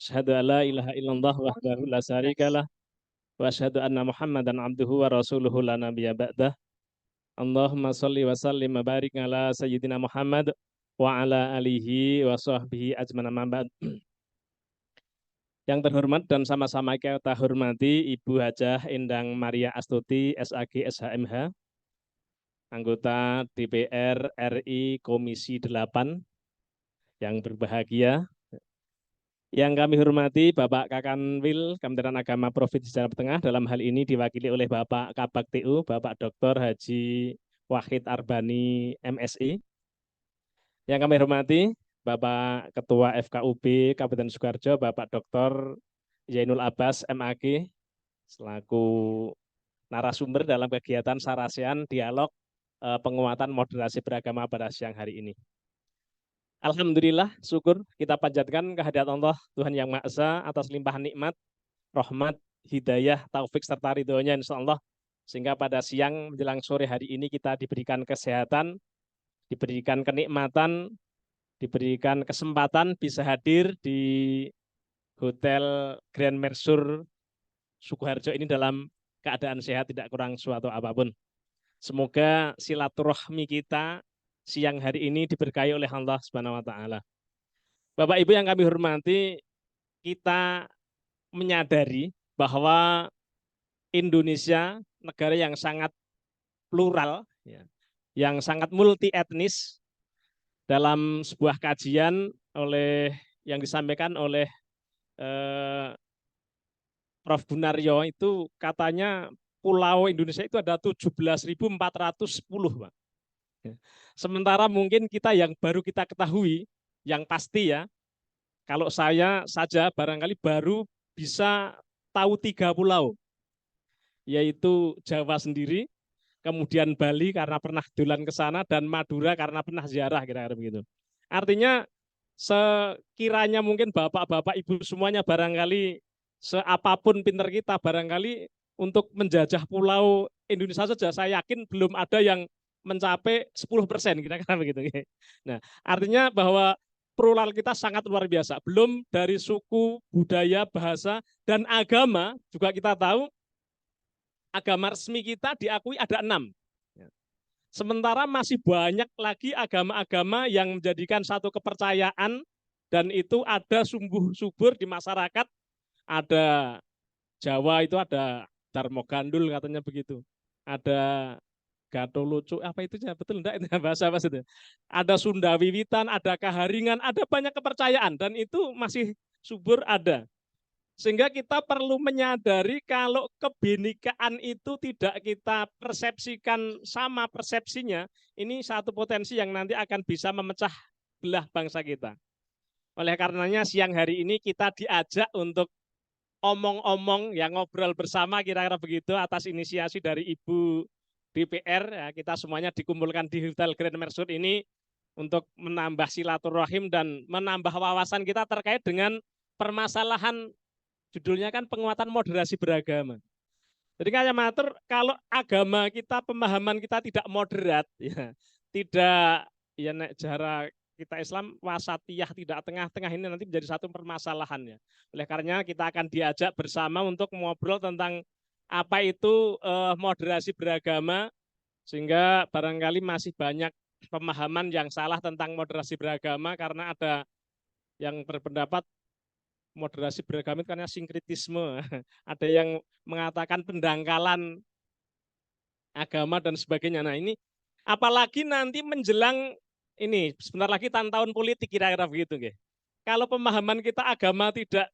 Asyhadu an la ilaha illallah wahdahu la syarikalah wa asyhadu anna Muhammadan abduhu wa rasuluhu la nabiyya ba'dah. Allahumma shalli wa sallim wa barik ala sayyidina Muhammad wa ala alihi wa sahbihi ajman amma ba'd. Yang terhormat dan sama-sama kita hormati Ibu Hajah Endang Maria Astuti SAG SHMH, anggota DPR RI Komisi 8 yang berbahagia. Yang kami hormati Bapak Kakanwil Kementerian Agama Provinsi Jawa Tengah, dalam hal ini diwakili oleh Bapak Kabak TU, Bapak Dr. Haji Wahid Arbani MSI. Yang kami hormati Bapak Ketua FKUB Kabupaten Sukoharjo, Bapak Dr. Yainul Abbas MAG, selaku narasumber dalam kegiatan Sarasehan Dialog Penguatan Moderasi Beragama pada siang hari ini. Alhamdulillah, syukur kita panjatkan kehadirat Allah Tuhan Yang Maha Esa atas limpahan nikmat, rahmat, hidayah, taufik serta ridhonya insya Allah, sehingga pada siang menjelang sore hari ini kita diberikan kesehatan, diberikan kenikmatan, diberikan kesempatan bisa hadir di Hotel Grand Mercure Sukoharjo ini dalam keadaan sehat, tidak kurang suatu apapun. Semoga silaturahmi kita siang hari ini diberkahi oleh Allah Subhanahu wa taala. Bapak Ibu yang kami hormati, kita menyadari bahwa Indonesia negara yang sangat plural, yang sangat multi etnis. Dalam sebuah kajian yang disampaikan oleh Prof. Gunaryo itu katanya pulau Indonesia itu ada 17.410, Pak. Sementara mungkin kita yang baru kita ketahui, yang pasti ya, kalau saya saja barangkali baru bisa tahu 3 pulau, yaitu Jawa sendiri, kemudian Bali karena pernah dolan ke sana, dan Madura karena pernah ziarah, kira-kira begitu. Artinya sekiranya mungkin bapak-bapak ibu semuanya barangkali seapapun pinter kita, barangkali untuk menjajah pulau Indonesia saja saya yakin belum ada yang mencapai 10%, kira-kira begitu. Nah, artinya bahwa plural kita sangat luar biasa. Belum dari suku, budaya, bahasa, dan agama juga kita tahu agama resmi kita diakui ada 6. Sementara masih banyak lagi agama-agama yang menjadikan satu kepercayaan, dan itu ada sumber subur di masyarakat. Ada Jawa itu ada Darmo Gandul katanya begitu. Ada Gato Lucu, apa itu ya, betul enggak itu bahasa apa itu? Ada Sunda Wiwitan, ada Kaharingan, ada banyak kepercayaan, dan itu masih subur ada. Sehingga kita perlu menyadari kalau kebinekaan itu tidak kita persepsikan sama persepsinya, ini satu potensi yang nanti akan bisa memecah belah bangsa kita. Oleh karenanya siang hari ini kita diajak untuk omong-omong, yang ngobrol bersama kira-kira begitu, atas inisiasi dari Ibu DPR. Ya, kita semuanya dikumpulkan di Hotel Grand Mercure ini untuk menambah silaturahim dan menambah wawasan kita terkait dengan permasalahan, judulnya kan penguatan moderasi beragama. Jadi kayak matur, kalau agama kita, pemahaman kita tidak moderat, ya, tidak ya nek cara kita Islam wasatiyah, tidak tengah-tengah, ini nanti menjadi satu permasalahan ya. Oleh karenanya kita akan diajak bersama untuk ngobrol tentang apa itu moderasi beragama, sehingga barangkali masih banyak pemahaman yang salah tentang moderasi beragama, karena ada yang berpendapat moderasi beragama itu karena sinkritisme, ada yang mengatakan pendangkalan agama dan sebagainya. Nah ini apalagi nanti menjelang ini sebentar lagi tahun politik, kira-kira begitu, nggih. Kalau pemahaman kita agama tidak,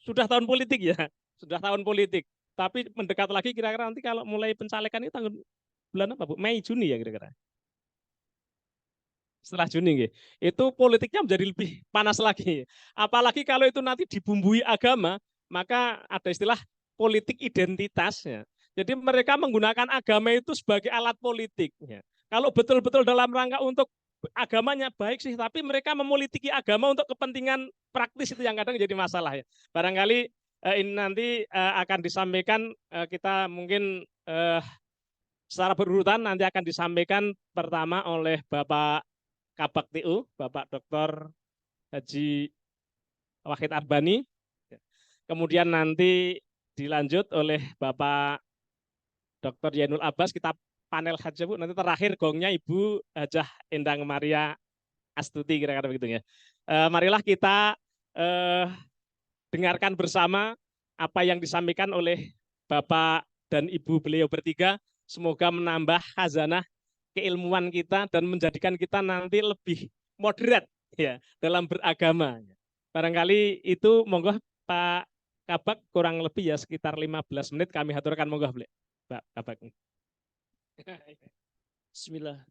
sudah tahun politik ya, sudah tahun politik. Tapi mendekat lagi kira-kira nanti kalau mulai pencalekan itu tanggal bulan apa, Bu? Mei Juni ya kira-kira. Setelah Juni, nggih. Itu politiknya menjadi lebih panas lagi. Apalagi kalau itu nanti dibumbui agama, maka ada istilah politik identitas ya. Jadi mereka menggunakan agama itu sebagai alat politik ya. Kalau betul-betul dalam rangka untuk agamanya baik sih, tapi mereka mepolitiki agama untuk kepentingan praktis, itu yang kadang jadi masalah ya. Barangkali ini nanti akan disampaikan, kita mungkin secara berurutan nanti akan disampaikan pertama oleh Bapak Kabak TU, Bapak Dr. Haji Wahid Arbani. Kemudian nanti dilanjut oleh Bapak Dr. Yainul Abbas, kita panel saja Bu. Nanti terakhir gongnya Ibu Hajah Endang Maria Astuti, kira-kira begitu ya. Marilah kita dengarkan bersama apa yang disampaikan oleh Bapak dan Ibu beliau bertiga. Semoga menambah khazanah keilmuan kita dan menjadikan kita nanti lebih moderat ya dalam beragama. Barangkali itu monggo Pak Kabak, kurang lebih ya sekitar 15 menit kami haturkan, monggo Pak Kabak. Bismillah.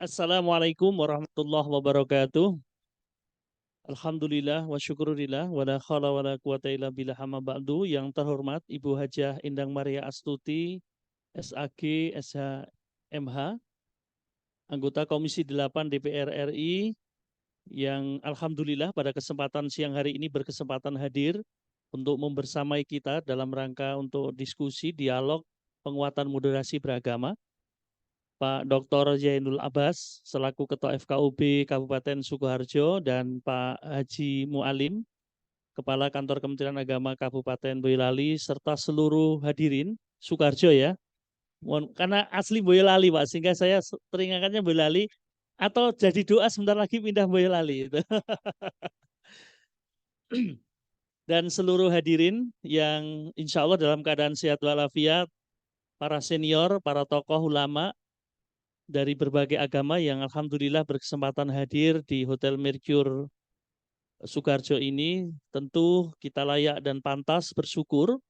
Assalamualaikum warahmatullahi wabarakatuh. Alhamdulillah wa syukurillah wa la khala wa la quwata illa billah amma ba'du. Yang terhormat Ibu Hajah Endang Maria Astuti, SAG, SHMH, anggota Komisi 8 DPR RI, yang alhamdulillah pada kesempatan siang hari ini berkesempatan hadir untuk membersamai kita dalam rangka untuk diskusi, dialog, penguatan moderasi beragama. Pak Dr. Yainul Abbas selaku Ketua FKUB Kabupaten Sukoharjo dan Pak Haji Mualim, Kepala Kantor Kementerian Agama Kabupaten Boyolali, serta seluruh hadirin Sukoharjo ya. Karena asli Boyolali Pak, sehingga saya teringatnya Boyolali, atau jadi doa sebentar lagi pindah Boyolali. Dan seluruh hadirin yang insya Allah dalam keadaan sehat walafiat, para senior, para tokoh ulama dari berbagai agama yang alhamdulillah berkesempatan hadir di Hotel Mercure Sukoharjo ini, tentu kita layak dan pantas bersyukur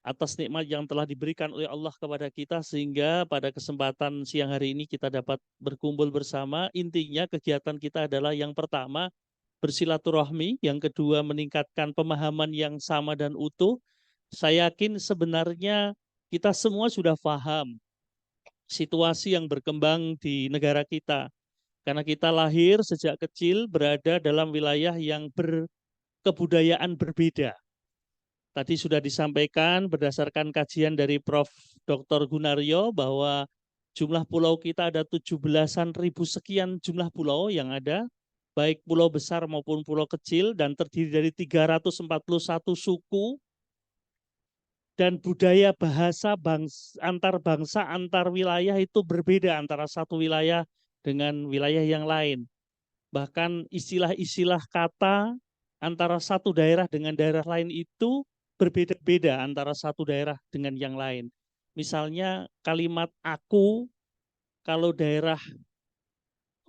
atas nikmat yang telah diberikan oleh Allah kepada kita, sehingga pada kesempatan siang hari ini kita dapat berkumpul bersama. Intinya kegiatan kita adalah yang pertama bersilaturahmi, yang kedua meningkatkan pemahaman yang sama dan utuh. Saya yakin sebenarnya kita semua sudah paham situasi yang berkembang di negara kita. Karena kita lahir sejak kecil berada dalam wilayah yang berkebudayaan berbeda. Tadi sudah disampaikan berdasarkan kajian dari Prof. Dr. Gunaryo bahwa jumlah pulau kita ada 17.000 sekian jumlah pulau yang ada, baik pulau besar maupun pulau kecil, dan terdiri dari 341 suku, dan budaya bahasa antar bangsa, antar wilayah itu berbeda antara satu wilayah dengan wilayah yang lain. Bahkan istilah-istilah kata antara satu daerah dengan daerah lain itu berbeda-beda antara satu daerah dengan yang lain. Misalnya kalimat aku, kalau daerah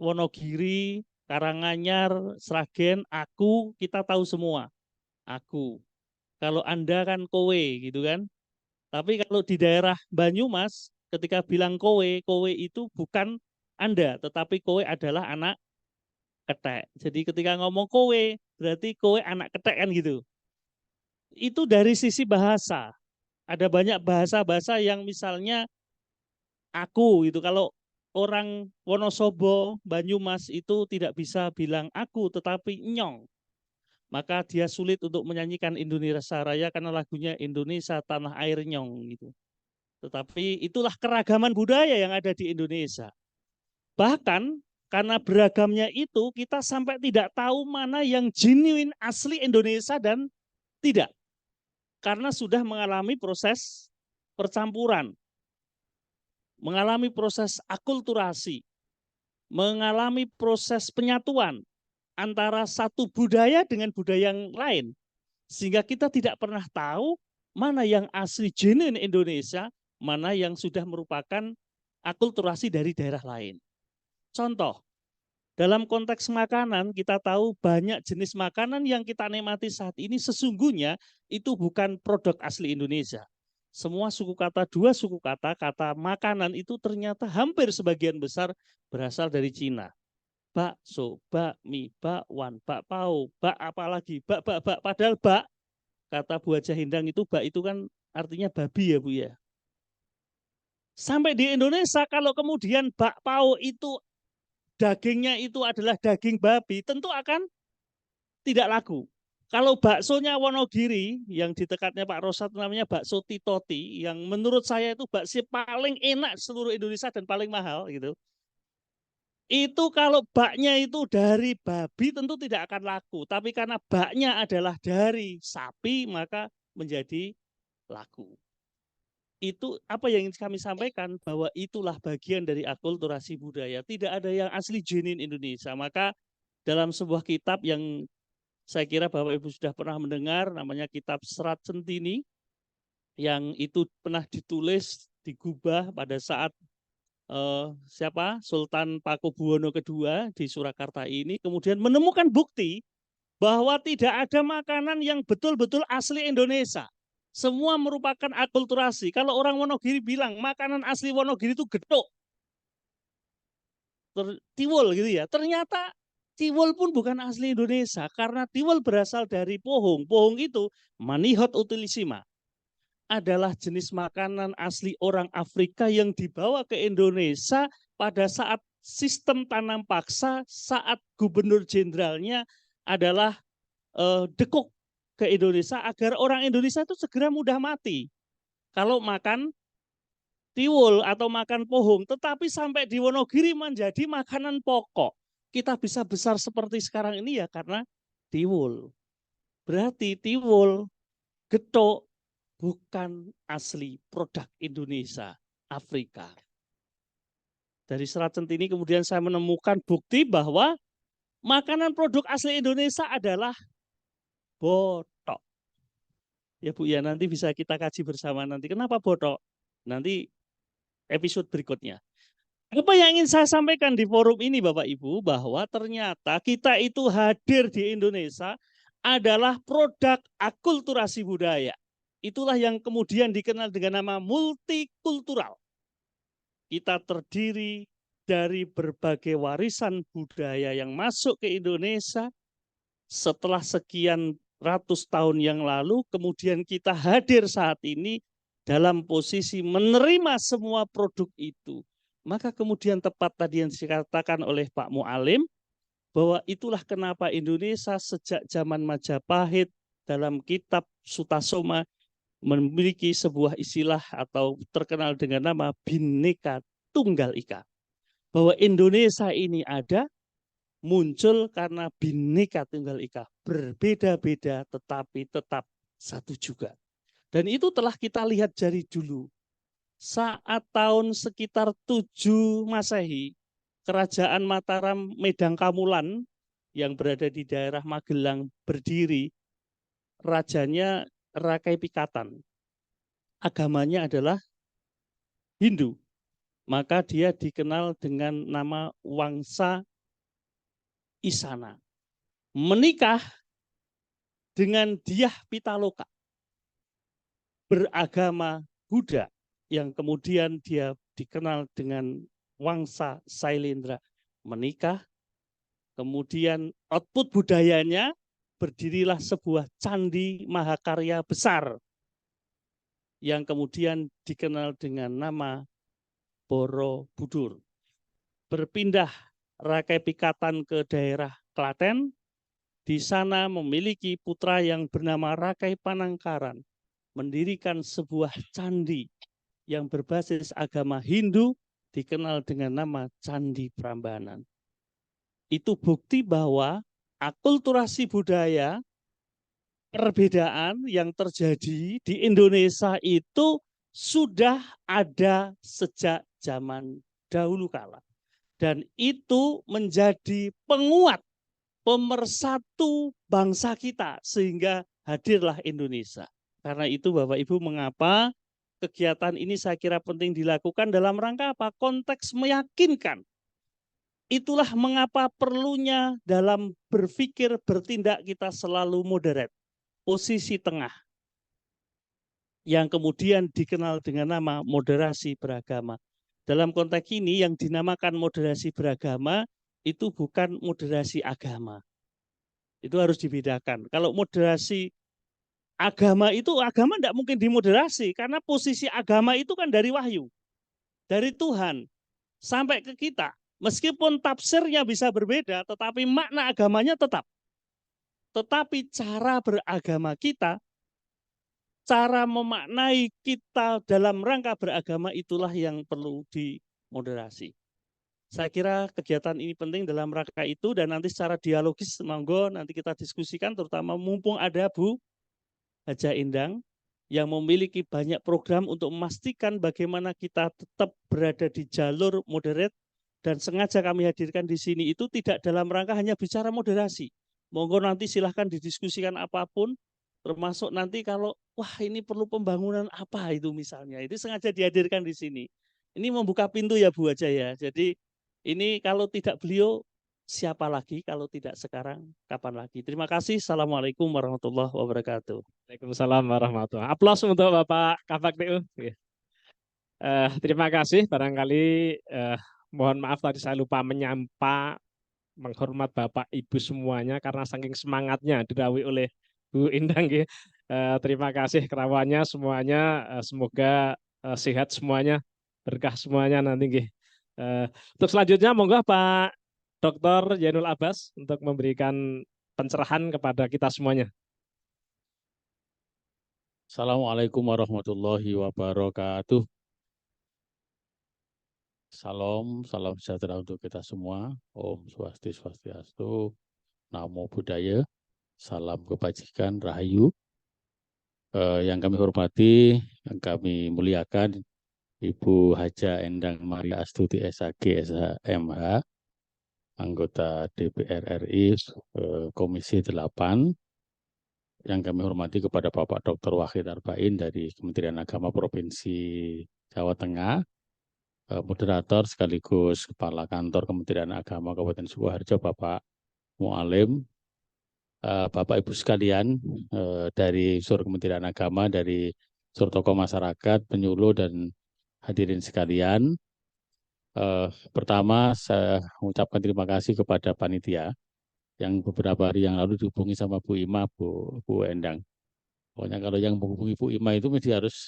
Wonogiri, Karanganyar, Sragen, aku, kita tahu semua. Aku. Kalau Anda kan kowe gitu kan. Tapi kalau di daerah Banyumas ketika bilang kowe, kowe itu bukan Anda, tetapi kowe adalah anak ketek. Jadi ketika ngomong kowe berarti kowe anak ketek kan gitu. Itu dari sisi bahasa. Ada banyak bahasa-bahasa yang misalnya aku itu, kalau orang Wonosobo, Banyumas itu tidak bisa bilang aku tetapi nyong. Maka dia sulit untuk menyanyikan Indonesia Raya karena lagunya Indonesia Tanah Air Nyong gitu. Tetapi itulah keragaman budaya yang ada di Indonesia. Bahkan karena beragamnya itu kita sampai tidak tahu mana yang genuine asli Indonesia dan tidak. Karena sudah mengalami proses percampuran, mengalami proses akulturasi, mengalami proses penyatuan antara satu budaya dengan budaya yang lain. Sehingga kita tidak pernah tahu mana yang asli genuine Indonesia, mana yang sudah merupakan akulturasi dari daerah lain. Contoh, dalam konteks makanan kita tahu banyak jenis makanan yang kita nikmati saat ini sesungguhnya itu bukan produk asli Indonesia. Semua suku kata, dua suku kata, kata makanan itu ternyata hampir sebagian besar berasal dari Cina. Bakso, bakmi, bakwan, bakpao, bak apalagi, bak. Padahal bak, kata Bu Hajah Endang itu bak itu kan artinya babi ya Bu ya. Sampai di Indonesia kalau kemudian bakpao itu dagingnya itu adalah daging babi, tentu akan tidak laku. Kalau baksonya Wonogiri yang di dekatnya Pak Rosat namanya bakso Titoti, yang menurut saya itu bakso paling enak seluruh Indonesia dan paling mahal gitu. Itu kalau baknya itu dari babi tentu tidak akan laku. Tapi karena baknya adalah dari sapi, maka menjadi laku. Itu apa yang ingin kami sampaikan, bahwa itulah bagian dari akulturasi budaya. Tidak ada yang asli genuine Indonesia. Maka dalam sebuah kitab yang saya kira Bapak Ibu sudah pernah mendengar, namanya kitab Serat Centini, yang itu pernah ditulis, digubah pada saat Sultan Pakubuwono II di Surakarta ini, kemudian menemukan bukti bahwa tidak ada makanan yang betul-betul asli Indonesia. Semua merupakan akulturasi. Kalau orang Wonogiri bilang makanan asli Wonogiri itu getuk, tiwul gitu ya. Ternyata tiwul pun bukan asli Indonesia, karena tiwul berasal dari pohong. Pohong itu Manihot utilisima, adalah jenis makanan asli orang Afrika yang dibawa ke Indonesia pada saat sistem tanam paksa, saat gubernur jenderalnya adalah dekuk ke Indonesia agar orang Indonesia itu segera mudah mati kalau makan tiwul atau makan pohong. Tetapi sampai di Wonogiri menjadi makanan pokok. Kita bisa besar seperti sekarang ini ya karena tiwul. Berarti tiwul, getuk, bukan asli produk Indonesia, Afrika. Dari Serat Centini kemudian saya menemukan bukti bahwa makanan produk asli Indonesia adalah botok. Ya Bu ya, nanti bisa kita kaji bersama nanti. Kenapa botok? Nanti episode berikutnya. Apa yang ingin saya sampaikan di forum ini Bapak Ibu, bahwa ternyata kita itu hadir di Indonesia adalah produk akulturasi budaya. Itulah yang kemudian dikenal dengan nama multikultural. Kita terdiri dari berbagai warisan budaya yang masuk ke Indonesia setelah sekian ratus tahun yang lalu, kemudian kita hadir saat ini dalam posisi menerima semua produk itu. Maka kemudian tepat tadi yang dikatakan oleh Pak Mualim, bahwa itulah kenapa Indonesia sejak zaman Majapahit dalam kitab Sutasoma memiliki sebuah istilah atau terkenal dengan nama Bhinneka Tunggal Ika. Bahwa Indonesia ini ada, muncul karena Bhinneka Tunggal Ika. Berbeda-beda tetapi tetap satu juga. Dan itu telah kita lihat dari dulu. Saat tahun sekitar 7 Masehi, Kerajaan Mataram Medang Kamulan yang berada di daerah Magelang berdiri, rajanya Rakai Pikatan. Agamanya adalah Hindu. Maka dia dikenal dengan nama Wangsa Isana. Menikah dengan Dyah Pitaloka, beragama Buddha, yang kemudian dia dikenal dengan Wangsa Sailendra. Menikah, kemudian output budayanya berdirilah sebuah candi mahakarya besar yang kemudian dikenal dengan nama Borobudur. Berpindah Rakai Pikatan ke daerah Klaten, di sana memiliki putra yang bernama Rakai Panangkaran, mendirikan sebuah candi yang berbasis agama Hindu dikenal dengan nama Candi Prambanan. Itu bukti bahwa akulturasi budaya, perbedaan yang terjadi di Indonesia itu sudah ada sejak zaman dahulu kala. Dan itu menjadi penguat, pemersatu bangsa kita sehingga hadirlah Indonesia. Karena itu Bapak Ibu, mengapa kegiatan ini saya kira penting dilakukan dalam rangka apa? Konteks meyakinkan. Itulah mengapa perlunya dalam berpikir, bertindak kita selalu moderat. Posisi tengah. Yang kemudian dikenal dengan nama moderasi beragama. Dalam konteks ini yang dinamakan moderasi beragama itu bukan moderasi agama. Itu harus dibedakan. Kalau moderasi agama itu, agama tidak mungkin dimoderasi karena posisi agama itu kan dari wahyu, dari Tuhan sampai ke kita. Meskipun tafsirnya bisa berbeda, tetapi makna agamanya tetap. Tetapi cara beragama kita, cara memaknai kita dalam rangka beragama itulah yang perlu dimoderasi. Saya kira kegiatan ini penting dalam rangka itu, dan nanti secara dialogis monggo nanti kita diskusikan, terutama mumpung ada Bu Haja Endang yang memiliki banyak program untuk memastikan bagaimana kita tetap berada di jalur moderate, dan sengaja kami hadirkan di sini itu tidak dalam rangka hanya bicara moderasi. Monggo nanti silahkan didiskusikan apapun, termasuk nanti kalau wah ini perlu pembangunan apa itu misalnya, itu sengaja dihadirkan di sini. Ini membuka pintu ya Bu Haja ya. Jadi ini kalau tidak beliau, siapa lagi? Kalau tidak sekarang, kapan lagi? Terima kasih. Assalamualaikum warahmatullahi wabarakatuh. Waalaikumsalam warahmatullahi wabarakatuh. Aplaus untuk Bapak Kafak TU. Terima kasih. Barangkali mohon maaf tadi saya lupa menyapa menghormat Bapak Ibu semuanya karena saking semangatnya dirawi oleh Bu Indang. Terima kasih kerawannya semuanya. Semoga sehat semuanya, berkah semuanya nanti. Untuk selanjutnya monggo Pak Dr. Yainul Abbas untuk memberikan pencerahan kepada kita semuanya. Assalamualaikum warahmatullahi wabarakatuh. Salam sejahtera untuk kita semua. Om Swastiastu, Namo Buddhaya, salam kebajikan, rahayu. Yang kami hormati, yang kami muliakan, Ibu Haja Endang Maria Astuti SAG SHMH, anggota DPR RI Komisi 8. Yang kami hormati kepada Bapak Dr. Wahid Arba'in dari Kementerian Agama Provinsi Jawa Tengah, moderator sekaligus Kepala Kantor Kementerian Agama Kabupaten Sukoharjo, Bapak Mualim, Bapak Ibu sekalian dari unsur Kementerian Agama, dari unsur tokoh masyarakat, penyuluh, dan hadirin sekalian. Pertama, saya mengucapkan terima kasih kepada panitia yang beberapa hari yang lalu dihubungi sama Bu Ima, Bu Endang. Pokoknya kalau yang menghubungi Bu Ima itu mesti harus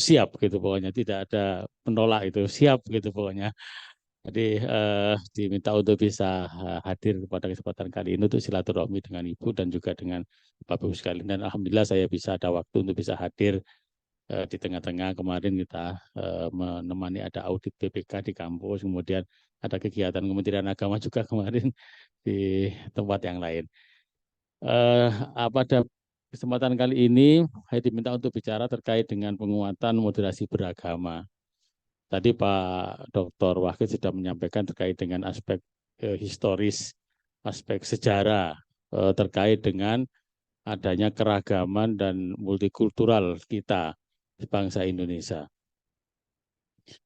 siap gitu, pokoknya tidak ada menolak, itu siap gitu pokoknya. Jadi diminta untuk bisa hadir pada kesempatan kali ini untuk silaturahmi dengan Ibu dan juga dengan Bapak Ibu sekalian. Dan alhamdulillah saya bisa ada waktu untuk bisa hadir di tengah-tengah. Kemarin kita menemani ada audit BPK di kampus, kemudian ada kegiatan Kementerian Agama juga kemarin di tempat yang lain. Pada kesempatan kali ini saya diminta untuk bicara terkait dengan penguatan moderasi beragama. Tadi Pak Dr. Wahid sudah menyampaikan terkait dengan aspek historis, aspek sejarah terkait dengan adanya keragaman dan multikultural kita di bangsa Indonesia.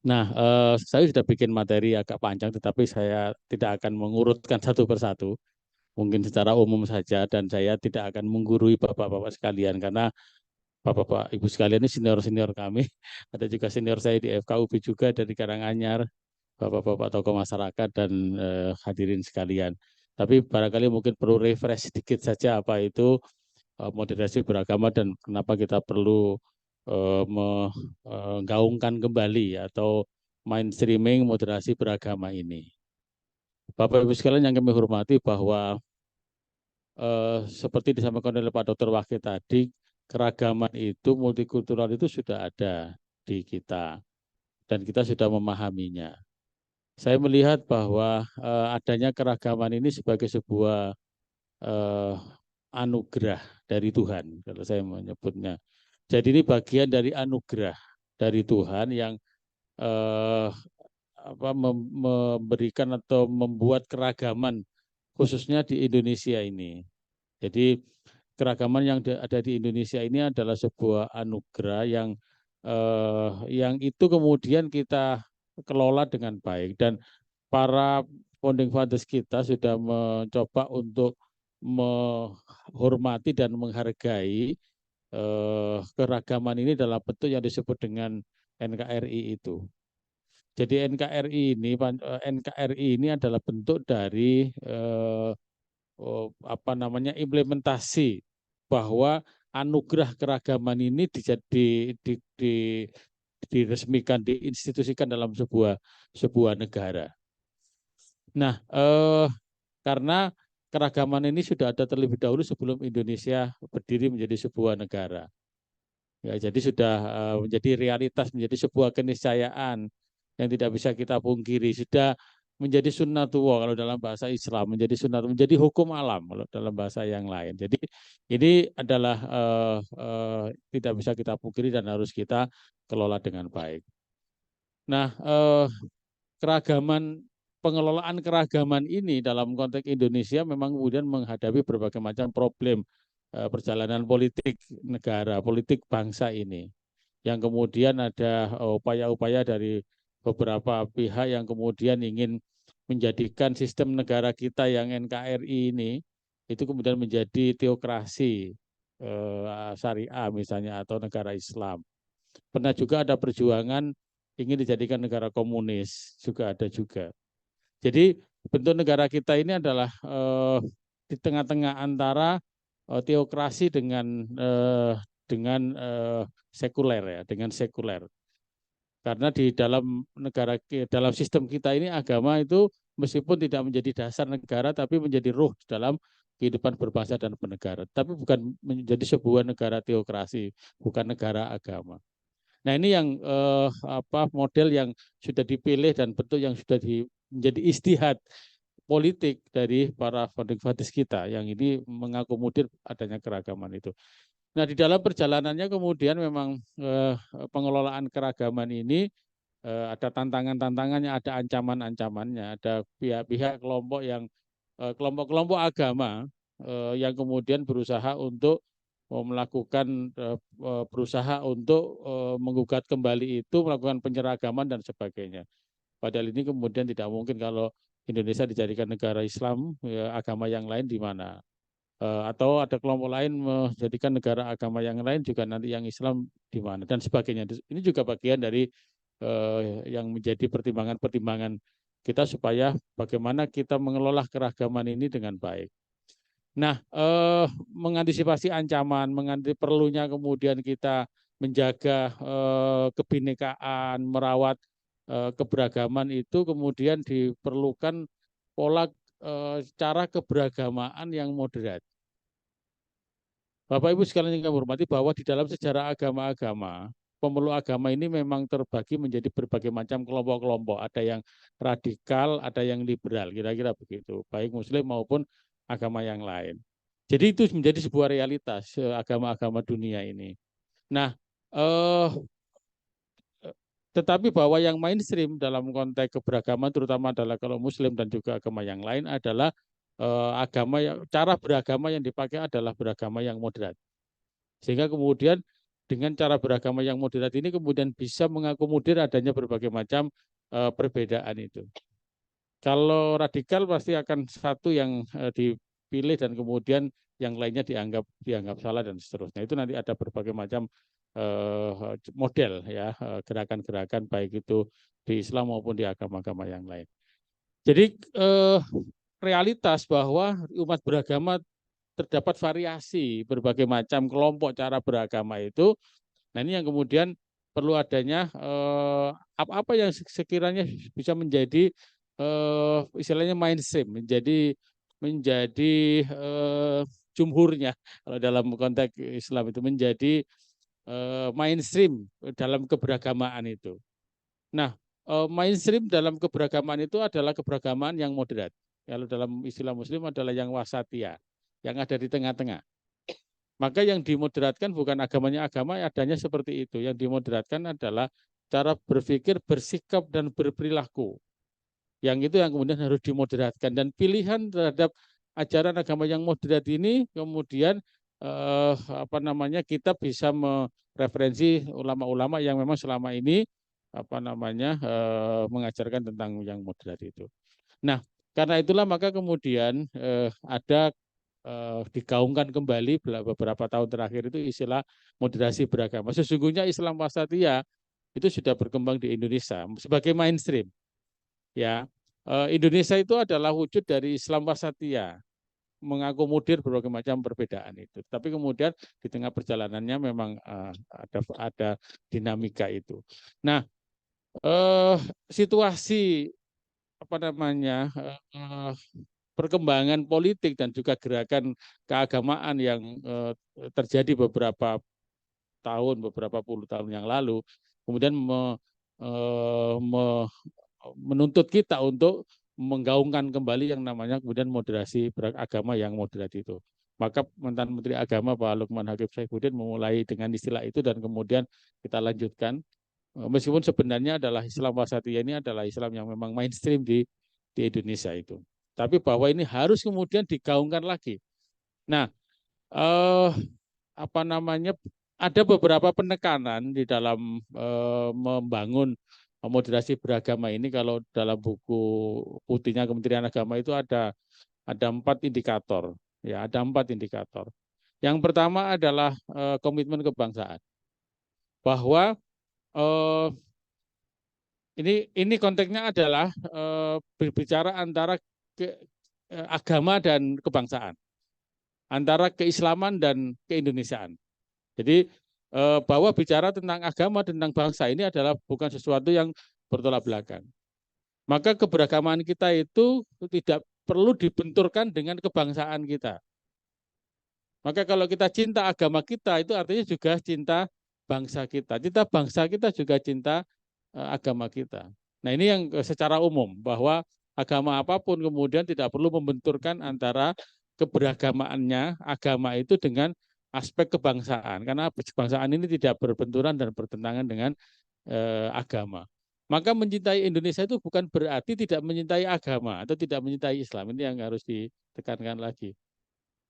Nah, saya sudah bikin materi agak panjang, tetapi saya tidak akan mengurutkan satu persatu. Mungkin secara umum saja, dan saya tidak akan menggurui bapak-bapak sekalian karena bapak-bapak ibu sekalian ini senior-senior kami. Ada juga senior saya di FKUB juga dari Karanganyar, bapak-bapak tokoh masyarakat dan hadirin sekalian. Tapi barangkali mungkin perlu refresh sedikit saja apa itu moderasi beragama dan kenapa kita perlu menggaungkan kembali atau mainstreaming moderasi beragama ini. Bapak Ibu sekalian yang kami hormati, bahwa seperti disampaikan oleh Pak Dr. Wahid tadi, keragaman itu, multikultural itu sudah ada di kita dan kita sudah memahaminya. Saya melihat bahwa adanya keragaman ini sebagai sebuah anugerah dari Tuhan, kalau saya menyebutnya. Jadi ini bagian dari anugerah dari Tuhan yang memberikan atau membuat keragaman khususnya di Indonesia ini. Jadi keragaman yang ada di Indonesia ini adalah sebuah anugerah yang itu kemudian kita kelola dengan baik, dan para founding fathers kita sudah mencoba untuk menghormati dan menghargai keragaman ini dalam bentuk yang disebut dengan NKRI itu. Jadi NKRI ini adalah bentuk dari implementasi bahwa anugerah keragaman ini diresmikan, diinstitusikan dalam sebuah negara. Nah, karena keragaman ini sudah ada terlebih dahulu sebelum Indonesia berdiri menjadi sebuah negara. Ya, jadi sudah menjadi realitas, menjadi sebuah keniscayaan yang tidak bisa kita pungkiri, sudah menjadi sunnatullah kalau dalam bahasa Islam, menjadi hukum alam kalau dalam bahasa yang lain. Jadi ini adalah tidak bisa kita pungkiri dan harus kita kelola dengan baik. Nah, pengelolaan keragaman ini dalam konteks Indonesia memang kemudian menghadapi berbagai macam problem perjalanan politik negara, politik bangsa ini. Yang kemudian ada upaya-upaya dari beberapa pihak yang kemudian ingin menjadikan sistem negara kita yang NKRI ini itu kemudian menjadi teokrasi syariah misalnya atau negara Islam. Pernah juga ada perjuangan ingin dijadikan negara komunis, juga ada juga. Jadi bentuk negara kita ini adalah di tengah-tengah antara teokrasi dengan sekuler ya, dengan sekuler. Karena di dalam dalam sistem kita ini agama itu meskipun tidak menjadi dasar negara tapi menjadi ruh dalam kehidupan berbangsa dan bernegara. Tapi bukan menjadi sebuah negara teokrasi, bukan negara agama. Nah ini yang model yang sudah dipilih dan bentuk yang sudah menjadi istihad politik dari para founding fathers kita yang ini mengakomodir adanya keragaman itu. Nah di dalam perjalanannya kemudian memang pengelolaan keragaman ini ada tantangan-tantangannya, ada ancaman-ancamannya, ada pihak-pihak kelompok-kelompok agama yang kemudian berusaha untuk menggugat kembali itu, melakukan penyeragaman dan sebagainya. Padahal ini kemudian tidak mungkin kalau Indonesia dijadikan negara Islam, ya, agama yang lain di mana? Atau ada kelompok lain menjadikan negara agama yang lain juga nanti yang Islam di mana dan sebagainya. Ini juga bagian dari yang menjadi pertimbangan-pertimbangan kita supaya bagaimana kita mengelola keragaman ini dengan baik. Nah, mengantisipasi ancaman, perlunya kemudian kita menjaga kebinekaan, merawat keberagaman itu kemudian diperlukan pola cara keberagamaan yang moderat. Bapak Ibu sekalian yang kami hormati bahwa di dalam sejarah agama-agama, pemeluk agama ini memang terbagi menjadi berbagai macam kelompok-kelompok. Ada yang radikal, ada yang liberal, kira-kira begitu. Baik Muslim maupun agama yang lain. Jadi itu menjadi sebuah realitas agama-agama dunia ini. Nah, tetapi bahwa yang mainstream dalam konteks keberagaman terutama adalah kalau Muslim dan juga agama yang lain adalah cara beragama yang dipakai adalah beragama yang moderat. Sehingga kemudian dengan cara beragama yang moderat ini kemudian bisa mengakomodir adanya berbagai macam perbedaan itu. Kalau radikal pasti akan satu yang dipilih dan kemudian yang lainnya dianggap salah dan seterusnya. Itu nanti ada berbagai macam model ya, gerakan-gerakan baik itu di Islam maupun di agama-agama yang lain. Jadi realitas bahwa umat beragama terdapat variasi berbagai macam kelompok cara beragama itu. Nah ini yang kemudian perlu adanya apa yang sekiranya bisa menjadi istilahnya mainstream, menjadi jumhurnya kalau dalam konteks Islam itu menjadi mainstream dalam keberagamaan itu. Nah, mainstream dalam keberagaman itu adalah keberagaman yang moderat. Kalau dalam istilah Muslim adalah yang wasatiyah, yang ada di tengah-tengah. Maka yang dimoderatkan bukan agamanya agama, adanya seperti itu. Yang dimoderatkan adalah cara berpikir, bersikap, dan berperilaku. Yang itu yang kemudian harus dimoderatkan. Dan pilihan terhadap ajaran agama yang moderat ini kemudian kita bisa mereferensi ulama-ulama yang memang selama ini mengajarkan tentang yang moderat itu. Nah, karena itulah maka kemudian ada digaungkan kembali beberapa tahun terakhir itu istilah moderasi beragama. Sesungguhnya Islam wasatiyah itu sudah berkembang di Indonesia sebagai mainstream. Ya, Indonesia itu adalah wujud dari Islam wasatiyah, mengakomodir berbagai macam perbedaan itu. Tapi kemudian di tengah perjalanannya memang ada dinamika itu. Nah, situasi perkembangan politik dan juga gerakan keagamaan yang terjadi beberapa puluh tahun yang lalu, kemudian menuntut kita untuk menggaungkan kembali yang namanya kemudian moderasi beragama yang moderat itu. Maka mantan Menteri Agama Pak Lukman Hakim Saifuddin memulai dengan istilah itu dan kemudian kita lanjutkan. Meskipun sebenarnya adalah Islam Wasatiyah ini adalah Islam yang memang mainstream di Indonesia itu. Tapi bahwa ini harus kemudian digaungkan lagi. Nah, apa namanya, ada beberapa penekanan di dalam membangun moderasi beragama ini. Kalau dalam buku putihnya Kementerian Agama itu ada 4 indikator. Ya, ada 4 indikator. Yang pertama adalah komitmen kebangsaan. Bahwa ini konteksnya adalah berbicara antara agama dan kebangsaan, antara keislaman dan keindonesiaan. Jadi bahwa bicara tentang agama, tentang bangsa ini adalah bukan sesuatu yang bertolak belakang. Maka keberagaman kita itu tidak perlu dibenturkan dengan kebangsaan kita. Maka kalau kita cinta agama kita, itu artinya juga cinta bangsa kita. Cinta bangsa kita juga cinta agama kita. Nah, ini yang secara umum, bahwa agama apapun kemudian tidak perlu membenturkan antara keberagamaannya agama itu dengan aspek kebangsaan, karena kebangsaan ini tidak berbenturan dan bertentangan dengan agama. Maka mencintai Indonesia itu bukan berarti tidak mencintai agama atau tidak mencintai Islam. Ini yang harus ditekankan lagi.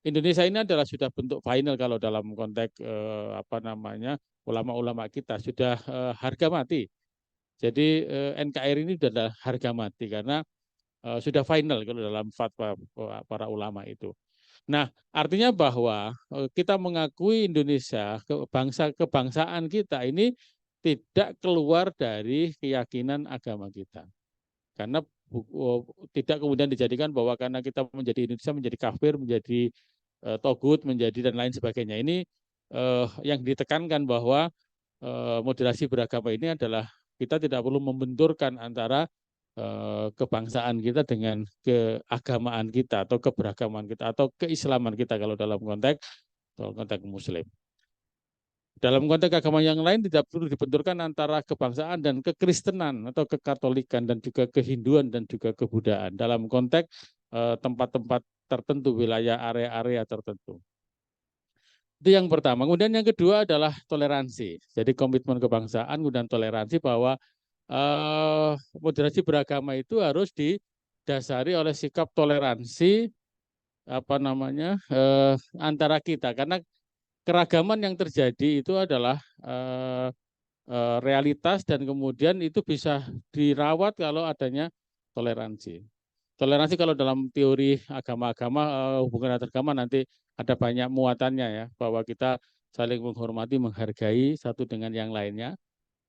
Indonesia ini adalah sudah bentuk final kalau dalam konteks apa namanya, ulama-ulama kita sudah harga mati. Jadi NKRI ini sudah harga mati karena sudah final kalau dalam fatwa para ulama itu. Nah, artinya bahwa kita mengakui Indonesia, kebangsaan kita ini tidak keluar dari keyakinan agama kita. Karena tidak kemudian dijadikan bahwa karena kita menjadi Indonesia menjadi kafir, menjadi togut, menjadi dan lain sebagainya. Ini yang ditekankan bahwa moderasi beragama ini adalah kita tidak perlu membenturkan antara kebangsaan kita dengan keagamaan kita atau keberagaman kita atau keislaman kita kalau dalam konteks Muslim. Dalam konteks agama yang lain tidak perlu dibenturkan antara kebangsaan dan kekristenan atau kekatolikan dan juga kehinduan dan juga kebudayaan dalam konteks tempat-tempat tertentu, wilayah area-area tertentu. Itu yang pertama. Kemudian yang kedua adalah toleransi. Jadi komitmen kebangsaan dan toleransi, bahwa moderasi beragama itu harus didasari oleh sikap toleransi apa namanya antara kita, karena keragaman yang terjadi itu adalah realitas dan kemudian itu bisa dirawat kalau adanya toleransi. Toleransi kalau dalam teori agama-agama, hubungan antaragama nanti ada banyak muatannya ya, bahwa kita saling menghormati, menghargai satu dengan yang lainnya.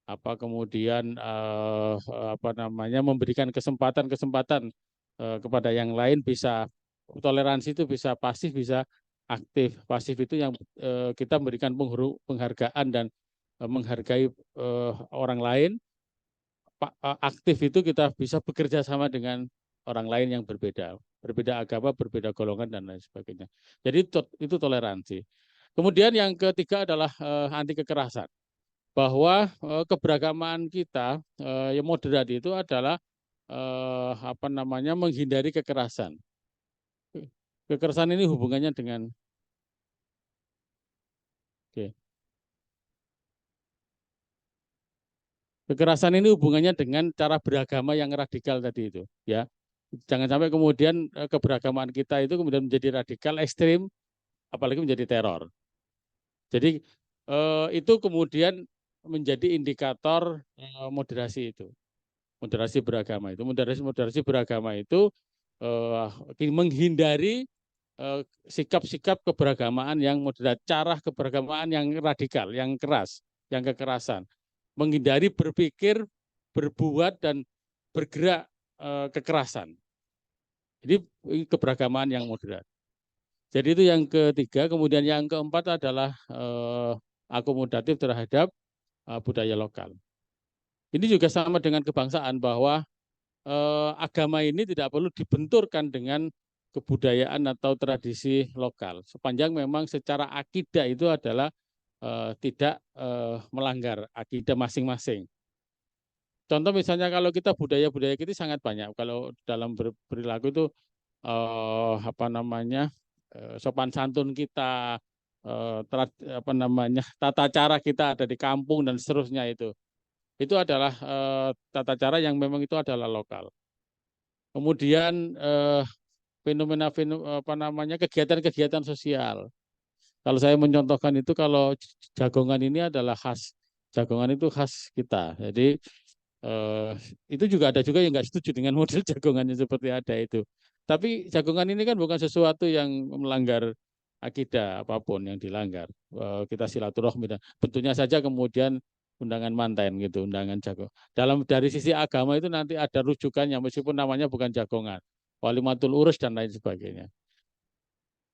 Apa kemudian apa namanya, memberikan kesempatan kepada yang lain, bisa toleransi itu bisa pasif, bisa aktif. Pasif itu yang kita memberikan penghargaan dan menghargai orang lain. Aktif itu kita bisa bekerja sama dengan orang lain yang berbeda agama, berbeda golongan dan lain sebagainya. Jadi itu toleransi. Kemudian yang ketiga adalah anti kekerasan, bahwa keberagaman kita yang moderat itu adalah apa namanya, menghindari kekerasan. Kekerasan ini hubungannya dengan kekerasan ini hubungannya dengan cara beragama yang radikal tadi itu, ya. Jangan sampai kemudian keberagamaan kita itu kemudian menjadi radikal, ekstrim, apalagi menjadi teror. Jadi itu kemudian menjadi indikator moderasi itu, moderasi beragama itu. Moderasi beragama itu menghindari sikap-sikap keberagamaan yang moderat, cara keberagamaan yang radikal, yang keras, yang kekerasan. Menghindari berpikir, berbuat, dan bergerak kekerasan. Jadi keberagamaan yang moderat. Jadi itu yang ketiga. Kemudian yang keempat adalah akomodatif terhadap budaya lokal. Ini juga sama dengan kebangsaan, bahwa agama ini tidak perlu dibenturkan dengan kebudayaan atau tradisi lokal. Sepanjang memang secara akidah itu adalah tidak melanggar akidah masing-masing. Contoh misalnya kalau kita budaya-budaya kita sangat banyak. Kalau dalam berperilaku itu apa namanya sopan santun kita, apa namanya tata cara kita ada di kampung dan seterusnya itu adalah tata cara yang memang itu adalah lokal. Kemudian fenomena apa namanya kegiatan-kegiatan sosial. Kalau saya mencontohkan itu kalau jagongan ini adalah khas jagongan itu khas kita. Jadi eh, itu juga ada juga yang nggak setuju dengan model jagongannya seperti ada itu. Tapi jagongan ini kan bukan sesuatu yang melanggar akidah apapun yang dilanggar. Kita silaturahmi dan bentuknya saja kemudian undangan manten gitu, undangan jago. Dari sisi agama itu nanti ada rujukannya meskipun namanya bukan jagongan, walimatul urus dan lain sebagainya.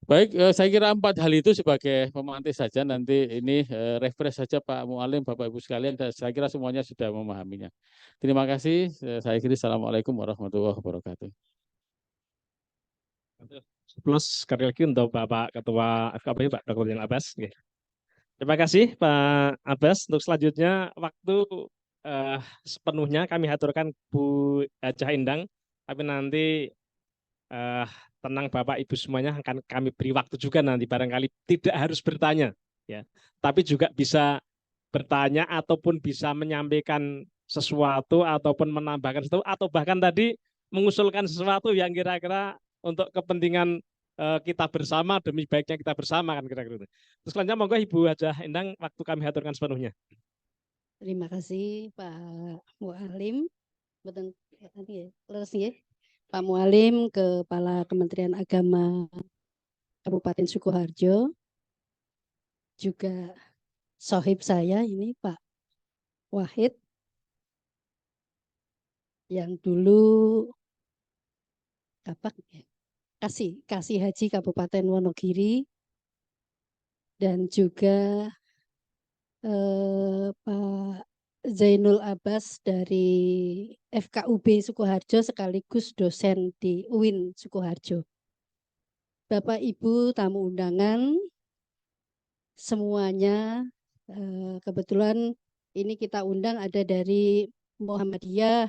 Baik, saya kira 4 hal itu sebagai pemantik saja. Nanti ini refresh saja Pak Mualim, Bapak Ibu sekalian. Dan saya kira semuanya sudah memahaminya. Terima kasih. Saya kira Assalamualaikum warahmatullahi wabarakatuh. Plus sekali lagi untuk Bapak Ketua FKB, Pak Dr. Zainul Abbas. Oke. Terima kasih Pak Abbas. Untuk selanjutnya waktu sepenuhnya kami aturkan Bu Hajah Endang. Tapi nanti tenang Bapak Ibu semuanya akan kami beri waktu juga nanti barangkali tidak harus bertanya ya. Tapi juga bisa bertanya ataupun bisa menyampaikan sesuatu ataupun menambahkan sesuatu atau bahkan tadi mengusulkan sesuatu yang kira-kira untuk kepentingan kita bersama demi baiknya kita bersama kan kira-kira itu. Terus selanjutnya monggo Ibu Hajah Endang waktu kami aturkan sepenuhnya. Terima kasih Pak Mualim. Betul ya, leres ya. Pak Mualim, Kepala Kementerian Agama Kabupaten Sukoharjo, juga sohib saya ini Pak Wahid, yang dulu kasih haji Kabupaten Wonogiri, dan juga Pak Zainul Abbas dari FKUB Sukoharjo sekaligus dosen di UIN Sukoharjo. Bapak Ibu tamu undangan semuanya, kebetulan ini kita undang ada dari Muhammadiyah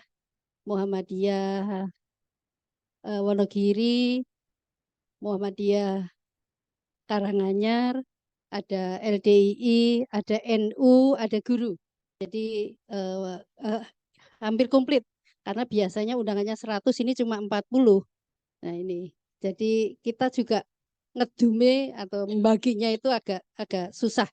Wonogiri, Muhammadiyah Karanganyar, ada LDII, ada NU, ada guru. Jadi hampir komplit karena biasanya undangannya 100, ini cuma 40. Nah ini, jadi kita juga ngedume atau membaginya itu agak susah.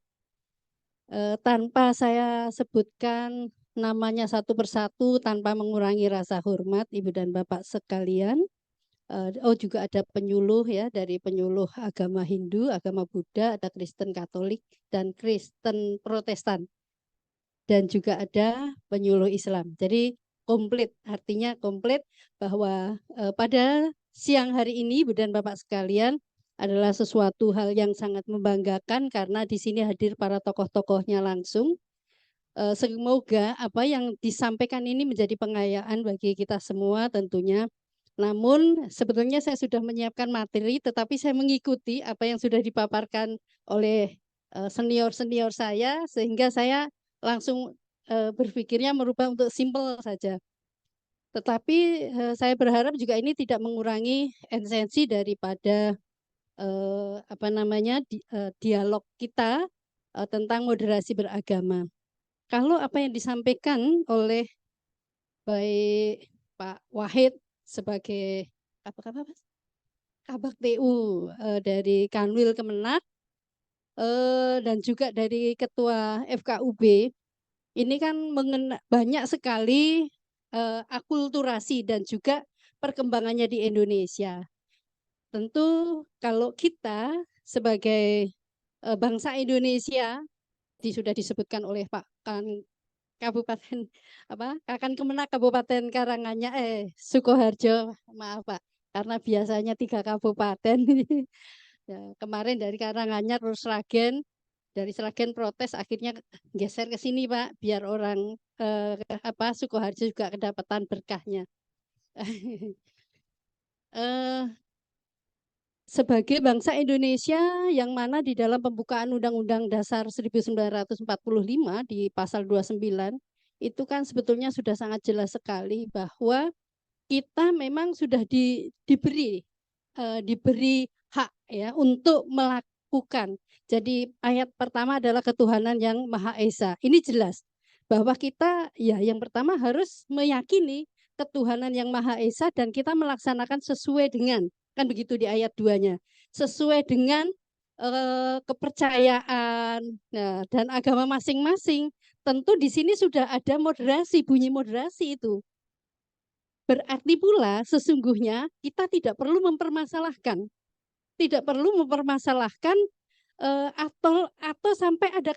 Tanpa saya sebutkan namanya satu persatu, tanpa mengurangi rasa hormat Ibu dan Bapak sekalian. Juga ada penyuluh ya, dari penyuluh agama Hindu, agama Buddha, ada Kristen Katolik dan Kristen Protestan, dan juga ada penyuluh Islam. Jadi komplit, artinya komplit bahwa pada siang hari ini Ibu dan Bapak sekalian adalah sesuatu hal yang sangat membanggakan karena di sini hadir para tokoh-tokohnya langsung. Semoga apa yang disampaikan ini menjadi pengayaan bagi kita semua tentunya. Namun sebetulnya saya sudah menyiapkan materi, tetapi saya mengikuti apa yang sudah dipaparkan oleh senior-senior saya, sehingga saya langsung berpikirnya merubah untuk simpel saja. Tetapi saya berharap juga ini tidak mengurangi esensi daripada dialog kita tentang moderasi beragama. Kalau apa yang disampaikan oleh baik Pak Wahid sebagai Kabak TU dari Kanwil Kemenak dan juga dari Ketua FKUB, ini kan banyak sekali akulturasi dan juga perkembangannya di Indonesia. Tentu kalau kita sebagai bangsa Indonesia, sudah disebutkan oleh Pak Kabupaten Kakan Kemenak Kabupaten Karanganyar Sukoharjo, maaf Pak, karena biasanya 3 kabupaten. Ya, kemarin dari Karanganyar terus Sragen, dari Sragen protes akhirnya geser ke sini Pak, biar orang Sukoharjo juga kedapatan berkahnya. Sebagai bangsa Indonesia yang mana di dalam pembukaan Undang-Undang Dasar 1945 di pasal 29 itu kan sebetulnya sudah sangat jelas sekali bahwa kita memang sudah diberi hak ya untuk melakukan. Jadi ayat pertama adalah ketuhanan yang Maha Esa. Ini jelas bahwa kita ya yang pertama harus meyakini ketuhanan yang Maha Esa dan kita melaksanakan sesuai dengan, kan begitu di ayat 2-nya, sesuai dengan kepercayaan dan agama masing-masing. Tentu di sini sudah ada moderasi, bunyi moderasi itu. Berarti pula sesungguhnya kita tidak perlu mempermasalahkan, atau sampai ada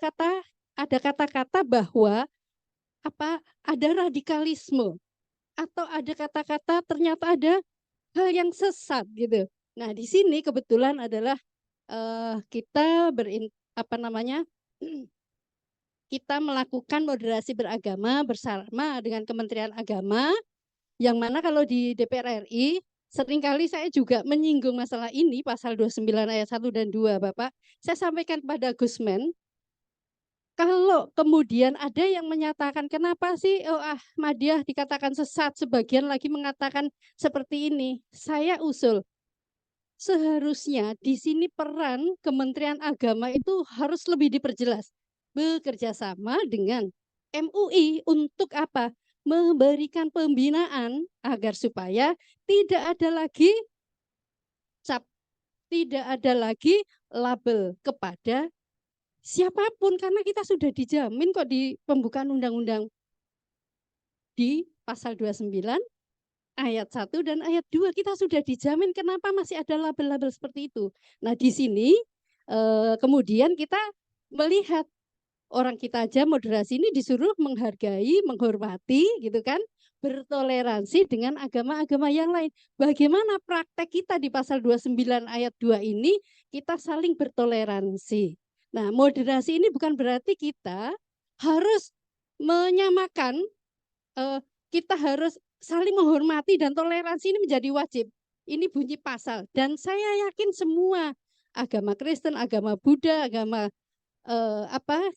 kata-kata bahwa ada radikalisme atau ada kata-kata ternyata ada hal yang sesat gitu. Nah di sini kebetulan adalah kita kita melakukan moderasi beragama bersama dengan Kementerian Agama. Yang mana kalau di DPR RI, seringkali saya juga menyinggung masalah ini, pasal 29 ayat 1 dan 2, Bapak. Saya sampaikan kepada Gusmen, kalau kemudian ada yang menyatakan, kenapa sih Ahmadiyah dikatakan sesat, sebagian lagi mengatakan seperti ini. Saya usul, seharusnya di sini peran Kementerian Agama itu harus lebih diperjelas. Bekerja sama dengan MUI untuk apa? Memberikan pembinaan agar supaya tidak ada lagi tidak ada lagi label kepada siapapun, karena kita sudah dijamin kok di pembukaan undang-undang di pasal 29 ayat 1 dan ayat 2 kita sudah dijamin. Kenapa masih ada label-label seperti itu? Nah di sini kemudian kita melihat orang kita aja moderasi ini disuruh menghargai, menghormati gitu kan, bertoleransi dengan agama-agama yang lain. Bagaimana praktek kita di pasal 29 ayat 2 ini, kita saling bertoleransi. Nah, moderasi ini bukan berarti kita harus menyamakan, kita harus saling menghormati dan toleransi ini menjadi wajib. Ini bunyi pasal dan saya yakin semua agama Kristen, agama Buddha, agama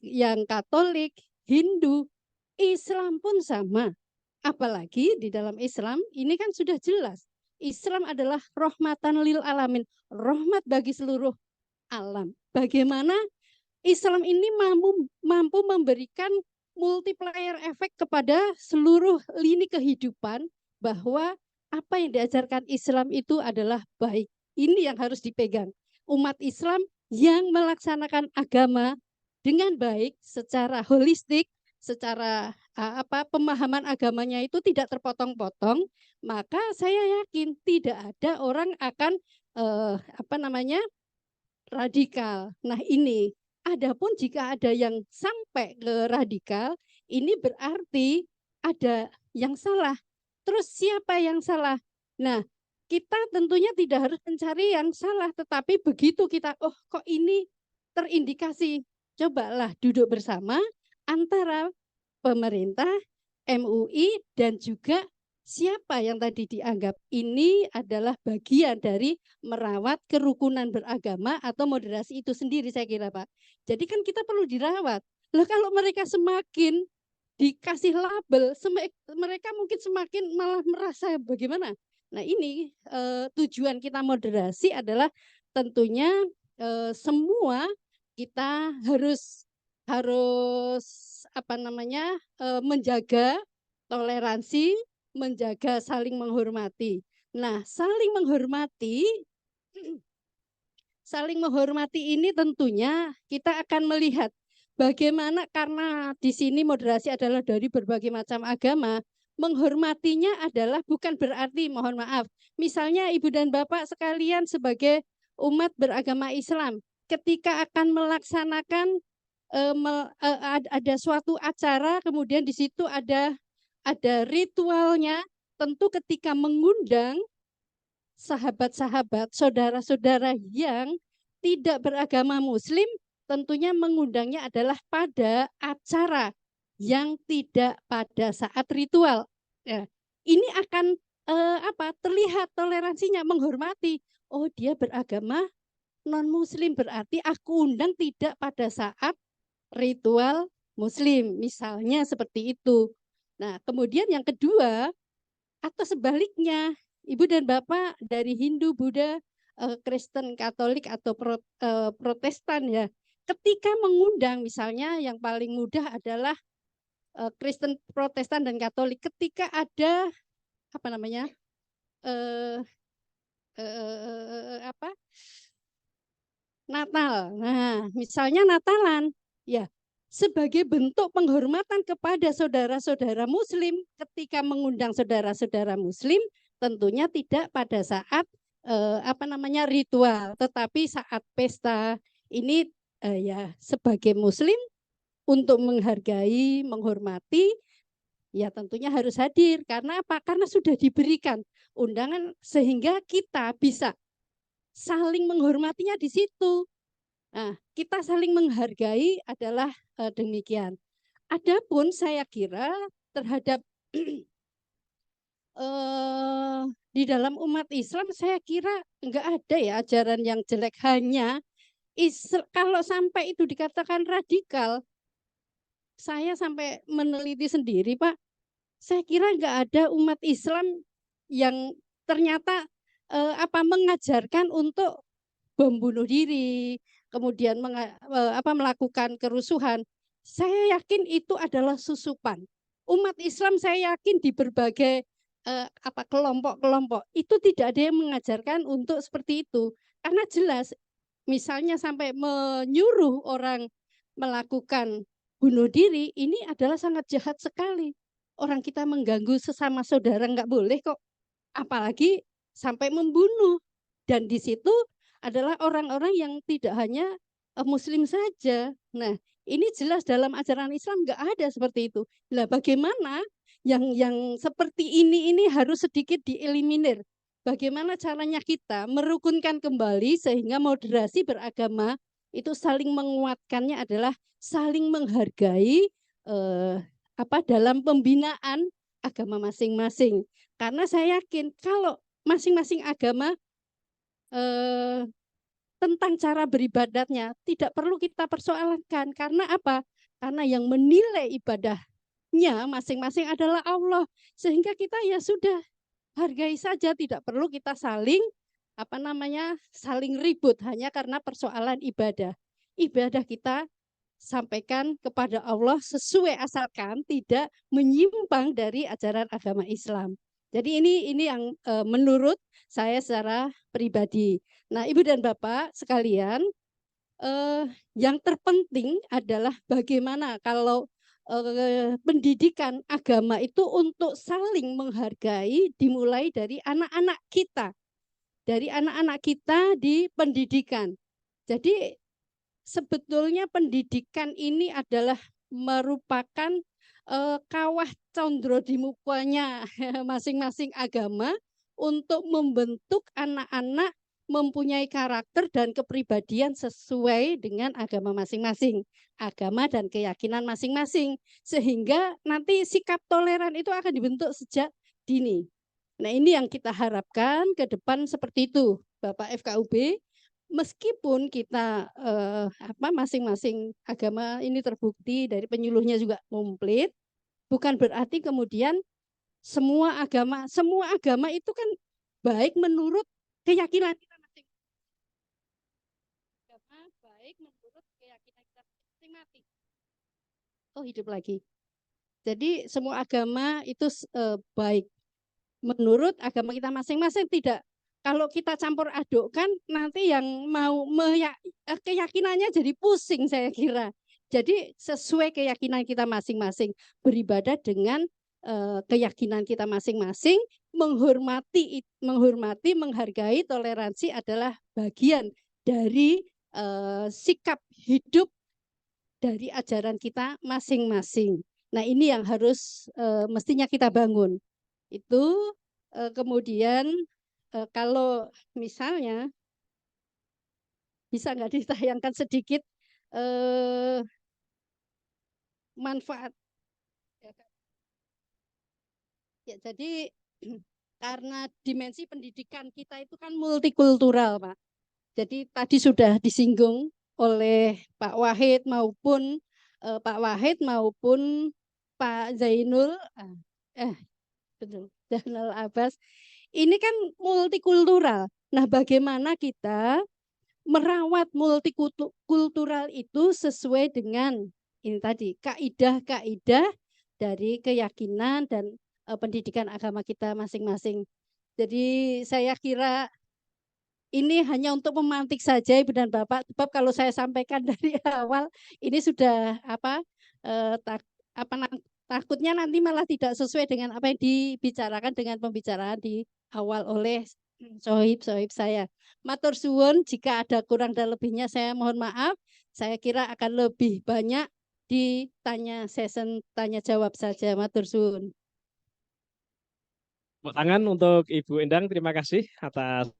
yang Katolik, Hindu, Islam pun sama. Apalagi di dalam Islam ini kan sudah jelas. Islam adalah rahmatan lil alamin, rahmat bagi seluruh alam. Bagaimana Islam ini mampu memberikan multiplier efek kepada seluruh lini kehidupan, bahwa apa yang diajarkan Islam itu adalah baik. Ini yang harus dipegang. Umat Islam yang melaksanakan agama dengan baik secara holistik, secara pemahaman agamanya itu tidak terpotong-potong, maka saya yakin tidak ada orang akan radikal. Nah ini, adapun jika ada yang sampai ke radikal, ini berarti ada yang salah. Terus siapa yang salah? Nah, kita tentunya tidak harus mencari yang salah, tetapi begitu kita, oh kok ini terindikasi, cobalah duduk bersama antara pemerintah, MUI, dan juga siapa yang tadi dianggap ini adalah bagian dari merawat kerukunan beragama atau moderasi itu sendiri, saya kira Pak. Jadi kan kita perlu dirawat. Lah kalau mereka semakin dikasih label, mereka mungkin semakin malah merasa bagaimana. Nah ini tujuan kita moderasi adalah tentunya semua kita harus menjaga toleransi, menjaga saling menghormati. Nah saling menghormati ini tentunya kita akan melihat bagaimana, karena di sini moderasi adalah dari berbagai macam agama, menghormatinya adalah bukan berarti, mohon maaf, misalnya Ibu dan Bapak sekalian sebagai umat beragama Islam, ketika akan melaksanakan ada suatu acara, kemudian di situ ada ritualnya, tentu ketika mengundang sahabat-sahabat, saudara-saudara yang tidak beragama Muslim, tentunya mengundangnya adalah pada acara yang tidak pada saat ritual. Ya, ini akan terlihat toleransinya, menghormati. Oh dia beragama non-Muslim, berarti aku undang tidak pada saat ritual Muslim, misalnya seperti itu. Nah, kemudian yang kedua, atau sebaliknya, Ibu dan Bapak dari Hindu, Buddha, Kristen, Katolik, atau Protestan ya, ketika mengundang, misalnya yang paling mudah adalah Kristen, Protestan, dan Katolik, ketika ada apa namanya apa Natal. Nah, misalnya Natalan, ya sebagai bentuk penghormatan kepada saudara-saudara Muslim, ketika mengundang saudara-saudara Muslim, tentunya tidak pada saat apa namanya ritual, tetapi saat pesta ini ya sebagai Muslim untuk menghargai, menghormati, ya tentunya harus hadir. Karena apa? Karena sudah diberikan undangan sehingga kita bisa saling menghormatinya di situ. Nah, kita saling menghargai adalah demikian. Adapun saya kira terhadap di dalam umat Islam, saya kira enggak ada ya ajaran yang jelek. Hanya kalau sampai itu dikatakan radikal, saya sampai meneliti sendiri, Pak. Saya kira enggak ada umat Islam yang ternyata mengajarkan untuk bom bunuh diri, kemudian melakukan kerusuhan. Saya yakin itu adalah susupan. Umat Islam saya yakin di berbagai kelompok-kelompok itu tidak ada yang mengajarkan untuk seperti itu. Karena jelas, misalnya sampai menyuruh orang melakukan bunuh diri, ini adalah sangat jahat sekali. Orang kita mengganggu sesama saudara nggak boleh kok, apalagi sampai membunuh. Dan di situ adalah orang-orang yang tidak hanya Muslim saja. Nah, ini jelas dalam ajaran Islam nggak ada seperti itu. Lah bagaimana yang seperti ini harus sedikit dieliminir. Bagaimana caranya kita merukunkan kembali sehingga moderasi beragama itu saling menguatkannya adalah saling menghargai dalam pembinaan agama masing-masing. Karena saya yakin kalau masing-masing agama tentang cara beribadatnya tidak perlu kita persoalkan. Karena apa? Karena yang menilai ibadahnya masing-masing adalah Allah. Sehingga kita ya sudah hargai saja, tidak perlu kita saling saling ribut hanya karena persoalan ibadah. Ibadah kita sampaikan kepada Allah sesuai asalkan tidak menyimpang dari ajaran agama Islam. Jadi ini yang menurut saya secara pribadi. Nah, Ibu dan Bapak sekalian, yang terpenting adalah bagaimana kalau pendidikan agama itu untuk saling menghargai dimulai dari anak-anak kita. Dari anak-anak kita di pendidikan. Jadi sebetulnya pendidikan ini adalah merupakan kawah condro di mukanya masing-masing agama untuk membentuk anak-anak mempunyai karakter dan kepribadian sesuai dengan agama masing-masing, agama dan keyakinan masing-masing, sehingga nanti sikap toleran itu akan dibentuk sejak dini. Nah, ini yang kita harapkan ke depan seperti itu, Bapak FKUB. Meskipun kita masing-masing agama ini terbukti dari penyuluhnya juga komplit, bukan berarti kemudian semua agama itu kan baik menurut keyakinan kita masing-masing. Agama baik menurut keyakinan kita masing-masing. Oh, hidup lagi. Jadi semua agama itu baik menurut agama kita masing-masing, tidak. Kalau kita campur adukkan, nanti yang mau keyakinannya jadi pusing saya kira. Jadi sesuai keyakinan kita masing-masing, beribadah dengan keyakinan kita masing-masing, menghormati, menghargai, toleransi adalah bagian dari sikap hidup dari ajaran kita masing-masing. Nah, ini yang harus mestinya kita bangun. Itu kemudian kalau misalnya bisa nggak ditayangkan sedikit manfaat. Ya, jadi karena dimensi pendidikan kita itu kan multikultural, Pak. Jadi tadi sudah disinggung oleh Pak Wahid maupun Pak Wahid maupun Pak Zainul, betul, Zainul Abbas, ini kan multikultural. Nah, bagaimana kita merawat multikultural itu sesuai dengan ini tadi, kaidah-kaidah dari keyakinan dan pendidikan agama kita masing-masing. Jadi saya kira ini hanya untuk memantik saja Ibu dan Bapak, sebab kalau saya sampaikan dari awal ini sudah takutnya nanti malah tidak sesuai dengan apa yang dibicarakan dengan pembicaraan di awal oleh sohib-sohib saya. Matur suwun, jika ada kurang dan lebihnya saya mohon maaf. Saya kira akan lebih banyak ditanya session tanya jawab saja. Matur suwun. Tepuk tangan untuk Ibu Endang, terima kasih atas.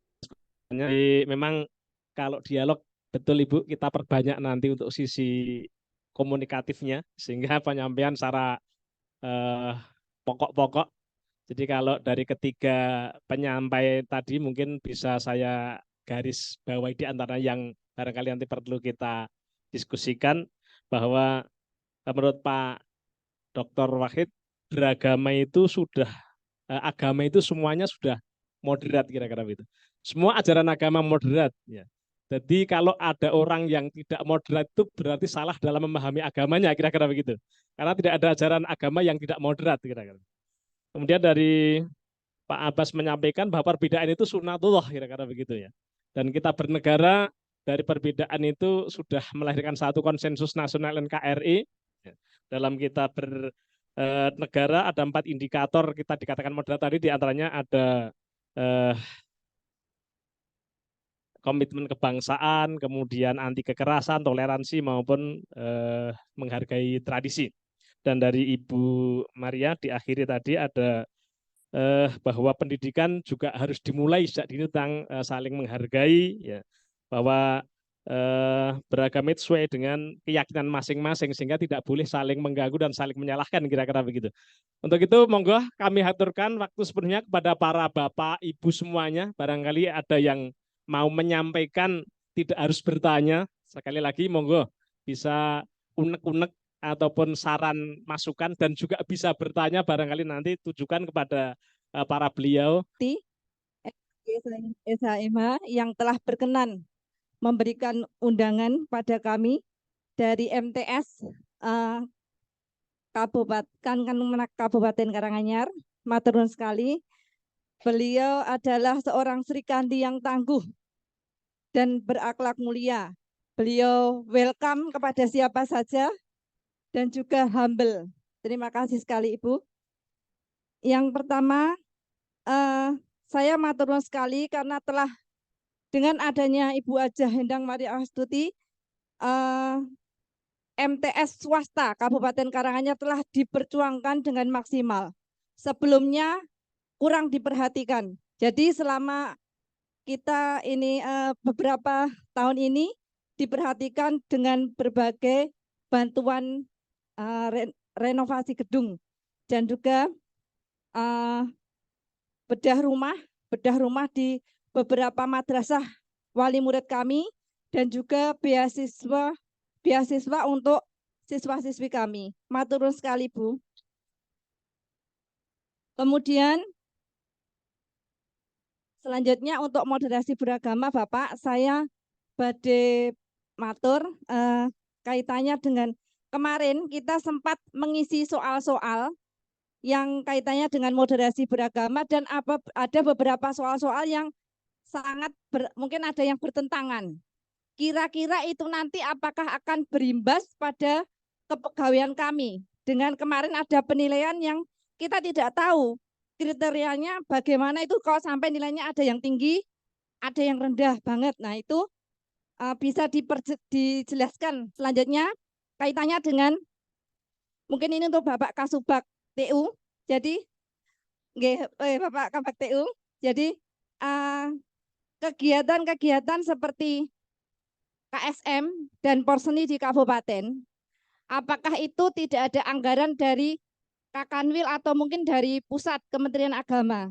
Jadi memang kalau dialog betul Ibu, kita perbanyak nanti untuk sisi komunikatifnya sehingga penyampaian secara pokok-pokok. Jadi kalau dari ketiga penyampai tadi mungkin bisa saya garis bawahi di antara yang barangkali nanti perlu kita diskusikan, bahwa menurut Pak Dr. Wahid, beragama itu sudah agama itu semuanya sudah moderat kira-kira begitu. Semua ajaran agama moderat ya. Jadi kalau ada orang yang tidak moderat itu berarti salah dalam memahami agamanya kira-kira begitu. Karena tidak ada ajaran agama yang tidak moderat kira-kira. Kemudian dari Pak Abbas menyampaikan bahwa perbedaan itu sunatullah kira-kira begitu ya. Dan kita bernegara dari perbedaan itu sudah melahirkan satu konsensus nasional NKRI. Dalam kita bernegara ada 4 indikator kita dikatakan moderat tadi, diantaranya ada komitmen kebangsaan, kemudian anti kekerasan, toleransi maupun menghargai tradisi. Dan dari Ibu Maria diakhiri tadi ada bahwa pendidikan juga harus dimulai sejak dini tentang saling menghargai, ya, bahwa beragama itu sesuai dengan keyakinan masing-masing sehingga tidak boleh saling mengganggu dan saling menyalahkan kira-kira begitu. Untuk itu monggo kami haturkan waktu sepenuhnya kepada para bapak ibu semuanya, barangkali ada yang mau menyampaikan tidak harus bertanya, sekali lagi monggo bisa unek-unek ataupun saran masukan dan juga bisa bertanya barangkali nanti tujukan kepada para beliau. SHMH yang telah berkenan memberikan undangan pada kami dari MTS Kabupaten Karanganyar. Matur nuwun sekali. Beliau adalah seorang Sri Kandi yang tangguh dan berakhlak mulia. Beliau welcome kepada siapa saja dan juga humble. Terima kasih sekali Ibu. Yang pertama, saya matur nuwun sekali karena telah dengan adanya Ibu Hajah Endang Maria Astuti, MTS swasta Kabupaten Karanganyar telah diperjuangkan dengan maksimal. Sebelumnya kurang diperhatikan. Jadi selama kita ini beberapa tahun ini diperhatikan dengan berbagai bantuan renovasi gedung dan juga bedah rumah di beberapa madrasah wali murid kami dan juga beasiswa untuk siswa-siswi kami. Matur nuwun sekali Bu. Kemudian selanjutnya untuk moderasi beragama Bapak, saya badhe matur kaitannya dengan kemarin kita sempat mengisi soal-soal yang kaitannya dengan moderasi beragama dan ada beberapa soal-soal yang sangat mungkin ada yang bertentangan. Kira-kira itu nanti apakah akan berimbas pada kepegawaian kami? Dengan kemarin ada penilaian yang kita tidak tahu kriterianya bagaimana itu, kalau sampai nilainya ada yang tinggi, ada yang rendah banget. Nah itu bisa dijelaskan selanjutnya kaitannya dengan, mungkin ini untuk Bapak Kasubag TU. Jadi Bapak Kabag TU. Jadi kegiatan-kegiatan seperti KSM dan Porseni di kabupaten, apakah itu tidak ada anggaran dari Kakanwil atau mungkin dari pusat Kementerian Agama?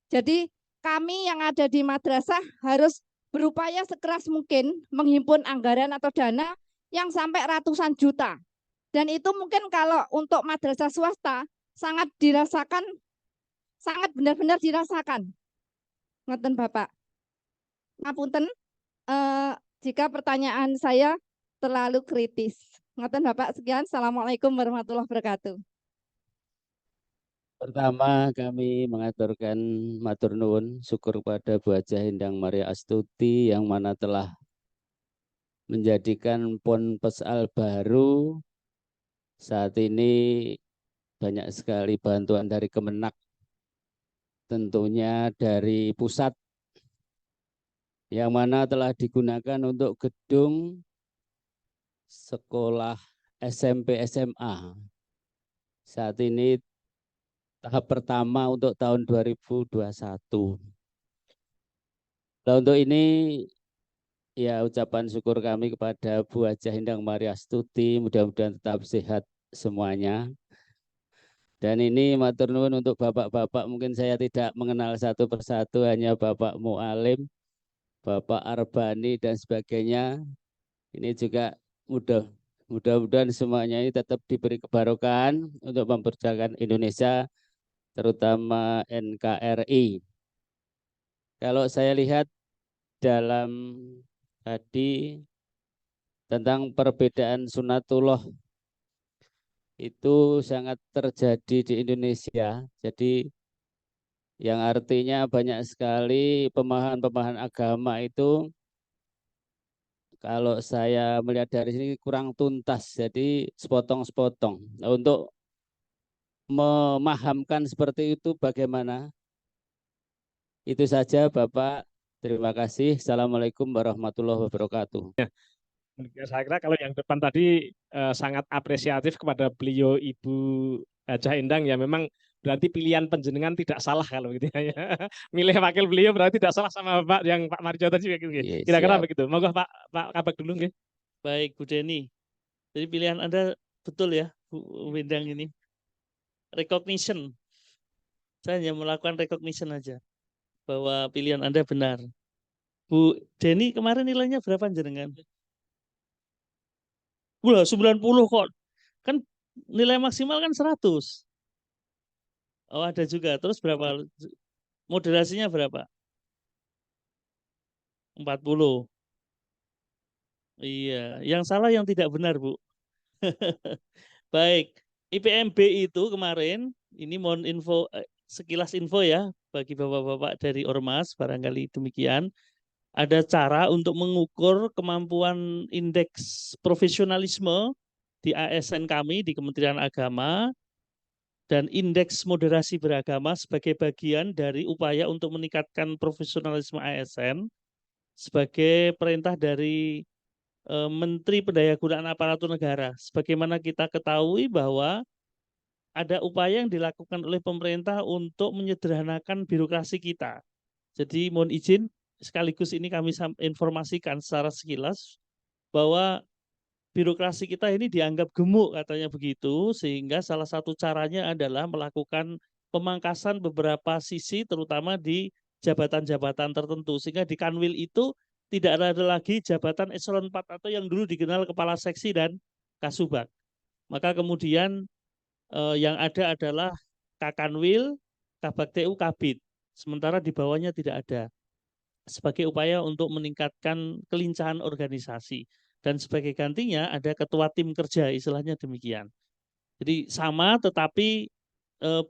Jadi kami yang ada di madrasah harus berupaya sekeras mungkin menghimpun anggaran atau dana yang sampai ratusan juta Dan itu mungkin kalau untuk madrasah swasta sangat dirasakan, sangat benar-benar dirasakan. Ngoten Bapak. Ngapunten, jika pertanyaan saya terlalu kritis. Ngoten Bapak, sekian. Assalamualaikum warahmatullahi wabarakatuh. Pertama kami mengaturkan matur nuwun syukur kepada Bu Hajah Endang Maria Astuti yang mana telah menjadikan Ponpes Al baru saat ini banyak sekali bantuan dari Kemenak, tentunya dari pusat yang mana telah digunakan untuk gedung sekolah SMP SMA. Saat ini tahap pertama untuk tahun 2021. Nah, untuk ini ya ucapan syukur kami kepada Bu Hajah Endang Maria Astuti, mudah-mudahan tetap sehat semuanya. Dan ini matur nuwun untuk bapak-bapak, mungkin saya tidak mengenal satu persatu, hanya Bapak Mualim, Bapak Arbani dan sebagainya. Ini juga mudah-mudahan semuanya ini tetap diberi kebarokan untuk memperjuangkan Indonesia, terutama NKRI. Kalau saya lihat dalam tadi tentang perbedaan sunatullah itu sangat terjadi di Indonesia. Jadi yang artinya banyak sekali pemahaman-pemahaman agama itu kalau saya melihat dari sini kurang tuntas, jadi sepotong-sepotong. Nah, untuk memahamkan seperti itu bagaimana? Itu saja Bapak. Terima kasih. Assalamualaikum warahmatullahi wabarakatuh. Ya, saya kira kalau yang depan tadi sangat apresiatif kepada beliau Ibu Hajah Endang, ya memang berarti pilihan penjenengan tidak salah kalau gitu ya. Milih wakil beliau berarti tidak salah sama Pak yang Pak Marjo tadi gitu. Iya, Kira-kira siap. begitu. Monggo Pak Kabak dulu nggih. Baik Bu Deni. Jadi pilihan Anda betul ya Bu Endang ini. Recognition. Saya hanya melakukan recognition aja bahwa pilihan Anda benar. Bu Deni kemarin nilainya berapa jenengan? Wah, 90 kok. Kan nilai maksimal kan 100. Oh, ada juga. Terus berapa? Moderasinya berapa? 40. Iya, yang salah yang tidak benar, Bu. Baik, IPMB itu kemarin, ini mohon info, sekilas info ya, bagi bapak-bapak dari Ormas, barangkali demikian. Ada cara untuk mengukur kemampuan indeks profesionalisme di ASN kami, di Kementerian Agama, dan indeks moderasi beragama sebagai bagian dari upaya untuk meningkatkan profesionalisme ASN sebagai perintah dari Menteri Pendayagunaan Aparatur Negara. Sebagaimana kita ketahui bahwa ada upaya yang dilakukan oleh pemerintah untuk menyederhanakan birokrasi kita. Jadi mohon izin sekaligus ini kami informasikan secara sekilas bahwa birokrasi kita ini dianggap gemuk katanya begitu, sehingga salah satu caranya adalah melakukan pemangkasan beberapa sisi terutama di jabatan-jabatan tertentu, sehingga di Kanwil itu tidak ada lagi jabatan eselon 4 atau yang dulu dikenal kepala seksi dan kasubag. Maka kemudian yang ada adalah Kakanwil, Kabag TU, Kabid. Sementara di bawahnya tidak ada. Sebagai upaya untuk meningkatkan kelincahan organisasi. Dan sebagai gantinya ada ketua tim kerja, istilahnya demikian. Jadi sama, tetapi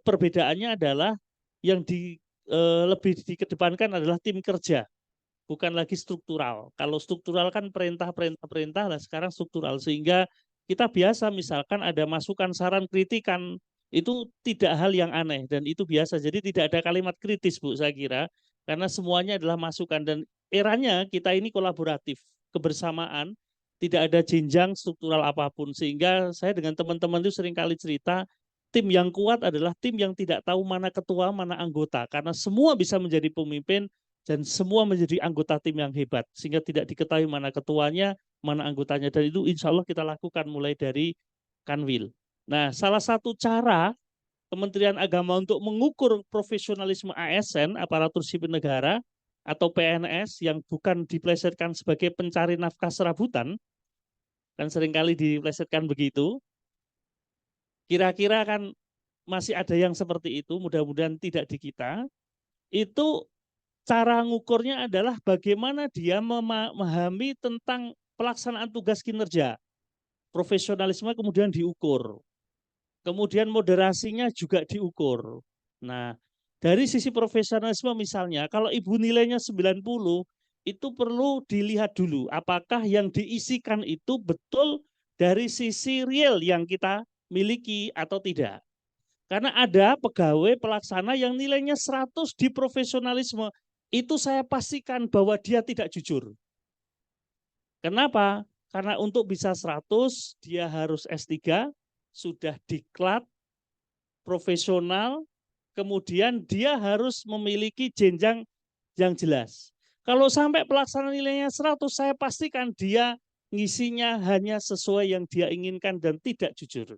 perbedaannya adalah yang lebih dikedepankan adalah tim kerja, bukan lagi struktural. Kalau struktural kan perintah, lah sekarang struktural. Sehingga kita biasa misalkan ada masukan, saran, kritikan, itu tidak hal yang aneh dan itu biasa. Jadi tidak ada kalimat kritis Bu saya kira, karena semuanya adalah masukan dan eranya kita ini kolaboratif, kebersamaan, tidak ada jenjang struktural apapun. Sehingga saya dengan teman-teman itu seringkali cerita, tim yang kuat adalah tim yang tidak tahu mana ketua, mana anggota, karena semua bisa menjadi pemimpin dan semua menjadi anggota tim yang hebat, sehingga tidak diketahui mana ketuanya, mana anggotanya, dan itu insya Allah kita lakukan mulai dari Kanwil. Nah, salah satu cara Kementerian Agama untuk mengukur profesionalisme ASN, aparatur sipil negara, atau PNS yang bukan diplesetkan sebagai pencari nafkah serabutan, kan seringkali diplesetkan begitu, Kira-kira kan masih ada yang seperti itu, mudah-mudahan tidak di kita. Itu cara ngukurnya adalah bagaimana dia memahami tentang pelaksanaan tugas kinerja. Profesionalisme kemudian diukur. Kemudian moderasinya juga diukur. Nah, dari sisi profesionalisme misalnya, kalau ibu nilainya 90, itu perlu dilihat dulu apakah yang diisikan itu betul dari sisi real yang kita miliki atau tidak. Karena ada pegawai pelaksana yang nilainya 100 di profesionalisme, itu saya pastikan bahwa dia tidak jujur. Kenapa? Karena untuk bisa 100, dia harus S3, sudah diklat, profesional, kemudian dia harus memiliki jenjang yang jelas. Kalau sampai pelaksana nilainya 100, saya pastikan dia ngisinya hanya sesuai yang dia inginkan dan tidak jujur.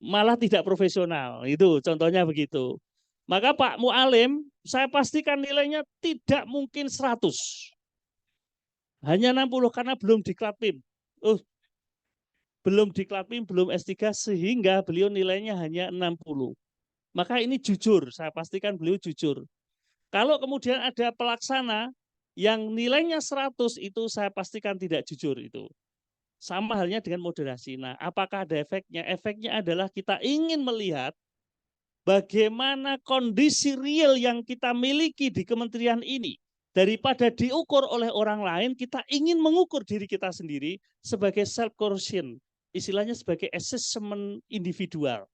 Malah tidak profesional, itu contohnya begitu. Maka Pak Mu'alim, saya pastikan nilainya tidak mungkin 100. Hanya 60 karena belum diklat PIM. Belum diklat PIM, belum S3 sehingga beliau nilainya hanya 60. Maka ini jujur, saya pastikan beliau jujur. Kalau kemudian ada pelaksana yang nilainya 100 itu saya pastikan tidak jujur itu. Sama halnya dengan moderasi. Nah, apakah ada efeknya? Efeknya adalah kita ingin melihat bagaimana kondisi real yang kita miliki di kementerian ini. Daripada diukur oleh orang lain, kita ingin mengukur diri kita sendiri sebagai self-correction. Istilahnya sebagai assessment individual.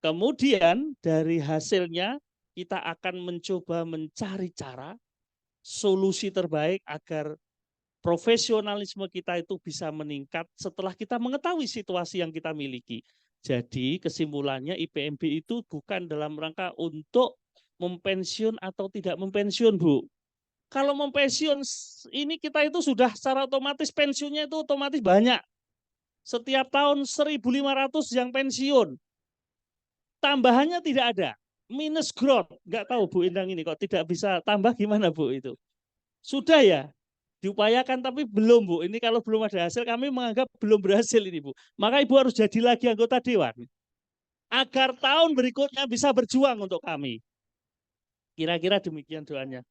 Kemudian dari hasilnya kita akan mencoba mencari cara, solusi terbaik agar profesionalisme kita itu bisa meningkat setelah kita mengetahui situasi yang kita miliki. Jadi kesimpulannya IPMB itu bukan dalam rangka untuk mempensiun atau tidak mempensiun, Bu. Kalau mempensiun ini kita itu sudah secara otomatis pensiunnya itu otomatis banyak. Setiap tahun 1.500 yang pensiun. Tambahannya tidak ada. Minus growth. Nggak tahu Bu Indang ini kok tidak bisa tambah gimana Bu itu. Sudah ya? Diupayakan tapi belum Bu. Ini kalau belum ada hasil kami menganggap belum berhasil ini Bu. Maka Ibu harus jadi lagi anggota Dewan. Agar tahun berikutnya bisa berjuang untuk kami. Kira-kira demikian doanya.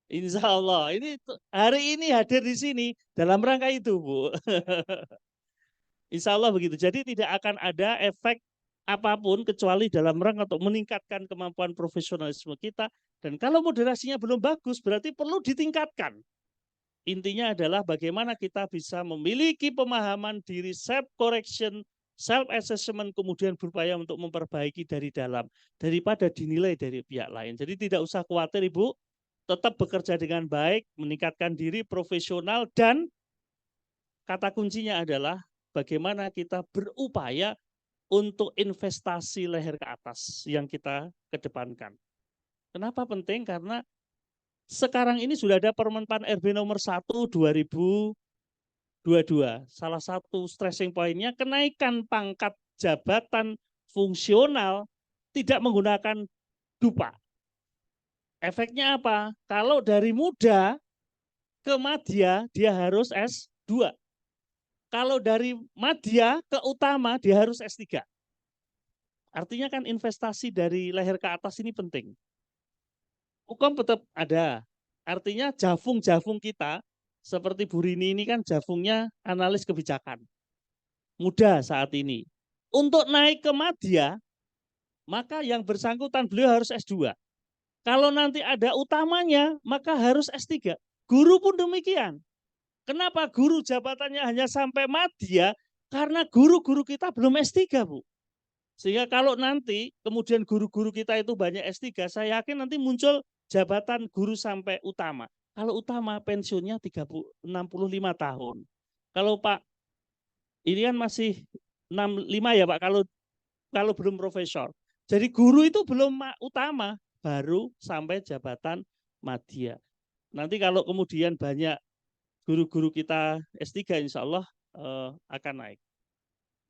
Insya Allah. Ini hari ini hadir di sini dalam rangka itu Bu. Insya Allah begitu. Jadi tidak akan ada efek apapun kecuali dalam rangka untuk meningkatkan kemampuan profesionalisme kita. Dan kalau moderasinya belum bagus berarti perlu ditingkatkan. Intinya adalah bagaimana kita bisa memiliki pemahaman diri, self-correction, self-assessment, kemudian berupaya untuk memperbaiki dari dalam, daripada dinilai dari pihak lain. Jadi tidak usah khawatir Ibu, tetap bekerja dengan baik, meningkatkan diri profesional, dan kata kuncinya adalah bagaimana kita berupaya untuk investasi leher ke atas yang kita kedepankan. Kenapa penting? Karena sekarang ini sudah ada Permenpan RB nomor 1 2022. Salah satu stressing pointnya kenaikan pangkat jabatan fungsional tidak menggunakan dupa. Efeknya apa? Kalau dari muda ke madya dia harus S2. Kalau dari madya ke utama dia harus S3. Artinya kan investasi dari leher ke atas ini penting. Hukum tetap ada. Artinya jafung-jafung kita, seperti Bu Rini ini kan jafungnya analis kebijakan. Muda saat ini. Untuk naik ke madya, maka yang bersangkutan beliau harus S2. Kalau nanti ada utamanya, maka harus S3. Guru pun demikian. Kenapa guru jabatannya hanya sampai madya? Karena guru-guru kita belum S3, Bu. Sehingga kalau nanti kemudian guru-guru kita itu banyak S3, saya yakin nanti muncul jabatan guru sampai utama. Kalau utama pensiunnya 65 tahun. Kalau Pak, ini kan masih 65 ya Pak, kalau belum profesor. Jadi guru itu belum utama, baru sampai jabatan madya. Nanti kalau kemudian banyak guru-guru kita S3 insya Allah akan naik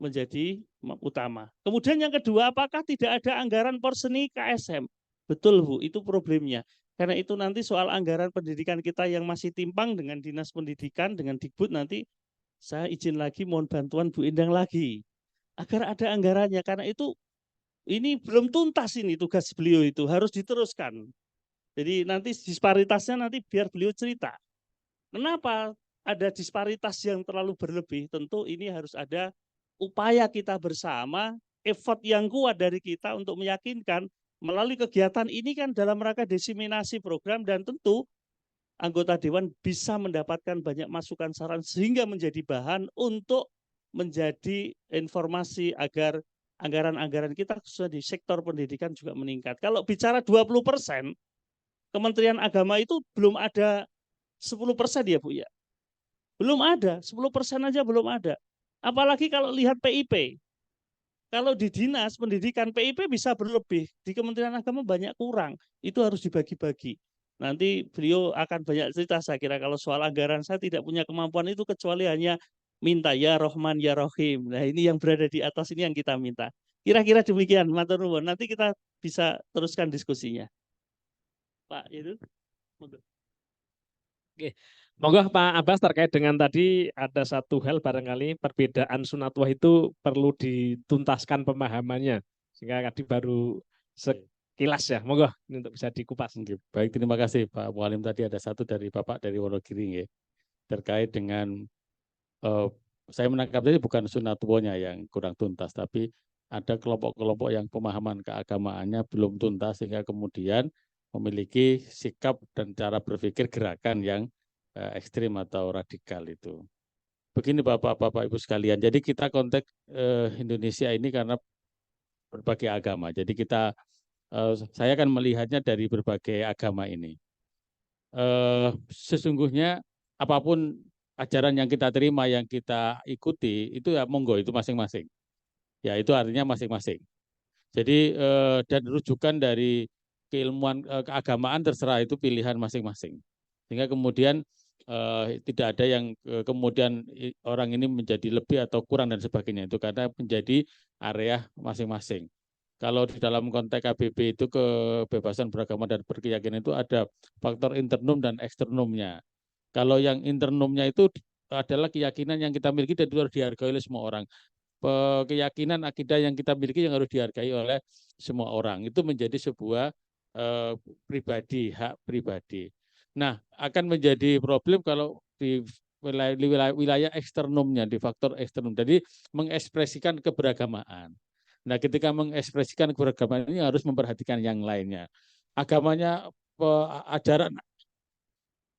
menjadi utama. Kemudian yang kedua, apakah tidak ada anggaran porseni KSM? Betul Bu, itu problemnya. Karena itu nanti soal anggaran pendidikan kita yang masih timpang dengan Dinas Pendidikan, dengan Dikbud nanti saya izin lagi mohon bantuan Bu Indang lagi. agar ada anggarannya. Karena itu ini belum tuntas, ini tugas beliau itu harus diteruskan. Jadi nanti disparitasnya nanti biar beliau cerita. Kenapa ada disparitas yang terlalu berlebih? Tentu ini harus ada upaya kita bersama, effort yang kuat dari kita untuk meyakinkan melalui kegiatan ini kan dalam rangka diseminasi program, dan tentu anggota dewan bisa mendapatkan banyak masukan saran sehingga menjadi bahan untuk menjadi informasi agar anggaran-anggaran kita khususnya di sektor pendidikan juga meningkat. Kalau bicara 20%, Kementerian Agama itu belum ada 10% ya Bu ya. Belum ada, 10% aja belum ada. Apalagi kalau lihat PIP. Kalau di dinas pendidikan PIP bisa berlebih, di Kementerian Agama banyak kurang. Itu harus dibagi-bagi. Nanti beliau akan banyak cerita saya kira kalau soal anggaran. Saya tidak punya kemampuan itu kecuali hanya minta ya Rohman ya Rohim. Nah ini yang berada di atas ini yang kita minta. Kira-kira demikian, matur nuwun. Nanti kita bisa teruskan diskusinya. Pak, itu. Oke, monggo Pak Abbas terkait dengan tadi ada satu hal barangkali perbedaan sunatullah itu perlu dituntaskan pemahamannya sehingga tadi baru sekilas ya, monggo ini untuk bisa dikupas. Oke, baik, terima kasih Pak Mualim. Tadi ada satu dari Bapak dari Wonogiri ya, terkait dengan saya menangkap tadi bukan sunatullahnya yang kurang tuntas, tapi ada kelompok-kelompok yang pemahaman keagamaannya belum tuntas sehingga kemudian memiliki sikap dan cara berpikir gerakan yang ekstrim atau radikal itu. Begini Bapak-Bapak Ibu sekalian, jadi kita konteks Indonesia ini karena berbagai agama. Jadi kita saya akan melihatnya dari berbagai agama ini. Sesungguhnya apapun ajaran yang kita terima, yang kita ikuti, itu ya monggo, itu masing-masing. Ya itu artinya masing-masing. Jadi dan rujukan dari keilmuan keagamaan terserah, itu pilihan masing-masing. Sehingga kemudian tidak ada yang kemudian orang ini menjadi lebih atau kurang dan sebagainya, itu karena menjadi area masing-masing. Kalau di dalam konteks KBB itu kebebasan beragama dan berkeyakinan itu ada faktor internum dan eksternumnya. Kalau yang internumnya itu adalah keyakinan yang kita miliki dan itu harus dihargai oleh semua orang. Keyakinan akidah yang kita miliki yang harus dihargai oleh semua orang. Itu menjadi sebuah pribadi, hak pribadi. Nah, akan menjadi problem kalau di wilayah eksternumnya, di faktor eksternum. Jadi mengekspresikan keberagamaan. Nah, ketika mengekspresikan keberagamaan ini harus memperhatikan yang lainnya. Agamanya, ajaran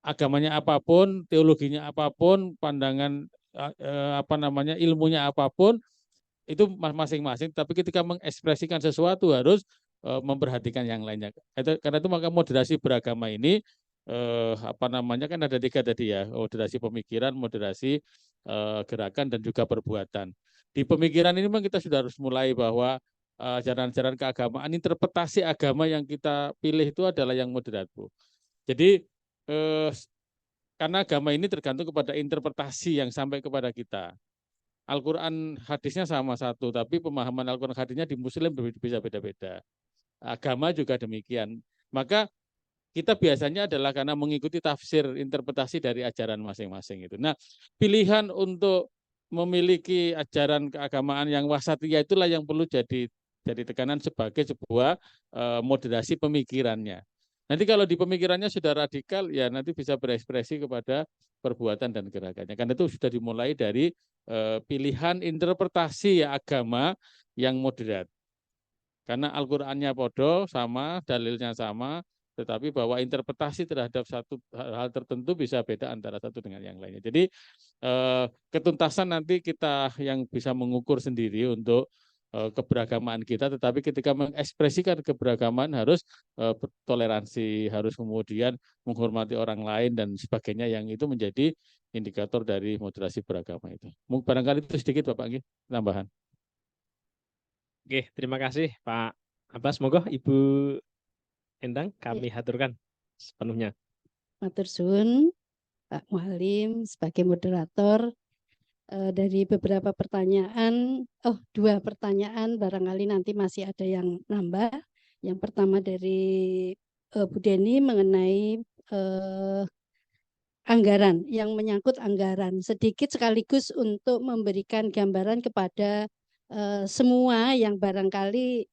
agamanya apapun, teologinya apapun, pandangan ilmunya apapun, itu masing-masing. Tapi ketika mengekspresikan sesuatu harus memperhatikan yang lainnya. Karena itu maka moderasi beragama ini kan ada 3 tadi ya, moderasi pemikiran, moderasi gerakan dan juga perbuatan. Di pemikiran ini memang kita sudah harus mulai bahwa ajaran-ajaran keagamaan, interpretasi agama yang kita pilih itu adalah yang moderat, Bu. Jadi karena agama ini tergantung kepada interpretasi yang sampai kepada kita. Al-Quran hadisnya sama satu, tapi pemahaman Al-Quran hadisnya di Muslim bisa beda-beda. Agama juga demikian. Maka kita biasanya adalah karena mengikuti tafsir interpretasi dari ajaran masing-masing itu. Nah, pilihan untuk memiliki ajaran keagamaan yang wasatiyah itulah yang perlu jadi tekanan sebagai sebuah moderasi pemikirannya. Nanti kalau di pemikirannya sudah radikal, ya nanti bisa berekspresi kepada perbuatan dan gerakannya. Karena itu sudah dimulai dari pilihan interpretasi agama yang moderat. Karena Al-Qur'annya podo sama, dalilnya sama, tetapi bahwa interpretasi terhadap satu hal tertentu bisa beda antara satu dengan yang lainnya. Jadi ketuntasan nanti kita yang bisa mengukur sendiri untuk keberagamaan kita, tetapi ketika mengekspresikan keberagaman harus toleransi, harus kemudian menghormati orang lain dan sebagainya, yang itu menjadi indikator dari moderasi beragama itu. Barangkali itu sedikit Bapak Nggih, tambahan. Oke, terima kasih Pak Abbas. Monggo Ibu Endang kami haturkan sepenuhnya. Matur suwun Pak Mualim sebagai moderator. Dari beberapa pertanyaan, 2 pertanyaan barangkali nanti masih ada yang nambah. Yang pertama dari Bu Deni mengenai anggaran, yang menyangkut anggaran. Sedikit sekaligus untuk memberikan gambaran kepada semua yang barangkali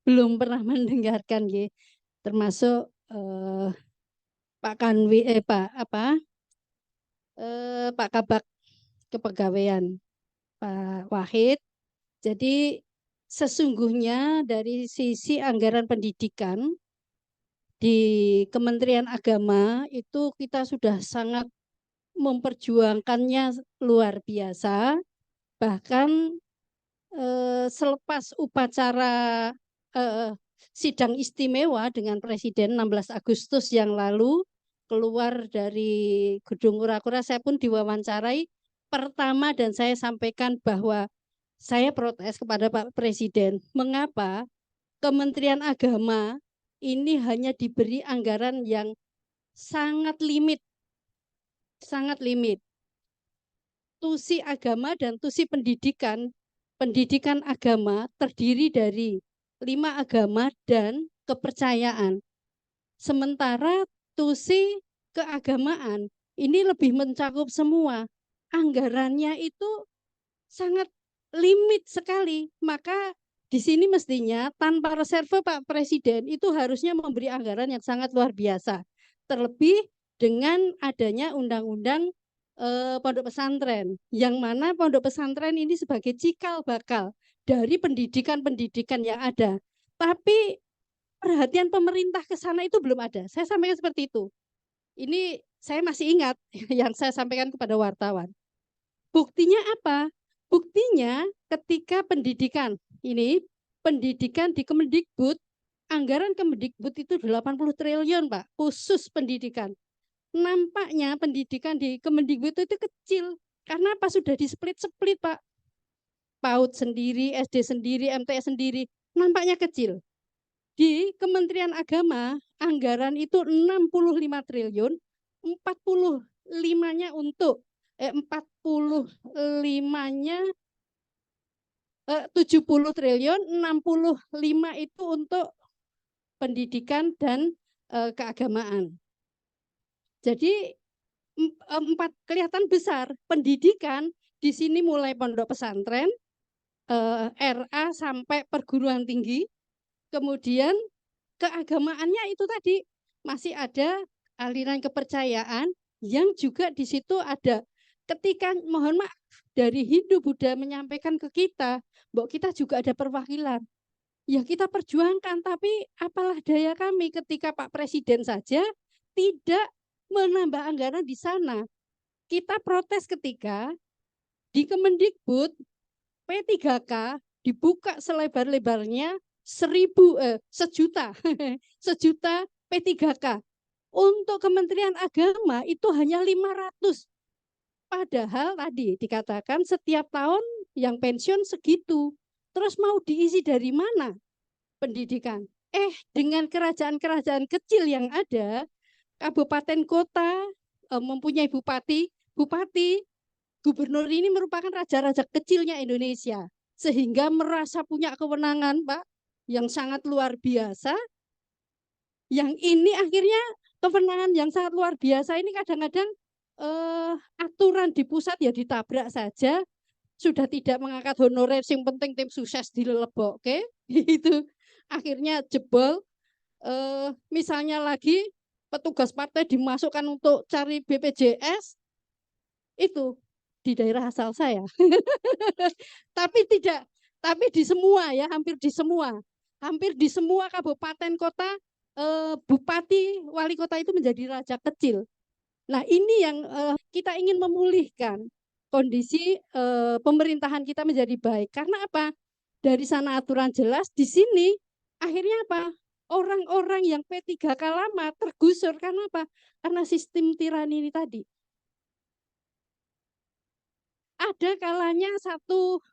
belum pernah mendengarkan, nggih, termasuk Pak Kanwi, Pak Kabak Kepegawaian, Pak Wahid. Jadi sesungguhnya dari sisi anggaran pendidikan di Kementerian Agama itu kita sudah sangat memperjuangkannya luar biasa. Bahkan selepas upacara sidang istimewa dengan Presiden 16 Agustus yang lalu, keluar dari Gedung Kura-Kura, saya pun diwawancarai pertama dan saya sampaikan bahwa saya protes kepada Pak Presiden, mengapa Kementerian Agama ini hanya diberi anggaran yang sangat limit. Sangat limit. Tusi agama dan tusi pendidikan agama terdiri dari 5 agama dan kepercayaan. Sementara tusi keagamaan ini lebih mencakup semua. Anggarannya itu sangat limit sekali. Maka di sini mestinya tanpa reserve Pak Presiden itu harusnya memberi anggaran yang sangat luar biasa. Terlebih dengan adanya undang-undang pondok pesantren, yang mana pondok pesantren ini sebagai cikal bakal dari pendidikan-pendidikan yang ada. Tapi perhatian pemerintah ke sana itu belum ada. Saya sampaikan seperti itu. Ini saya masih ingat yang saya sampaikan kepada wartawan. Buktinya apa? Buktinya ketika pendidikan di Kemendikbud, anggaran Kemendikbud itu 80 triliun, Pak, khusus pendidikan. Nampaknya pendidikan di Kemendikbud itu kecil. Karena apa? Sudah di-split-split, Pak. PAUD sendiri, SD sendiri, MTS sendiri, nampaknya kecil. Di Kementerian Agama, anggaran itu 65 triliun, 45-nya untuk 45-nya 70 triliun, 65 itu untuk pendidikan dan keagamaan. Jadi 4 kelihatan besar. Pendidikan di sini mulai pondok pesantren, RA sampai perguruan tinggi, kemudian keagamaannya itu tadi masih ada aliran kepercayaan yang juga di situ ada. Ketika mohon maaf dari Hindu Buddha menyampaikan ke kita, bahwa kita juga ada perwakilan. Ya kita perjuangkan, tapi apalah daya kami ketika Pak Presiden saja tidak menambah anggaran di sana. Kita protes ketika di Kemendikbud P3K dibuka selebar-lebarnya sejuta P3K. Untuk Kementerian Agama itu hanya 500. Padahal tadi dikatakan setiap tahun yang pensiun segitu. Terus mau diisi dari mana pendidikan? Dengan kerajaan-kerajaan kecil yang ada, kabupaten kota mempunyai bupati, gubernur ini merupakan raja-raja kecilnya Indonesia. Sehingga merasa punya kewenangan, Pak, yang sangat luar biasa. Yang ini akhirnya kewenangan yang sangat luar biasa ini kadang-kadang aturan di pusat ya ditabrak saja, sudah tidak mengangkat honorer, yang penting tim sukses dilebok, oke? Itu akhirnya jebol. Misalnya lagi petugas partai dimasukkan untuk cari BPJS, itu di daerah asal saya. Tapi di semua ya, hampir di semua kabupaten kota, bupati, wali kota itu menjadi raja kecil. Nah ini yang kita ingin memulihkan kondisi pemerintahan kita menjadi baik. Karena apa? Dari sana aturan jelas, di sini akhirnya apa? Orang-orang yang P3K lama tergusur. Karena apa? Karena sistem tirani ini tadi. Ada kalanya satu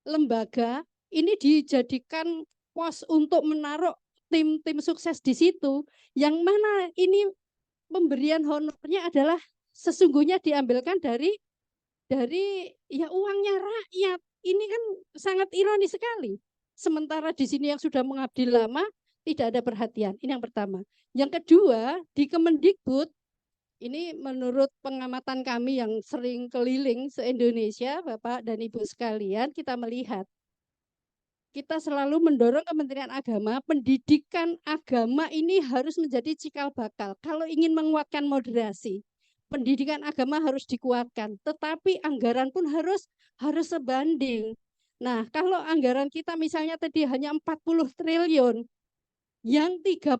lembaga ini dijadikan pos untuk menaruh tim-tim sukses di situ. Yang mana ini pemberian honornya adalah sesungguhnya diambilkan dari ya uangnya rakyat. Ini kan sangat ironis sekali. Sementara di sini yang sudah mengabdi lama tidak ada perhatian. Ini yang pertama. Yang kedua, di Kemendikbud Ini menurut pengamatan kami yang sering keliling se-Indonesia, Bapak dan Ibu sekalian, kita melihat kita selalu mendorong Kementerian Agama, pendidikan agama ini harus menjadi cikal bakal. Kalau ingin menguatkan moderasi, pendidikan agama harus dikuatkan, tetapi anggaran pun harus sebanding. Nah, kalau anggaran kita misalnya tadi hanya 40 triliun, yang 38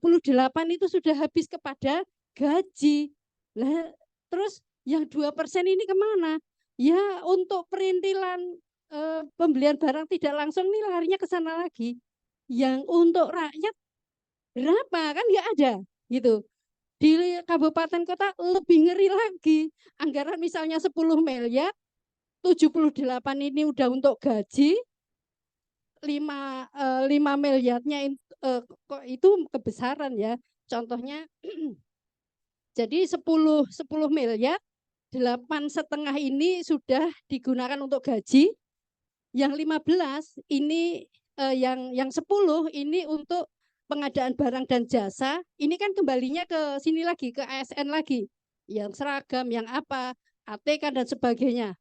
itu sudah habis kepada gaji. Lah, terus yang 2% ini kemana? Ya untuk perintilan pembelian barang tidak langsung ini larinya ke sana lagi. Yang untuk rakyat berapa kan nggak ada gitu. Di kabupaten kota lebih ngeri lagi. Anggaran misalnya 10 miliar, 78 ini udah untuk gaji, 5 miliarnya kok itu kebesaran ya. Contohnya jadi 10 miliar, 8,5 ini sudah digunakan untuk gaji, yang 15 ini yang 10 ini untuk pengadaan barang dan jasa. Ini kan kembalinya ke sini lagi, ke ASN lagi, yang seragam, yang apa, ATK dan sebagainya.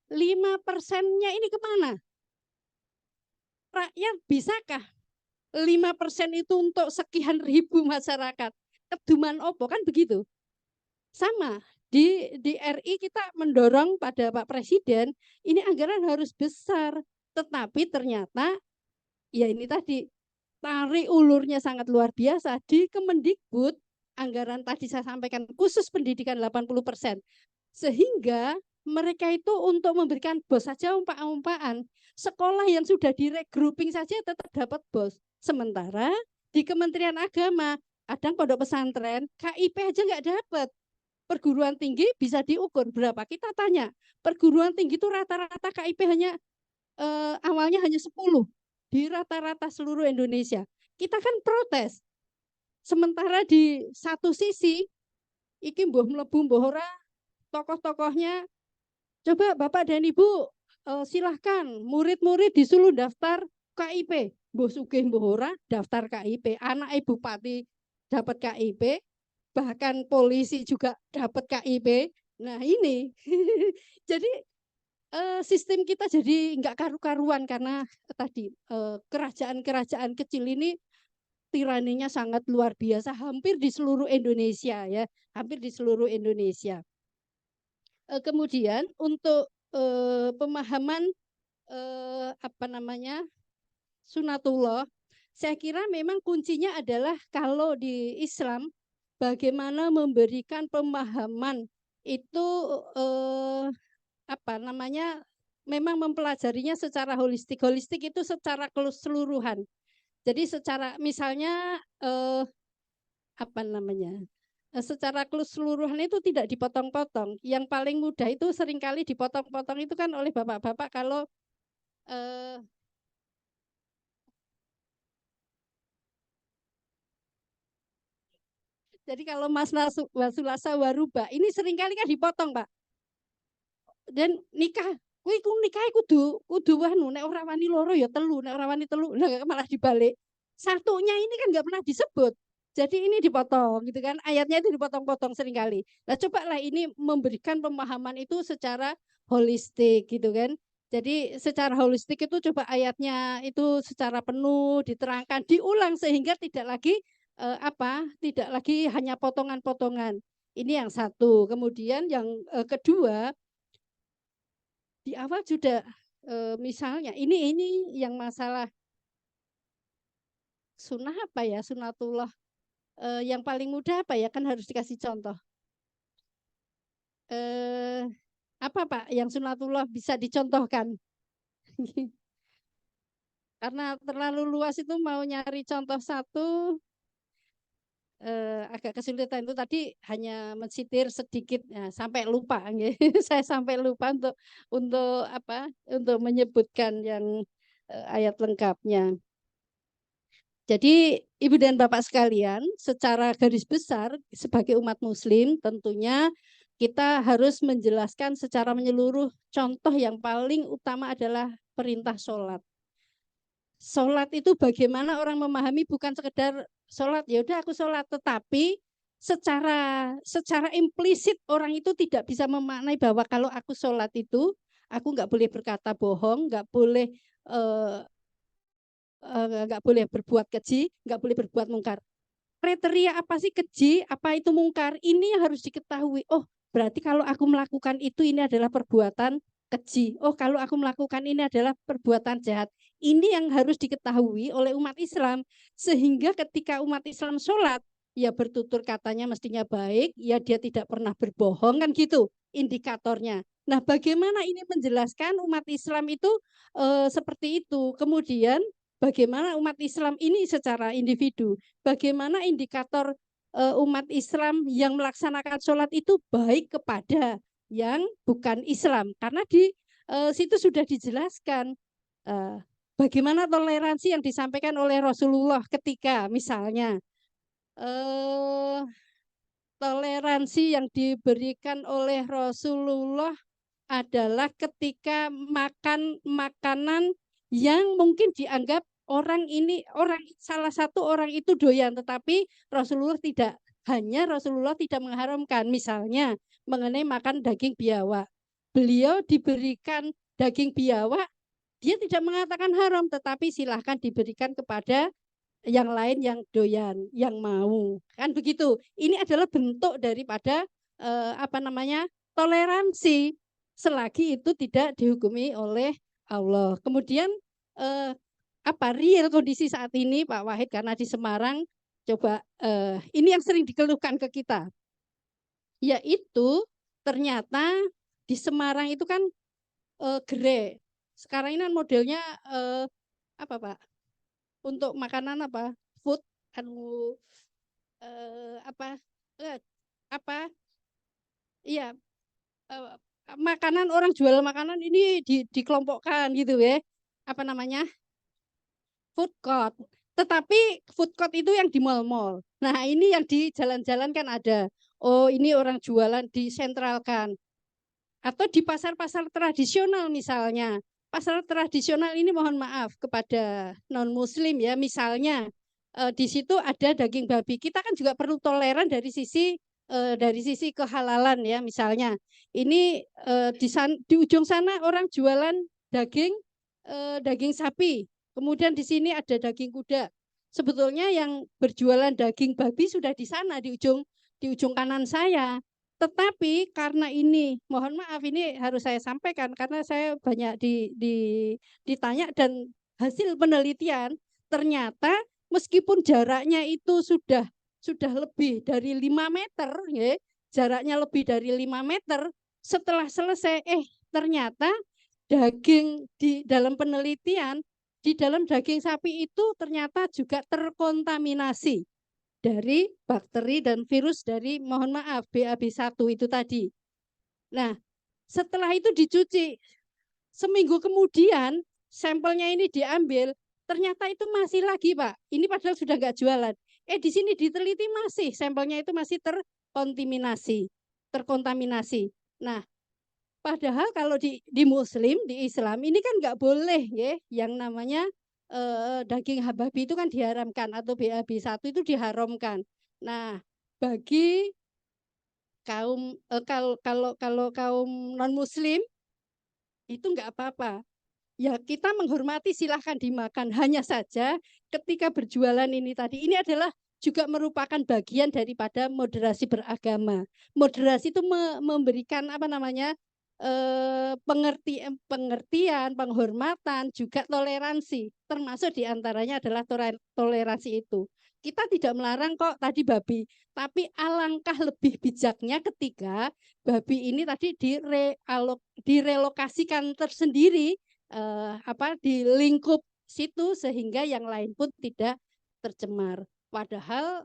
5%-nya ini kemana? Rakyat bisakah 5% itu untuk sekian ribu masyarakat? Keduman opo kan begitu. Sama di RI kita mendorong pada Pak Presiden ini anggaran harus besar, tetapi ternyata ya ini tadi tarik ulurnya sangat luar biasa. Di Kemendikbud anggaran tadi saya sampaikan khusus pendidikan 80%, sehingga mereka itu untuk memberikan bos saja umpaan-umpaan. Sekolah yang sudah direkrouping saja tetap dapat bos. Sementara di Kementerian Agama, kadang pondok pesantren, KIP aja nggak dapat. Perguruan tinggi bisa diukur berapa? Kita tanya, perguruan tinggi itu rata-rata KIP hanya awalnya hanya 10 di rata-rata seluruh Indonesia. Kita kan protes. Sementara di satu sisi, iki mbuh mlebu mbuh ora, tokoh-tokohnya, coba Bapak dan Ibu silahkan murid-murid disuruh daftar KIP. Mbuh sugih mbuh ora daftar KIP. Anak Ibu Bupati dapat KIP, bahkan polisi juga dapat KIP. Nah ini, jadi sistem kita jadi nggak karu-karuan karena tadi kerajaan-kerajaan kecil ini tiraninya sangat luar biasa, hampir di seluruh Indonesia ya, hampir di seluruh Indonesia. Kemudian untuk pemahaman apa namanya sunatullah, saya kira memang kuncinya adalah kalau di Islam bagaimana memberikan pemahaman itu apa namanya memang mempelajarinya secara holistik. Holistik itu secara keseluruhan. Jadi secara misalnya apa namanya secara keseluruhan itu tidak dipotong-potong. Yang paling mudah itu seringkali dipotong-potong itu kan oleh bapak-bapak kalau jadi kalau Mas Wasulasa Waruba ini seringkali kan dipotong, Pak. Dan nikah, kuwi nikah kudu wanu nek ora wani loro ya telu, nek ora wani telu malah dibalik. Satunya ini kan nggak pernah disebut. Jadi ini dipotong gitu kan, ayatnya itu dipotong-potong seringkali. Nah cobalah ini memberikan pemahaman itu secara holistik gitu kan. Jadi secara holistik itu coba ayatnya itu secara penuh diterangkan, diulang sehingga tidak lagi tidak lagi hanya potongan-potongan. Ini yang satu. Kemudian yang kedua, di awal sudah misalnya ini yang masalah sunnah apa ya, sunatullah. Yang paling mudah apa ya, kan harus dikasih contoh. Apa Pak yang sunatullah bisa dicontohkan? Karena terlalu luas itu mau nyari contoh satu agak kesulitan. Itu tadi hanya mensitir sedikit ya, sampai lupa. Saya sampai lupa untuk apa? Untuk menyebutkan yang ayat lengkapnya. Jadi Ibu dan Bapak sekalian, secara garis besar sebagai umat muslim tentunya kita harus menjelaskan secara menyeluruh. Contoh yang paling utama adalah perintah sholat. Sholat itu bagaimana orang memahami bukan sekedar sholat, ya udah aku sholat, tetapi secara implisit orang itu tidak bisa memaknai bahwa kalau aku sholat itu aku nggak boleh berkata bohong, nggak boleh berbuat keji, nggak boleh berbuat mungkar. Kriteria apa sih keji, apa itu mungkar? Ini yang harus diketahui. Oh, berarti kalau aku melakukan itu ini adalah perbuatan keji. Oh, kalau aku melakukan ini adalah perbuatan jahat. Ini yang harus diketahui oleh umat Islam. Sehingga ketika umat Islam sholat, ya bertutur katanya mestinya baik, ya dia tidak pernah berbohong, kan gitu indikatornya. Nah, bagaimana ini menjelaskan umat Islam itu seperti itu. Kemudian bagaimana umat Islam ini secara individu, bagaimana indikator umat Islam yang melaksanakan sholat itu baik kepada yang bukan Islam. Karena di situ sudah dijelaskan bagaimana toleransi yang disampaikan oleh Rasulullah ketika misalnya toleransi yang diberikan oleh Rasulullah adalah ketika makan makanan yang mungkin dianggap salah satu orang itu doyan, tetapi Rasulullah tidak mengharamkan, misalnya mengenai makan daging biawak. Beliau diberikan daging biawak, dia tidak mengatakan haram, tetapi silahkan diberikan kepada yang lain yang doyan, yang mau, kan begitu. Ini adalah bentuk daripada toleransi selagi itu tidak dihukumi oleh Allah. Kemudian real kondisi saat ini Pak Wahid, karena di Semarang coba ini yang sering dikeluhkan ke kita, yaitu ternyata di Semarang itu kan gerai. Sekarang ini modelnya apa Pak? Untuk makanan apa? Food iya, makanan, orang jual makanan ini dikelompokkan gitu ya. Apa namanya? Food court. Tetapi food court itu yang di mal-mal. Nah, ini yang di jalan-jalan kan ada. Oh, ini orang jualan disentralkan. Atau di pasar-pasar tradisional misalnya. Pasar tradisional ini mohon maaf kepada non-muslim ya, misalnya di situ ada daging babi. Kita kan juga perlu toleran dari sisi kehalalan ya, misalnya. Ini di ujung sana orang jualan daging sapi. Kemudian di sini ada daging kuda. Sebetulnya yang berjualan daging babi sudah di sana di ujung kanan saya. Tetapi karena ini, mohon maaf ini harus saya sampaikan karena saya banyak ditanya dan hasil penelitian ternyata meskipun jaraknya itu sudah lebih dari 5 meter, ya, jaraknya lebih dari 5 meter, setelah selesai ternyata daging di dalam penelitian di dalam daging sapi itu ternyata juga terkontaminasi dari bakteri dan virus dari, mohon maaf, BAB1 itu tadi. Nah, setelah itu dicuci, seminggu kemudian sampelnya ini diambil, ternyata itu masih lagi Pak. Ini padahal sudah nggak jualan. Di sini diteliti masih, sampelnya itu masih terkontaminasi. Nah, padahal kalau di Muslim, di Islam ini kan nggak boleh ya, yang namanya daging babi itu kan diharamkan atau BAB1 itu diharamkan. Nah, bagi kaum kalau kaum non muslim itu nggak apa-apa. Ya kita menghormati, silahkan dimakan. Hanya saja ketika berjualan ini tadi, ini adalah juga merupakan bagian daripada moderasi beragama. Moderasi itu memberikan pengertian, penghormatan, juga toleransi. Termasuk diantaranya adalah toleransi itu. Kita tidak melarang kok tadi babi, tapi alangkah lebih bijaknya ketika babi ini tadi direlokasikan tersendiri di lingkup situ sehingga yang lain pun tidak tercemar. Padahal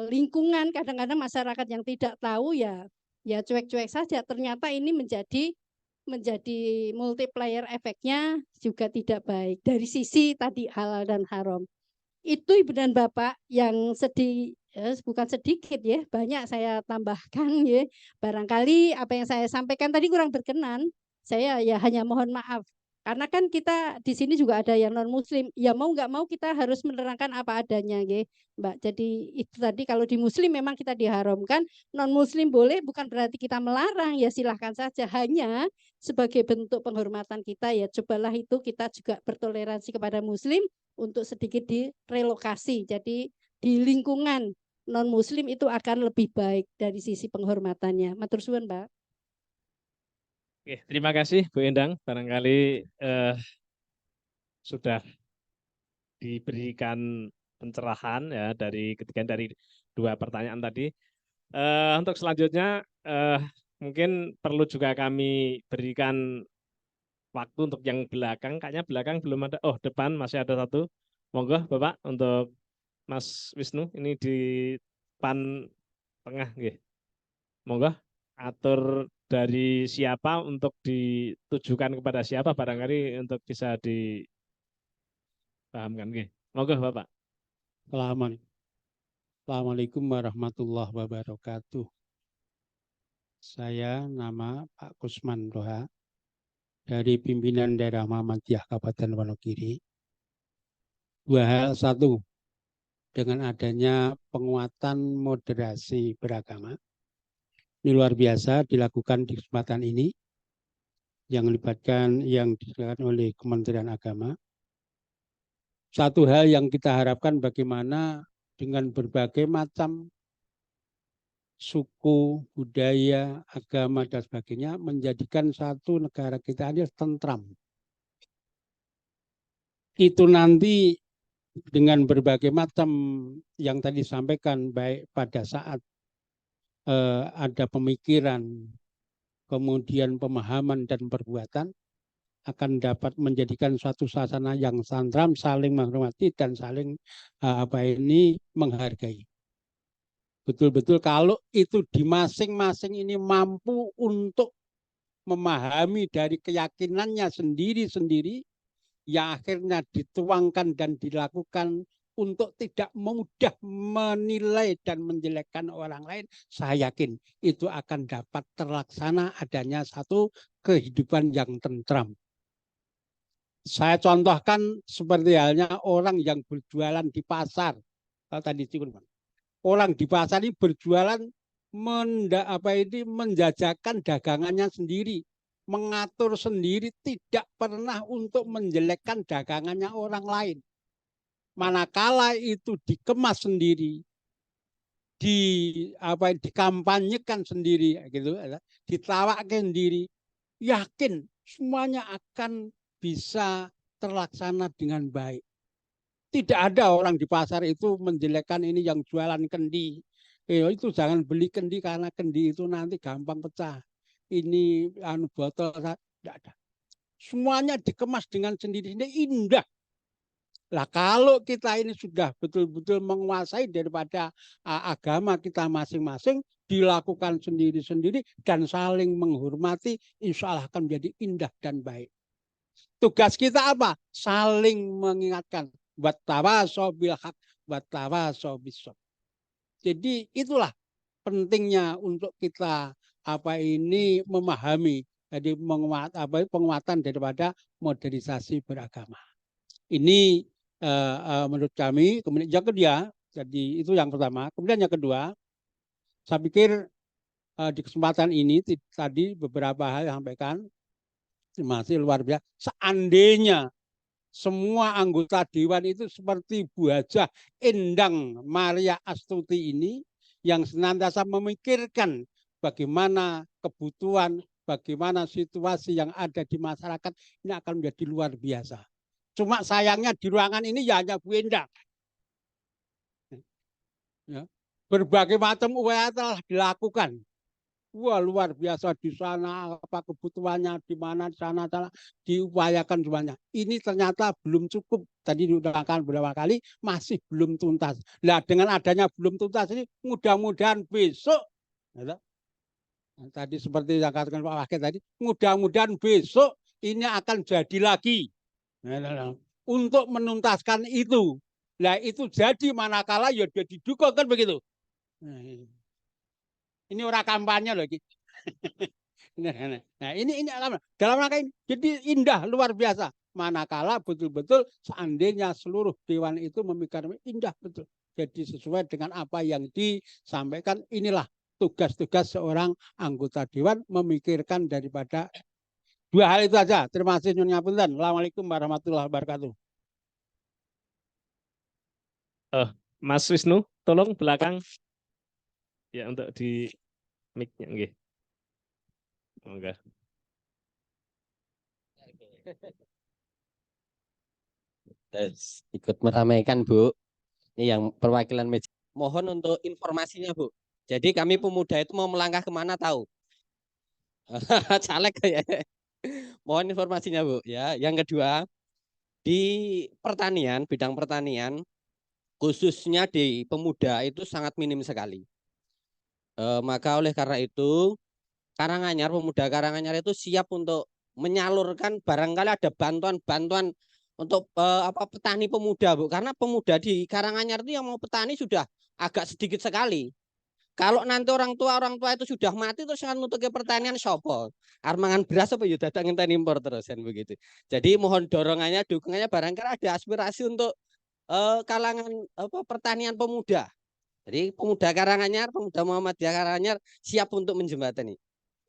lingkungan kadang-kadang masyarakat yang tidak tahu ya cuek-cuek saja. Ternyata ini menjadi multiplier efeknya juga tidak baik dari sisi tadi halal dan haram. Itu Ibu dan Bapak yang bukan sedikit ya, banyak saya tambahkan ya. Barangkali apa yang saya sampaikan tadi kurang berkenan. Saya ya hanya mohon maaf Karena kan kita di sini juga ada yang non muslim, ya mau nggak mau kita harus menerangkan apa adanya, nggih, Mbak. Jadi itu tadi kalau di muslim memang kita diharamkan, non muslim boleh, bukan berarti kita melarang, ya silahkan saja. Hanya sebagai bentuk penghormatan kita, ya cobalah itu kita juga bertoleransi kepada muslim untuk sedikit direlokasi. Jadi di lingkungan non muslim itu akan lebih baik dari sisi penghormatannya. Matur suwun, Mbak. Oke, terima kasih Bu Endang. Barangkali sudah diberikan pencerahan ya dari ketiga dari dua pertanyaan tadi. Untuk selanjutnya mungkin perlu juga kami berikan waktu untuk yang belakang. Kayaknya belakang belum ada. Oh, depan masih ada satu. Monggo Bapak untuk Mas Wisnu ini di depan tengah nggih. Monggo atur dari siapa untuk ditujukan kepada siapa barangkali untuk bisa dipahamkan nggih. Monggo Bapak. Assalamualaikum warahmatullahi wabarakatuh. Saya nama Pak Kusman Roha dari pimpinan daerah Muhammadiyah Kabupaten Wonogiri. Dua hal, satu, dengan adanya penguatan moderasi beragama, ini luar biasa dilakukan di kesempatan ini yang melibatkan yang dilakukan oleh Kementerian Agama. Satu hal yang kita harapkan bagaimana dengan berbagai macam suku, budaya, agama, dan sebagainya menjadikan satu negara kita ini tentram. Itu nanti dengan berbagai macam yang tadi disampaikan, baik pada saat ada pemikiran, kemudian pemahaman dan perbuatan, akan dapat menjadikan suatu suasana yang tentram, saling menghormati dan saling menghargai. Betul-betul kalau itu di masing-masing ini mampu untuk memahami dari keyakinannya sendiri-sendiri, yang akhirnya dituangkan dan dilakukan untuk tidak mudah menilai dan menjelekkan orang lain, saya yakin itu akan dapat terlaksana adanya satu kehidupan yang tentram. Saya contohkan seperti halnya orang yang berjualan di pasar. Kalau tadi orang di pasar ini berjualan menjajakan dagangannya sendiri, mengatur sendiri, tidak pernah untuk menjelekkan dagangannya orang lain. Manakala itu dikemas sendiri, dikampanyekan sendiri, gitu, ditawarkan sendiri, yakin semuanya akan bisa terlaksana dengan baik. Tidak ada orang di pasar itu menjelekkan ini yang jualan kendi. Itu jangan beli kendi karena kendi itu nanti gampang pecah. Ini botol, tidak ada. Semuanya dikemas dengan sendiri-sendiri, indah. Lah kalau kita ini sudah betul-betul menguasai daripada agama kita masing-masing, dilakukan sendiri-sendiri dan saling menghormati, insya Allah akan menjadi indah dan baik. Tugas kita apa? Saling mengingatkan. Wattawasau bil haq, wattawasau bis sabr. Jadi itulah pentingnya untuk kita memahami, jadi penguatan daripada modernisasi beragama. Ini menurut kami. Kemudian yang kedua, jadi itu yang pertama. Kemudian yang kedua, saya pikir di kesempatan ini tadi beberapa hal yang disampaikan masih luar biasa. Seandainya semua anggota dewan itu seperti Bu Hajah Endang Maria Astuti ini yang senantiasa memikirkan bagaimana kebutuhan, bagaimana situasi yang ada di masyarakat, ini akan menjadi luar biasa. Cuma sayangnya di ruangan ini ya hanya Bu Endang. Ya. Berbagai macam upaya telah dilakukan. Wah, luar biasa di sana, apa kebutuhannya di mana, di sana diupayakan semuanya. Ini ternyata belum cukup. Tadi diudahakan beberapa kali, masih belum tuntas. Nah, dengan adanya belum tuntas ini, mudah-mudahan besok, tadi seperti yang katakan Pak Wakil tadi, mudah-mudahan besok ini akan jadi lagi. Untuk menuntaskan itu. Nah, itu jadi manakala ya dia didukung kan begitu. Ini orang kampanye loh. Nah, ini dalam rangka ini. Jadi indah luar biasa. Manakala betul-betul seandainya seluruh dewan itu memikirkan indah betul. Jadi sesuai dengan apa yang disampaikan, inilah tugas-tugas seorang anggota dewan, memikirkan daripada dua hal itu saja. Terima kasih Nyun Ngapunten. Assalamualaikum warahmatullahi wabarakatuh. Mas Wisnu, tolong belakang ya untuk di mic-nya nggih. Enggak. Terus ikut meramaikan, Bu. Ini yang perwakilan meja. Mohon untuk informasinya, Bu. Jadi kami pemuda itu mau melangkah kemana tahu? Caleg kayak. Mohon informasinya, Bu. Ya, yang kedua, di pertanian, bidang pertanian, khususnya di pemuda itu sangat minim sekali. Maka oleh karena itu, Karanganyar, pemuda Karanganyar itu siap untuk menyalurkan barangkali ada bantuan-bantuan untuk petani pemuda, Bu. Karena pemuda di Karanganyar itu yang mau petani sudah agak sedikit sekali. Kalau nanti orang tua itu sudah mati terus kan untuk ke pertanian sopo. Armangan beras apa ya dadak ngenteni impor terus kan begitu. Jadi mohon dorongannya, dukungannya barangkali ada aspirasi untuk kalangan pertanian pemuda. Jadi pemuda Karanganyar, pemuda Muhammadiyah Karanganyar siap untuk menjembatani.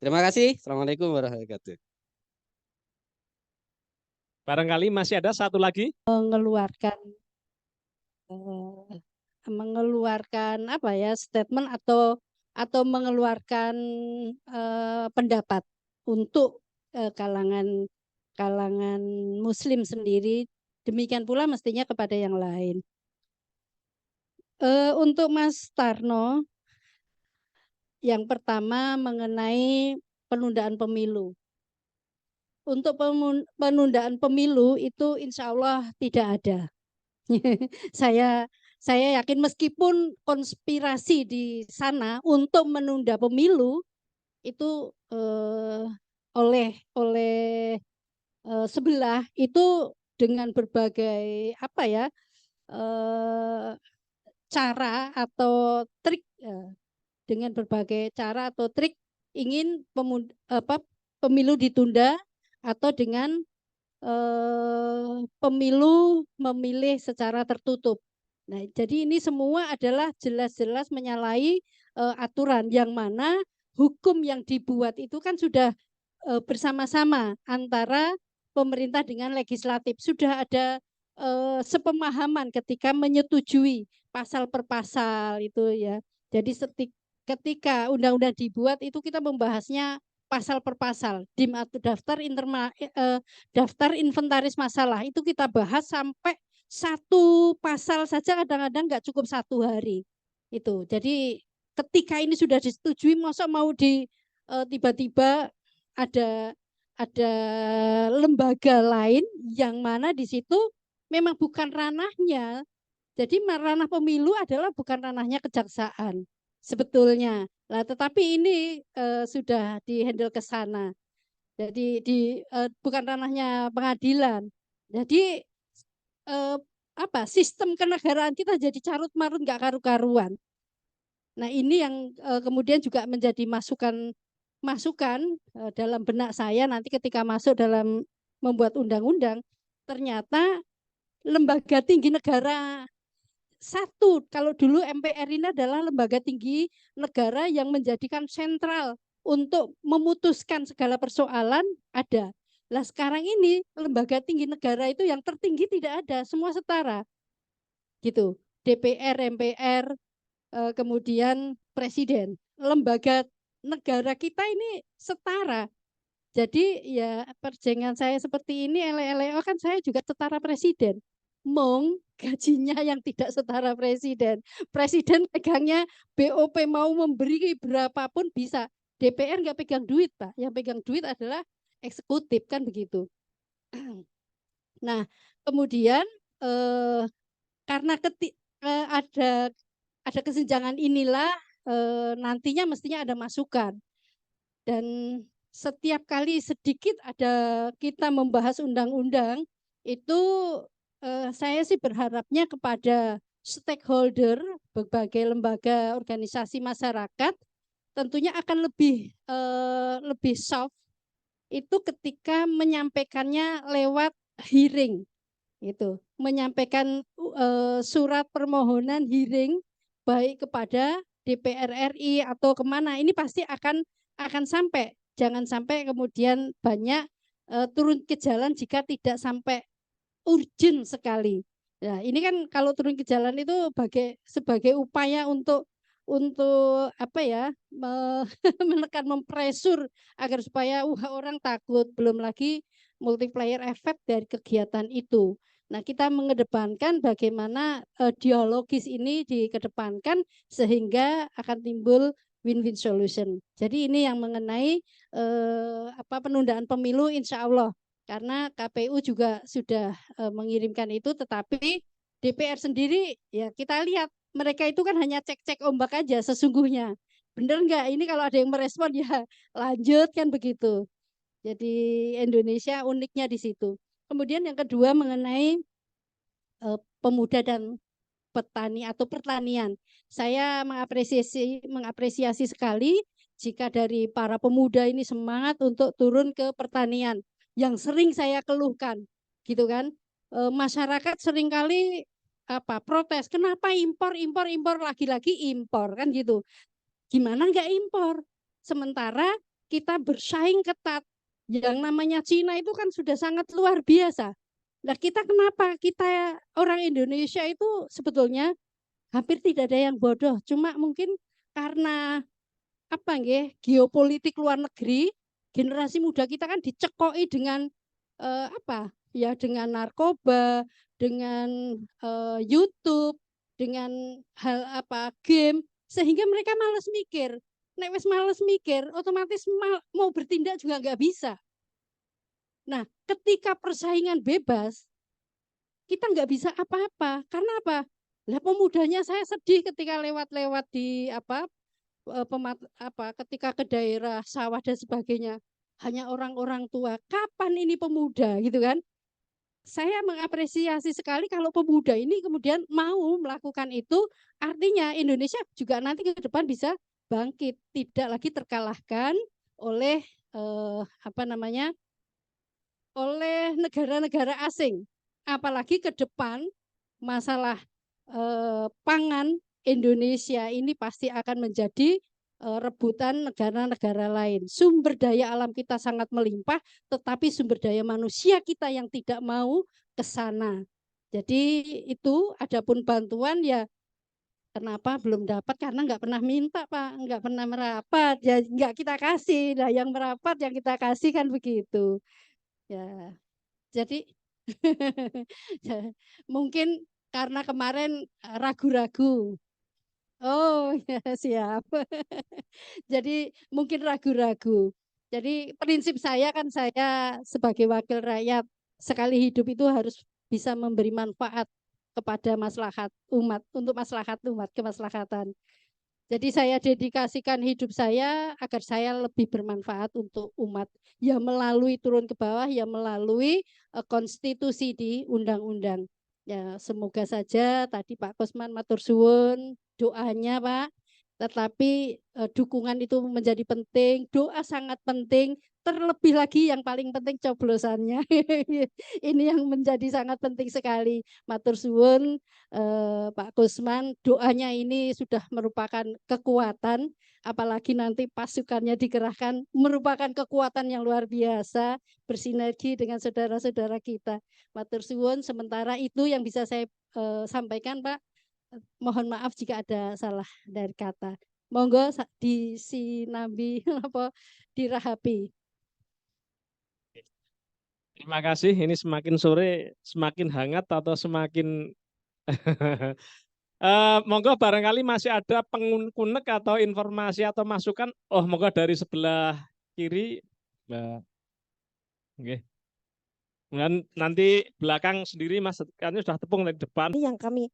Terima kasih. Assalamualaikum warahmatullahi wabarakatuh. Barangkali masih ada satu lagi. Mengeluarkan apa ya, statement atau mengeluarkan pendapat untuk kalangan Muslim sendiri, demikian pula mestinya kepada yang lain. Untuk Mas Tarno, yang pertama mengenai penundaan pemilu. Untuk penundaan pemilu itu insya Allah tidak ada. Saya yakin meskipun konspirasi di sana untuk menunda pemilu itu oleh sebelah itu dengan berbagai apa ya cara atau trik, dengan berbagai cara atau trik ingin pemilu ditunda atau dengan pemilu memilih secara tertutup. Nah, jadi ini semua adalah jelas-jelas menyalahi aturan, yang mana hukum yang dibuat itu kan sudah bersama-sama antara pemerintah dengan legislatif. Sudah ada sepemahaman ketika menyetujui pasal per pasal itu ya. Jadi ketika undang-undang dibuat itu kita membahasnya pasal per pasal, DIM atau daftar inventaris masalah itu kita bahas sampai satu pasal saja kadang-kadang nggak cukup 1 hari itu. Jadi ketika ini sudah disetujui, masa mau tiba-tiba ada lembaga lain yang mana di situ memang bukan ranahnya. Jadi ranah pemilu adalah bukan ranahnya kejaksaan sebetulnya. Nah, tetapi ini sudah dihandle ke sana. Jadi bukan ranahnya pengadilan. Jadi sistem kenegaraan kita jadi carut marut, nggak karu-karuan. Nah, ini yang kemudian juga menjadi masukan dalam benak saya nanti ketika masuk dalam membuat undang-undang. Ternyata lembaga tinggi negara satu, kalau dulu MPR ini adalah lembaga tinggi negara yang menjadikan sentral untuk memutuskan segala persoalan, ada. Lah sekarang ini lembaga tinggi negara itu yang tertinggi tidak ada, semua setara. Gitu. DPR, MPR, kemudian presiden. Lembaga negara kita ini setara. Jadi ya perjengan saya seperti ini, ele-ele kan saya juga setara presiden. Mong gajinya yang tidak setara presiden. Presiden pegangnya BOP, mau memberi berapapun bisa. DPR nggak pegang duit, Pak. Yang pegang duit adalah eksekutif, kan begitu. Nah, kemudian karena ada kesenjangan inilah nantinya mestinya ada masukan. Dan setiap kali sedikit ada kita membahas undang-undang itu saya sih berharapnya kepada stakeholder, berbagai lembaga organisasi masyarakat tentunya akan lebih soft itu ketika menyampaikannya lewat hearing, gitu. Menyampaikan surat permohonan hearing baik kepada DPR RI atau kemana, ini pasti akan sampai. Jangan sampai kemudian banyak turun ke jalan jika tidak sampai urgent sekali. Nah, ini kan kalau turun ke jalan itu sebagai upaya untuk apa ya, menekan, mempresur agar supaya orang takut, belum lagi multiplier effect dari kegiatan itu. Nah, kita mengedepankan bagaimana dialogis ini dikedepankan sehingga akan timbul win-win solution. Jadi ini yang mengenai penundaan pemilu, insya Allah, karena KPU juga sudah mengirimkan itu, tetapi DPR sendiri ya kita lihat mereka itu kan hanya cek-cek ombak aja sesungguhnya. Bener nggak ini, kalau ada yang merespon ya lanjut kan begitu. Jadi Indonesia uniknya di situ. Kemudian yang kedua mengenai pemuda dan petani atau pertanian. Saya mengapresiasi sekali jika dari para pemuda ini semangat untuk turun ke pertanian yang sering saya keluhkan, gitu kan. Masyarakat seringkali protes, kenapa impor lagi-lagi impor kan gitu. Gimana nggak impor? Sementara kita bersaing ketat. Yang namanya Cina itu kan sudah sangat luar biasa. Nah, kita kenapa? Kita orang Indonesia itu sebetulnya hampir tidak ada yang bodoh. Cuma mungkin karena geopolitik luar negeri, generasi muda kita kan dicekoi dengan dengan narkoba, dengan YouTube, dengan hal game, sehingga mereka malas mikir. Nek wis malas mikir, otomatis mau bertindak juga nggak bisa. Nah, ketika persaingan bebas, kita nggak bisa apa-apa. Karena apa? Lah pemudanya saya sedih ketika lewat-lewat di ketika ke daerah sawah dan sebagainya. Hanya orang-orang tua. Kapan ini pemuda gitu kan? Saya mengapresiasi sekali kalau pemuda ini kemudian mau melakukan itu, artinya Indonesia juga nanti ke depan bisa bangkit, tidak lagi terkalahkan oleh oleh negara-negara asing. Apalagi ke depan masalah pangan Indonesia ini pasti akan menjadi rebutan negara-negara lain. Sumber daya alam kita sangat melimpah, tetapi sumber daya manusia kita yang tidak mau ke sana. Jadi itu adapun bantuan ya kenapa belum dapat, karena nggak pernah minta Pak, nggak pernah merapat, ya nggak kita kasih. Nah yang merapat yang kita kasih kan begitu. Ya, jadi mungkin karena kemarin ragu-ragu. Oh ya siap. Jadi mungkin ragu-ragu. Jadi prinsip saya kan, saya sebagai wakil rakyat sekali hidup itu harus bisa memberi manfaat kepada maslahat umat, untuk maslahat umat, kemaslahatan. Jadi saya dedikasikan hidup saya agar saya lebih bermanfaat untuk umat. Ya melalui turun ke bawah, ya melalui konstitusi di undang-undang. Ya semoga saja tadi Pak Kosman matur suwun doanya Pak. Tetapi dukungan itu menjadi penting, doa sangat penting. Terlebih lagi yang paling penting coblosannya. Ini yang menjadi sangat penting sekali. Matur suwun Pak Kusman, doanya ini sudah merupakan kekuatan, apalagi nanti pasukannya dikerahkan, merupakan kekuatan yang luar biasa, bersinergi dengan saudara-saudara kita. Matur suwun, sementara itu yang bisa saya sampaikan Pak. Mohon maaf jika ada salah dari kata. Monggo disinambi dirahapi. Terima kasih. Ini semakin sore semakin hangat atau semakin monggo barangkali masih ada pengunek atau informasi atau masukan. Oh, monggo dari sebelah kiri, Mbak. Oke. Dan nanti belakang sendiri Mas, kan sudah tepung dari depan. Yang kami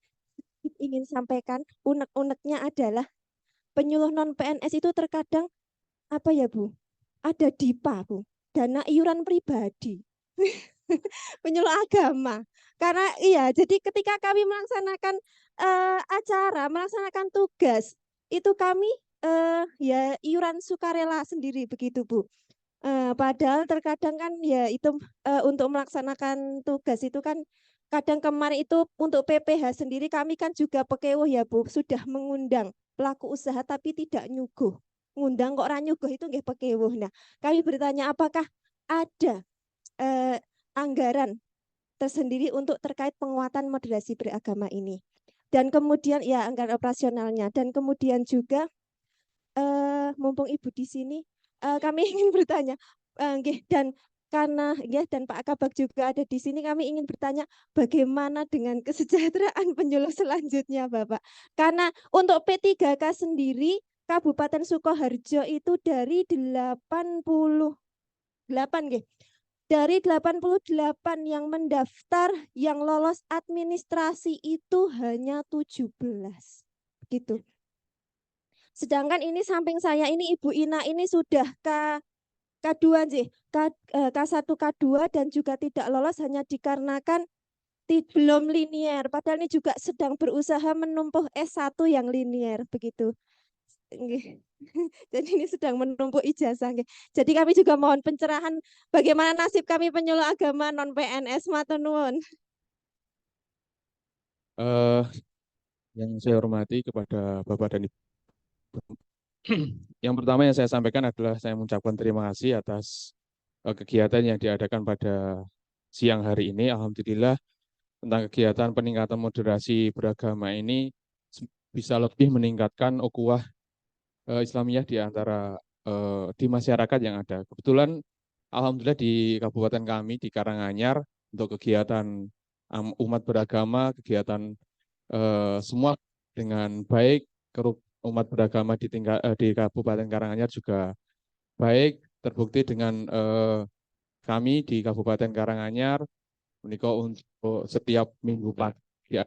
ingin sampaikan unek-uneknya adalah penyuluh non PNS itu terkadang apa ya Bu? Ada DIPA Bu, dana iuran pribadi. Penyuluh agama. Karena iya, jadi ketika kami melaksanakan acara, melaksanakan tugas, itu kami ya iuran sukarela sendiri begitu Bu. Padahal terkadang kan ya itu untuk melaksanakan tugas itu kan kadang kemarin itu untuk PPH sendiri kami kan juga pekewuh ya Bu, sudah mengundang pelaku usaha tapi tidak nyuguh. Ngundang kok ora nyuguh itu nggih pekewuh. Nah, kami bertanya apakah ada anggaran tersendiri untuk terkait penguatan moderasi beragama ini. Dan kemudian ya anggaran operasionalnya dan kemudian juga mumpung Ibu di sini kami ingin bertanya dan karena ya dan Pak Kabak juga ada di sini kami ingin bertanya bagaimana dengan kesejahteraan penyuluh selanjutnya Bapak. Karena untuk P3K sendiri Kabupaten Sukoharjo itu dari 88 nggih. Dari 88 yang mendaftar, yang lolos administrasi itu hanya 17. Gitu. Sedangkan ini samping saya ini Ibu Ina ini sudah K2 sih, K1, K2 dan juga tidak lolos hanya dikarenakan belum linier. Padahal ini juga sedang berusaha menumpuh S1 yang linier begitu. Jadi ini sedang menumpuk ijazah. Jadi kami juga mohon pencerahan bagaimana nasib kami penyuluh agama non PNS. Matur nuwun. Yang saya hormati kepada Bapak dan Ibu. Yang pertama yang saya sampaikan adalah saya mengucapkan terima kasih atas kegiatan yang diadakan pada siang hari ini. Alhamdulillah tentang kegiatan peningkatan moderasi beragama ini bisa lebih meningkatkan ukhuwah Islamiyah di antara di masyarakat yang ada. Kebetulan alhamdulillah di kabupaten kami di Karanganyar untuk kegiatan umat beragama, kegiatan semua dengan baik, umat beragama di Kabupaten Karanganyar juga baik, terbukti dengan kami di Kabupaten Karanganyar menika untuk setiap minggu pagi ya,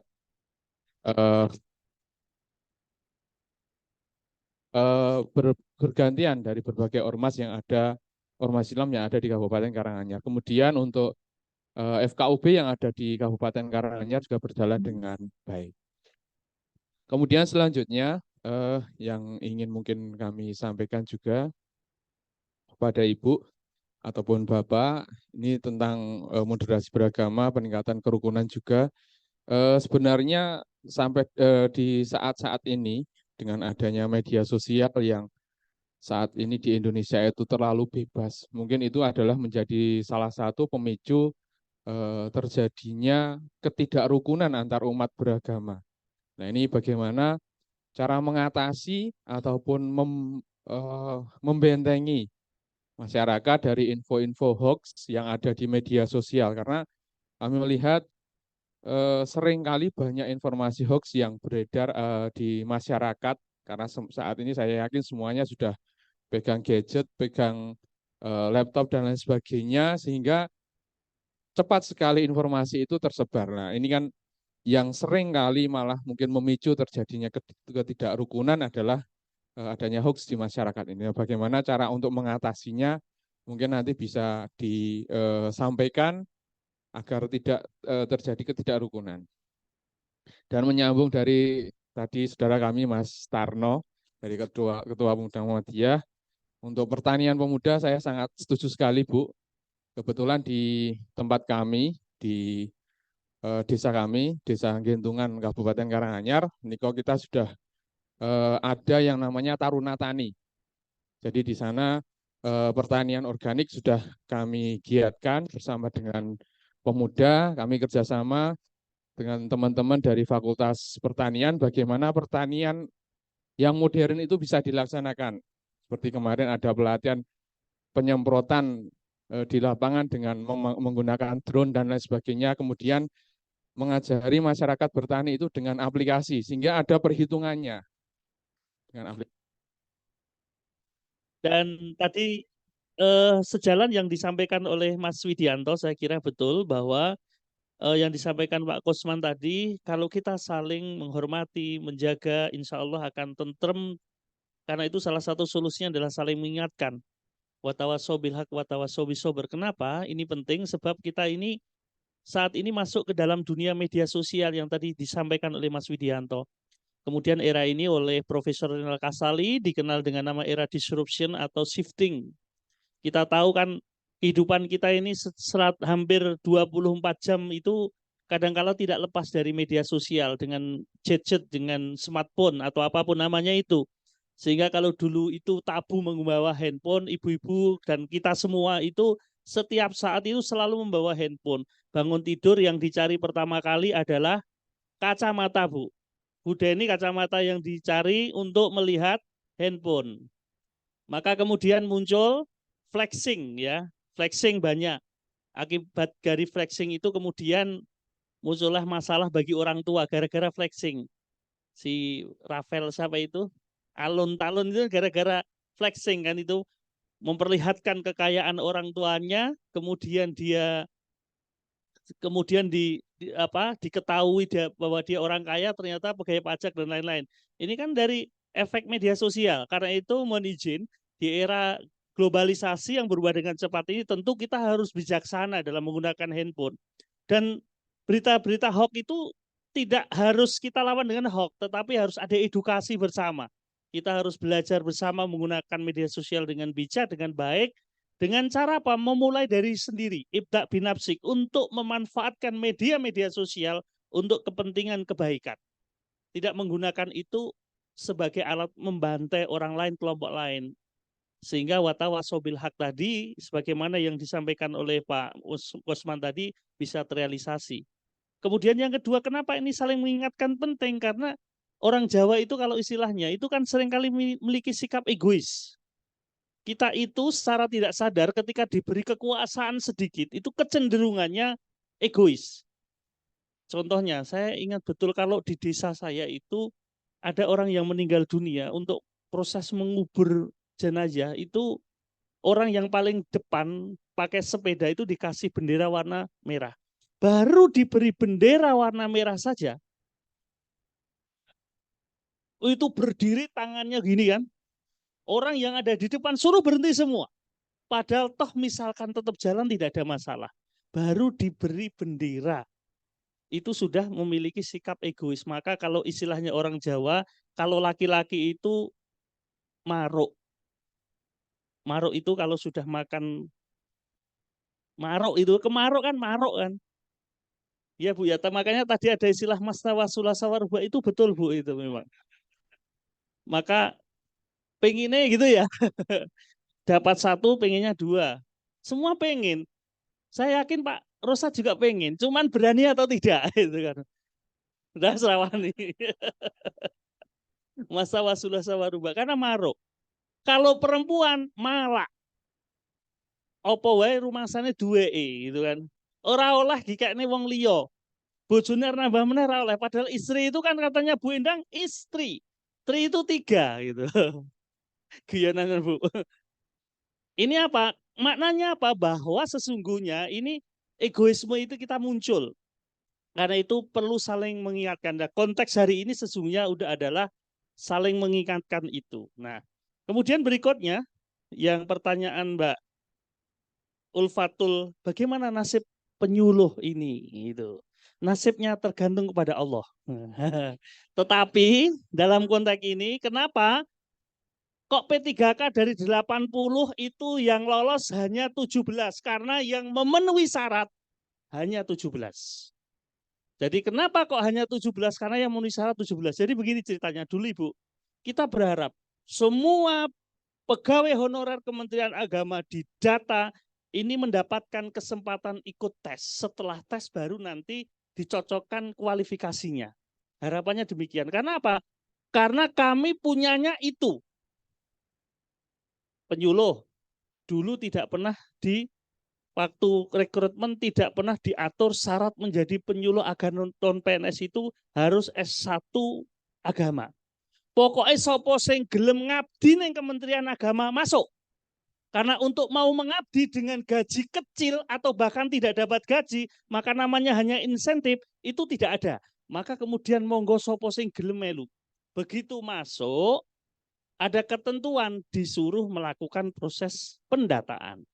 bergantian dari berbagai ormas yang ada, ormas Islam yang ada di Kabupaten Karanganyar. Kemudian untuk FKUB yang ada di Kabupaten Karanganyar juga berjalan dengan baik. Kemudian selanjutnya yang ingin mungkin kami sampaikan juga kepada Ibu ataupun Bapak, ini tentang moderasi beragama, peningkatan kerukunan juga. Sebenarnya sampai di saat-saat ini, dengan adanya media sosial yang saat ini di Indonesia itu terlalu bebas, mungkin itu adalah menjadi salah satu pemicu terjadinya ketidakrukunan antar umat beragama. Nah, ini bagaimana cara mengatasi ataupun membentengi masyarakat dari info-info hoax yang ada di media sosial, karena kami melihat seringkali banyak informasi hoax yang beredar di masyarakat, karena saat ini saya yakin semuanya sudah pegang gadget, pegang laptop dan lain sebagainya, sehingga cepat sekali informasi itu tersebar. Nah, ini kan yang seringkali malah mungkin memicu terjadinya ketidakrukunan adalah adanya hoax di masyarakat ini. Bagaimana cara untuk mengatasinya mungkin nanti bisa disampaikan agar tidak terjadi ketidakrukunan. Dan menyambung dari tadi saudara kami Mas Tarno dari Ketua Pemuda Muhammadiyah, untuk pertanian pemuda saya sangat setuju sekali Bu. Kebetulan di tempat kami di desa kami, Desa Gentungan Kabupaten Karanganyar, niko kita sudah ada yang namanya Taruna Tani. Jadi di sana pertanian organik sudah kami giatkan bersama dengan pemuda, kami kerjasama dengan teman-teman dari Fakultas Pertanian, bagaimana pertanian yang modern itu bisa dilaksanakan. Seperti kemarin ada pelatihan penyemprotan di lapangan dengan menggunakan drone dan lain sebagainya, kemudian mengajari masyarakat bertani itu dengan aplikasi, sehingga ada perhitungannya. Dengan aplikasi. Dan tadi sejalan yang disampaikan oleh Mas Widianto, saya kira betul bahwa yang disampaikan Pak Kosman tadi, kalau kita saling menghormati, menjaga, insya Allah akan tentrem, karena itu salah satu solusinya adalah saling mengingatkan. Watawasau bil haq watawasau bisober. Kenapa? Ini penting sebab kita ini saat ini masuk ke dalam dunia media sosial yang tadi disampaikan oleh Mas Widianto. Kemudian era ini oleh Profesor Rinal Kasali dikenal dengan nama era disruption atau shifting. Kita tahu kan kehidupan kita ini hampir 24 jam itu kadang-kala tidak lepas dari media sosial dengan gadget, dengan smartphone atau apapun namanya itu. Sehingga kalau dulu itu tabu membawa handphone, ibu-ibu dan kita semua itu setiap saat itu selalu membawa handphone. Bangun tidur yang dicari pertama kali adalah kacamata, Bu. Bu Deni kacamata yang dicari untuk melihat handphone. Maka kemudian muncul flexing ya, flexing banyak. Akibat dari flexing itu kemudian muncullah masalah bagi orang tua gara-gara flexing. Si Rafael siapa itu? Alun-talun itu gara-gara flexing kan itu memperlihatkan kekayaan orang tuanya, kemudian diketahui bahwa dia orang kaya, ternyata pegawai pajak dan lain-lain. Ini kan dari efek media sosial. Karena itu mohon izin, di era globalisasi yang berubah dengan cepat ini tentu kita harus bijaksana dalam menggunakan handphone. Dan berita-berita hoax itu tidak harus kita lawan dengan hoax, tetapi harus ada edukasi bersama. Kita harus belajar bersama menggunakan media sosial dengan bijak, dengan baik, dengan cara apa? Memulai dari sendiri, ibda' binafsik, untuk memanfaatkan media-media sosial untuk kepentingan kebaikan. Tidak menggunakan itu sebagai alat membantai orang lain, kelompok lain. Sehingga watawasobil hak tadi, sebagaimana yang disampaikan oleh Pak Osman tadi, bisa terrealisasi. Kemudian yang kedua, kenapa ini saling mengingatkan penting? Karena orang Jawa itu kalau istilahnya, itu kan seringkali memiliki sikap egois. Kita itu secara tidak sadar ketika diberi kekuasaan sedikit, itu kecenderungannya egois. Contohnya, saya ingat betul kalau di desa saya itu ada orang yang meninggal dunia, untuk proses mengubur jenazah itu orang yang paling depan pakai sepeda itu dikasih bendera warna merah. Baru diberi bendera warna merah saja, itu berdiri tangannya gini kan. Orang yang ada di depan suruh berhenti semua. Padahal toh misalkan tetap jalan tidak ada masalah. Baru diberi bendera, itu sudah memiliki sikap egois. Maka kalau istilahnya orang Jawa, kalau laki-laki itu maruk. Maruk itu kalau sudah makan maruk itu, kemaruk kan maruk kan. Ya Bu ya, makanya tadi ada istilah mastawasulah sawarubah itu betul Bu itu memang. Maka pengennya gitu ya. Dapat satu, pengennya dua. Semua pengen. Saya yakin Pak Rosa juga pengen. Cuman berani atau tidak. Itu kan. Udah serawani. Masa wasulah sawarubah. Karena maruk. Kalau perempuan, malak. Apa wae rumangsane duweke gitu kan. Ora oleh dikekne wong liya. Bojone nambah meneh ora oleh. Padahal istri itu kan katanya Bu Endang istri. Tri itu 3 gitu. Guyonan Bu. Ini apa? Maknanya apa? Bahwa sesungguhnya ini egoisme itu kita muncul. Karena itu perlu saling mengingatkan. Nah, konteks hari ini sesungguhnya udah adalah saling mengingatkan itu. Nah, kemudian berikutnya yang pertanyaan Mbak Ulfatul, bagaimana nasib penyuluh ini? Itu nasibnya tergantung kepada Allah. Tetapi dalam konteks ini, kenapa kok P3K dari 80 itu yang lolos hanya 17? Karena yang memenuhi syarat hanya 17. Jadi kenapa kok hanya 17? Karena yang memenuhi syarat 17. Jadi begini ceritanya dulu Ibu. Kita berharap semua pegawai honorer Kementerian Agama di data ini mendapatkan kesempatan ikut tes. Setelah tes baru nanti dicocokkan kualifikasinya. Harapannya demikian. Karena apa? Karena kami punyanya itu. Penyuluh dulu tidak pernah di waktu rekrutmen tidak pernah diatur syarat menjadi penyuluh agama non PNS itu harus S1 agama. Pokoknya sopo sing gelem ngabdi ning Kementerian Agama masuk. Karena untuk mau mengabdi dengan gaji kecil atau bahkan tidak dapat gaji, maka namanya hanya insentif, itu tidak ada. Maka kemudian monggo sopo sing gelem melu. Begitu masuk ada ketentuan disuruh melakukan proses pendataan.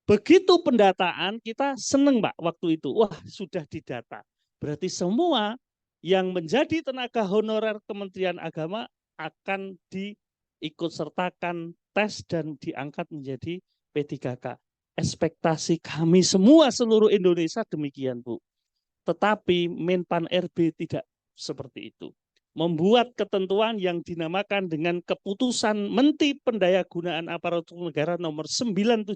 Begitu pendataan kita seneng Mbak waktu itu. Wah sudah didata. Berarti semua yang menjadi tenaga honorer Kementerian Agama akan diikutsertakan tes dan diangkat menjadi P3K. Ekspektasi kami semua seluruh Indonesia demikian, Bu. Tetapi Menpan RB tidak seperti itu. Membuat ketentuan yang dinamakan dengan Keputusan Menteri Pendayagunaan Aparatur Negara nomor 970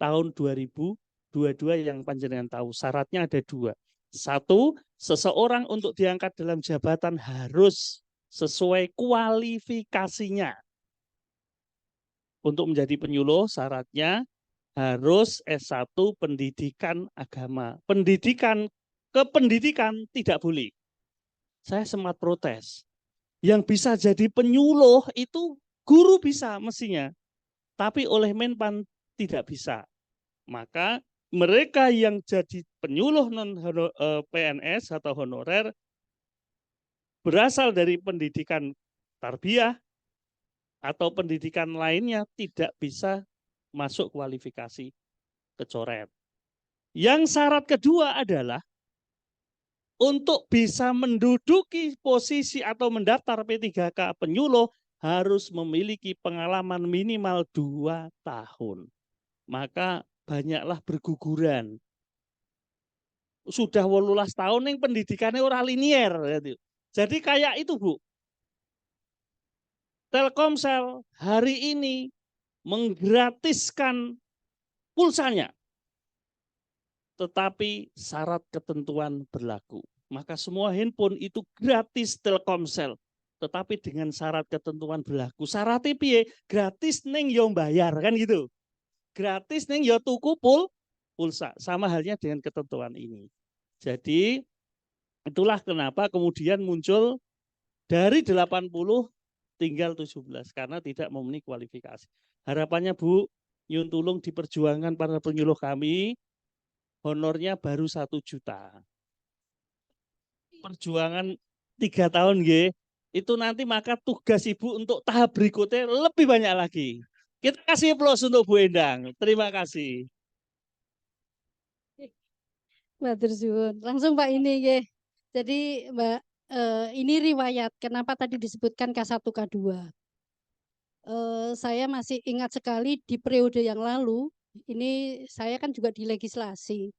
tahun 2022 yang panjenengan tahu. Syaratnya ada 2. 1, seseorang untuk diangkat dalam jabatan harus sesuai kualifikasinya. Untuk menjadi penyuluh syaratnya harus S1 pendidikan agama. Kependidikan tidak boleh. Saya sempat protes. Yang bisa jadi penyuluh itu guru bisa mestinya. Tapi oleh Menpan tidak bisa. Maka mereka yang jadi penyuluh non PNS atau honorer berasal dari pendidikan tarbiyah atau pendidikan lainnya tidak bisa masuk kualifikasi kecoret. Yang syarat kedua adalah untuk bisa menduduki posisi atau mendaftar P3K penyuluh harus memiliki pengalaman minimal 2 tahun. Maka banyaklah berguguran. Sudah 18 tahun yang pendidikannya ora linier. Jadi kayak itu, Bu. Telkomsel hari ini menggratiskan pulsanya. Tetapi syarat ketentuan berlaku. Maka semua handphone itu gratis Telkomsel. Tetapi dengan syarat ketentuan berlaku. Syaratnya piye? Gratis neng yo bayar kan gitu. Gratis neng yo tuku pulsa. Sama halnya dengan ketentuan ini. Jadi itulah kenapa kemudian muncul dari 80 tinggal 17 karena tidak memenuhi kualifikasi. Harapannya Bu, nyun tulung diperjuangkan para penyuluh kami, honornya baru 1 juta. Perjuangan 3 tahun nggih. Itu nanti maka tugas Ibu untuk tahap berikutnya lebih banyak lagi. Kita kasih aplaus untuk Bu Endang. Terima kasih. Matur suwun. Langsung Pak ini nggih. Jadi Mbak ini riwayat kenapa tadi disebutkan K1 K2. Saya masih ingat sekali di periode yang lalu, ini saya kan juga di legislasi.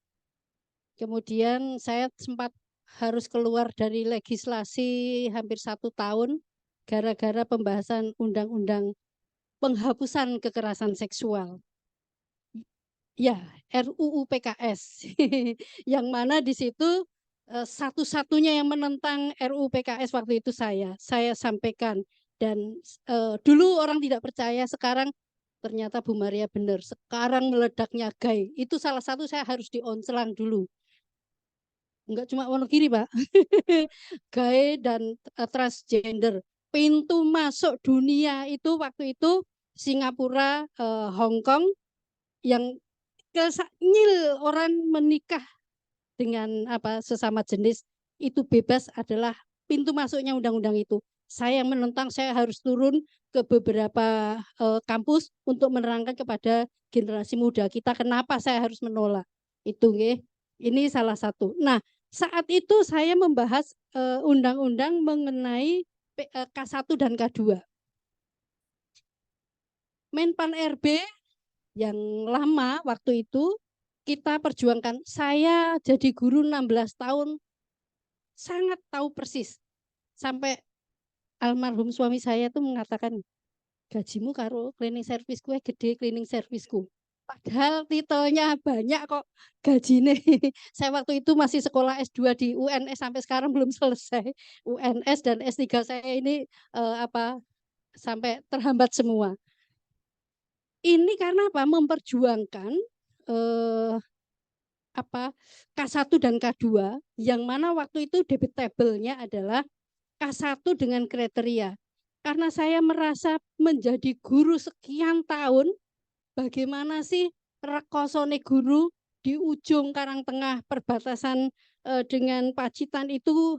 Kemudian saya sempat harus keluar dari legislasi hampir 1 tahun gara-gara pembahasan undang-undang penghapusan kekerasan seksual. Ya, RUU PKS. Yang mana di situ satu-satunya yang menentang RUU PKS waktu itu saya sampaikan. Dan dulu orang tidak percaya, sekarang ternyata Bu Maria benar. Sekarang meledaknya gay. Itu salah satu saya harus dioncelang dulu. Enggak cuma Wonogiri, Pak. Gay dan transgender. Pintu masuk dunia itu waktu itu Singapura, Hong Kong, yang nyil orang menikah dengan sesama jenis itu bebas adalah pintu masuknya undang-undang itu. Saya yang menentang, saya harus turun ke beberapa kampus untuk menerangkan kepada generasi muda kita kenapa saya harus menolak. Itu nggih. Ini salah satu. Nah, saat itu saya membahas undang-undang mengenai K1 dan K2. Menpan RB yang lama waktu itu kita perjuangkan. Saya jadi guru 16 tahun, sangat tahu persis. Sampai almarhum suami saya tuh mengatakan, gajimu karo cleaning service gue gede cleaning serviceku. Padahal titelnya banyak kok gajinya. Saya waktu itu masih sekolah S2 di UNS sampai sekarang belum selesai. UNS dan S3 saya ini sampai terhambat semua. Ini karena apa? Memperjuangkan K1 dan K2 yang mana waktu itu debatable-nya adalah K1 dengan kriteria. Karena saya merasa menjadi guru sekian tahun, bagaimana sih rekosone guru di ujung Karangtengah perbatasan dengan Pacitan itu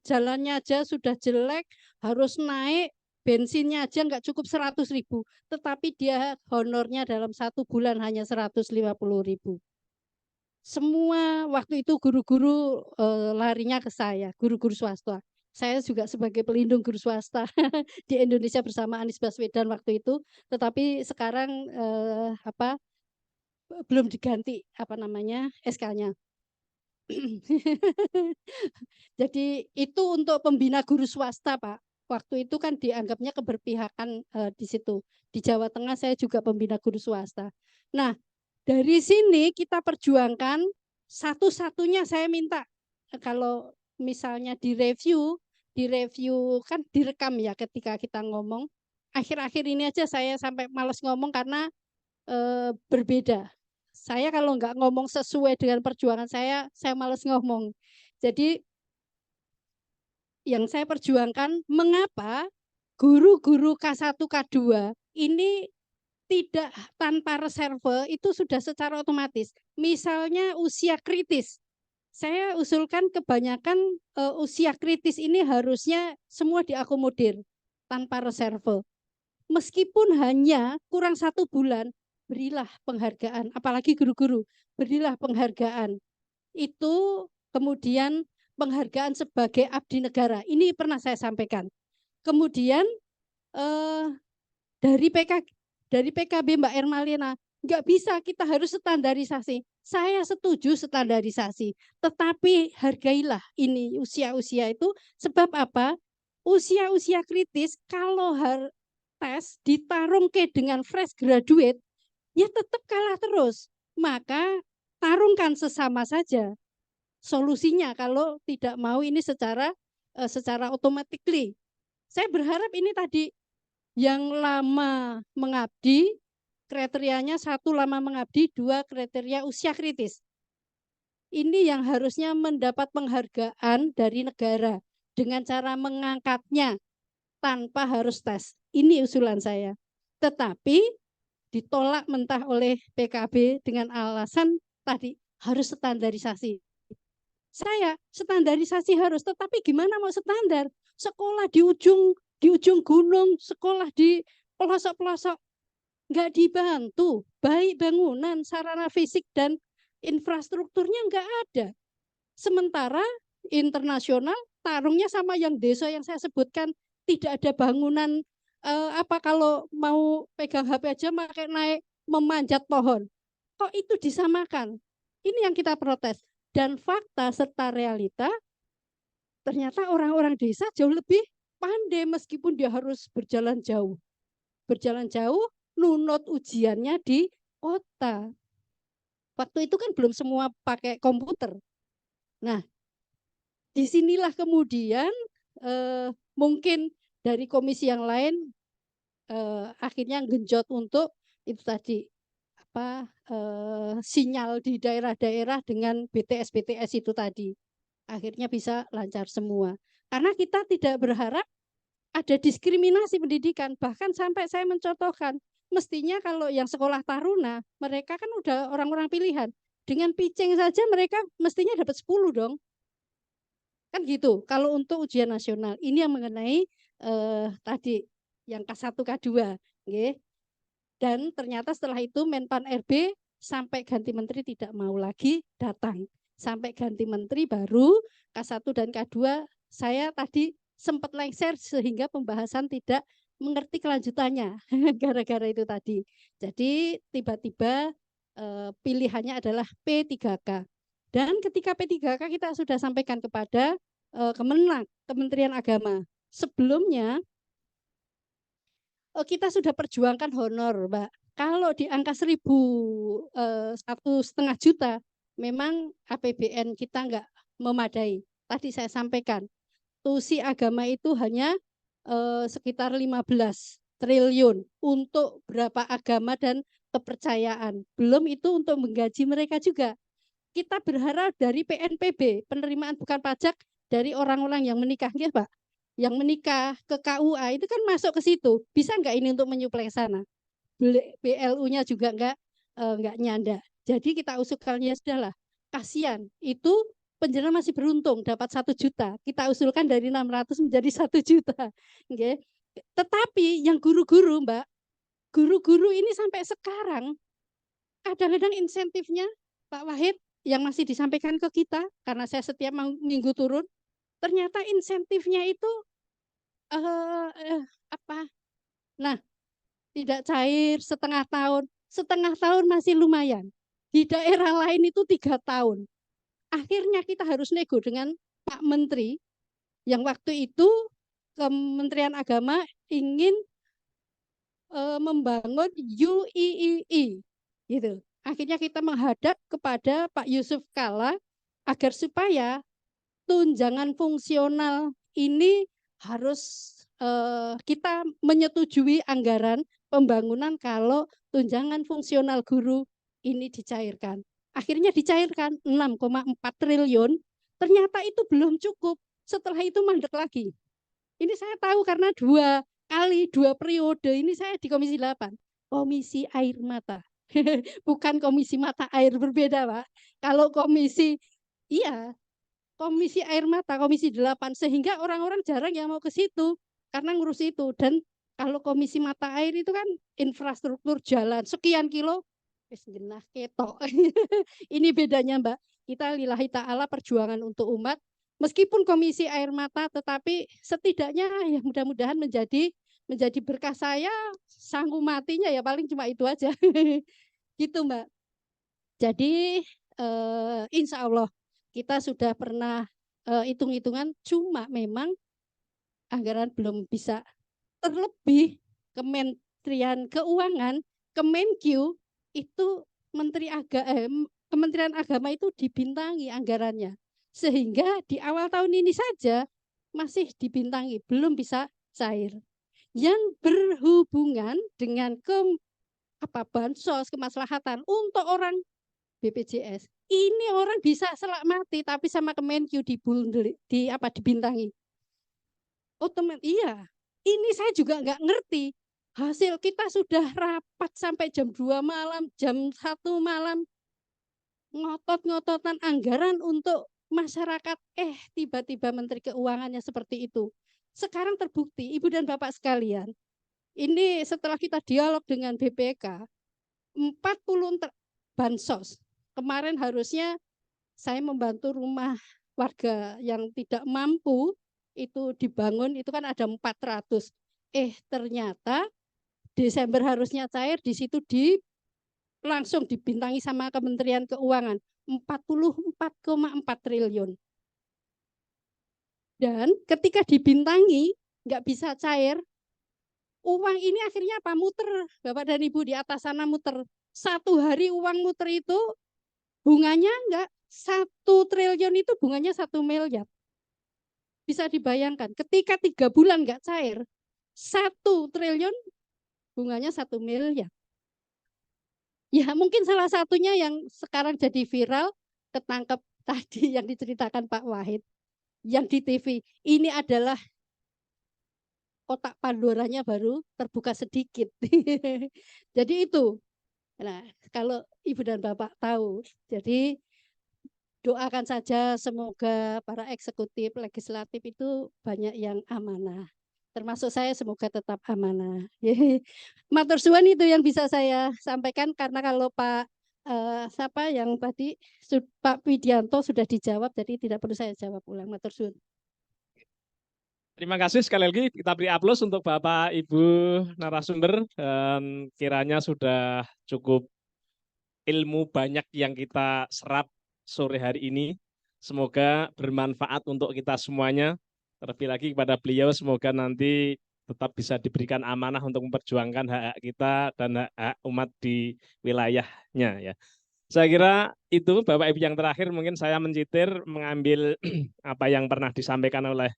jalannya aja sudah jelek, harus naik, bensinnya aja nggak cukup 100.000, tetapi dia honornya dalam 1 bulan hanya 150.000. semua waktu itu guru-guru larinya ke saya, guru-guru swasta. Saya juga sebagai pelindung guru swasta di Indonesia bersama Anies Baswedan waktu itu, tetapi sekarang belum diganti SK-nya. Jadi itu untuk pembina guru swasta, Pak. Waktu itu kan dianggapnya keberpihakan di situ. Di Jawa Tengah saya juga pembina guru swasta. Nah, dari sini kita perjuangkan satu-satunya saya minta kalau misalnya direview kan direkam ya ketika kita ngomong. Akhir-akhir ini aja saya sampai males ngomong karena berbeda. Saya kalau nggak ngomong sesuai dengan perjuangan saya males ngomong. Jadi yang saya perjuangkan, mengapa guru-guru K1, K2 ini tidak tanpa reserve itu sudah secara otomatis. Misalnya usia kritis. Saya usulkan kebanyakan usia kritis ini harusnya semua diakomodir tanpa reserve. Meskipun hanya kurang 1 bulan, berilah penghargaan, apalagi guru-guru, berilah penghargaan. Itu kemudian penghargaan sebagai abdi negara. Ini pernah saya sampaikan. Kemudian dari PKB Mbak Ermalina, nggak bisa, kita harus standarisasi. Saya setuju standarisasi, tetapi hargailah ini usia-usia itu. Sebab apa? Usia-usia kritis kalau tes ditarung dengan fresh graduate, ya tetap kalah terus. Maka tarungkan sesama saja. Solusinya kalau tidak mau ini secara automatically. Saya berharap ini tadi yang lama mengabdi, kriterianya 1 lama mengabdi, 2 kriteria usia kritis. Ini yang harusnya mendapat penghargaan dari negara dengan cara mengangkatnya tanpa harus tes. Ini usulan saya. Tetapi ditolak mentah oleh PKB dengan alasan tadi harus standarisasi. Saya standarisasi harus, tetapi gimana mau standar? Sekolah di ujung gunung, sekolah di pelosok-pelosok, nggak dibantu, baik bangunan, sarana fisik dan infrastrukturnya nggak ada. Sementara internasional tarungnya sama yang desa yang saya sebutkan, tidak ada bangunan kalau mau pegang HP aja naik memanjat pohon. Kok itu disamakan? Ini yang kita protes. Dan fakta serta realita, ternyata orang-orang desa jauh lebih pandai meskipun dia harus berjalan jauh. Berjalan jauh, nunut ujiannya di kota. Waktu itu kan belum semua pakai komputer. Nah, disinilah kemudian mungkin dari komisi yang lain akhirnya genjot untuk itu tadi sinyal di daerah-daerah dengan BTS itu tadi. Akhirnya bisa lancar semua. Karena kita tidak berharap ada diskriminasi pendidikan. Bahkan sampai saya mencontohkan, mestinya kalau yang sekolah taruna, mereka kan udah orang-orang pilihan. Dengan pitching saja mereka mestinya dapat 10 dong. Kan gitu. Kalau untuk ujian nasional, ini yang mengenai tadi yang K1, K2. Okay. Dan ternyata setelah itu Menpan RB sampai ganti menteri tidak mau lagi datang. Sampai ganti menteri baru K1 dan K2 saya tadi sempat lengser sehingga pembahasan tidak mengerti kelanjutannya gara-gara itu tadi. Jadi tiba-tiba pilihannya adalah P3K. Dan ketika P3K kita sudah sampaikan kepada Kemenag, Kementerian Agama. Sebelumnya kita sudah perjuangkan honor, Mbak. Kalau di angka 1,5 juta, memang APBN kita nggak memadai. Tadi saya sampaikan, tusi agama itu hanya sekitar 15 triliun untuk berapa agama dan kepercayaan. Belum itu untuk menggaji mereka juga. Kita berharap dari PNPB, penerimaan bukan pajak dari orang-orang yang menikah, ya Pak. Yang menikah ke KUA itu kan masuk ke situ. Bisa nggak ini untuk menyuplai sana? BLU-nya juga nggak nyanda. Jadi kita usulkannya sudahlah. Kasihan, itu penjara masih beruntung dapat 1 juta. Kita usulkan dari 600 menjadi 1 juta. Okay. Tetapi yang guru-guru, Mbak, guru-guru ini sampai sekarang kadang-kadang insentifnya Pak Wahid yang masih disampaikan ke kita, karena saya setiap minggu turun, ternyata insentifnya itu apa? Nah, tidak cair setengah tahun masih lumayan. Di daerah lain itu 3 tahun. Akhirnya kita harus nego dengan Pak Menteri yang waktu itu Kementerian Agama ingin membangun UIII, gitu. Akhirnya kita menghadap kepada Pak Yusuf Kalla agar supaya tunjangan fungsional ini harus kita menyetujui anggaran pembangunan kalau tunjangan fungsional guru ini dicairkan. Akhirnya dicairkan 6,4 triliun, ternyata itu belum cukup. Setelah itu mandek lagi. Ini saya tahu karena 2 periode ini saya di Komisi 8. Komisi Air Mata. Bukan Komisi Mata Air, berbeda, Pak. Kalau komisi Air Mata, Komisi 8, sehingga orang-orang jarang yang mau ke situ karena ngurus itu. Dan kalau Komisi Mata Air itu kan infrastruktur jalan sekian kilo, wis genah ketok. Ini bedanya, Mbak. Kita lillahi ta'ala perjuangan untuk umat. Meskipun Komisi Air Mata, tetapi setidaknya ya mudah-mudahan menjadi berkah saya, sanggup matinya ya paling cuma itu aja. Gitu, Mbak. Jadi insya Allah kita sudah pernah hitung-hitungan, cuma memang anggaran belum bisa. Terlebih Kementerian Keuangan, Kemenkyu itu Kementerian Agama itu dibintangi anggarannya. Sehingga di awal tahun ini saja masih dibintangi, belum bisa cair. Yang berhubungan dengan bansos, kemaslahatan untuk orang BPJS. Ini orang bisa selak mati tapi sama Kemenkyu dibintangi. Iya. Ini saya juga nggak ngerti. Hasil kita sudah rapat sampai jam 2 malam, jam 1 malam. Ngotot-ngototan anggaran untuk masyarakat, tiba-tiba Menteri Keuangannya seperti itu. Sekarang terbukti, Ibu dan Bapak sekalian, ini setelah kita dialog dengan BPK, 40 bansos. Kemarin harusnya saya membantu rumah warga yang tidak mampu itu dibangun, itu kan ada 400. Ternyata Desember harusnya cair, di situ langsung dibintangi sama Kementerian Keuangan 44,4 triliun. Dan ketika dibintangi nggak bisa cair, uang ini akhirnya apa? Muter, Bapak dan Ibu, di atas sana muter. 1 hari uang muter itu bunganya enggak 1 triliun, itu bunganya 1 miliar. Bisa dibayangkan, ketika 3 bulan enggak cair, 1 triliun bunganya 1 miliar. Ya mungkin salah satunya yang sekarang jadi viral, ketangkep tadi yang diceritakan Pak Wahid, yang di TV. Ini adalah kotak Pandoranya baru terbuka sedikit. Jadi itu. Nah, kalau Ibu dan Bapak tahu, jadi doakan saja semoga para eksekutif, legislatif itu banyak yang amanah. Termasuk saya, semoga tetap amanah. Matur suwun, itu yang bisa saya sampaikan, karena kalau Pak siapa yang tadi Pak Widianto sudah dijawab, jadi tidak perlu saya jawab ulang. Matur suwun. Terima kasih sekali lagi, kita beri aplaus untuk Bapak Ibu narasumber, dan kiranya sudah cukup ilmu banyak yang kita serap sore hari ini. Semoga bermanfaat untuk kita semuanya. Terlebih lagi kepada beliau, semoga nanti tetap bisa diberikan amanah untuk memperjuangkan hak-hak kita dan hak-hak umat di wilayahnya, ya. Saya kira itu, Bapak Ibu, yang terakhir mungkin saya mencitir mengambil apa yang pernah disampaikan oleh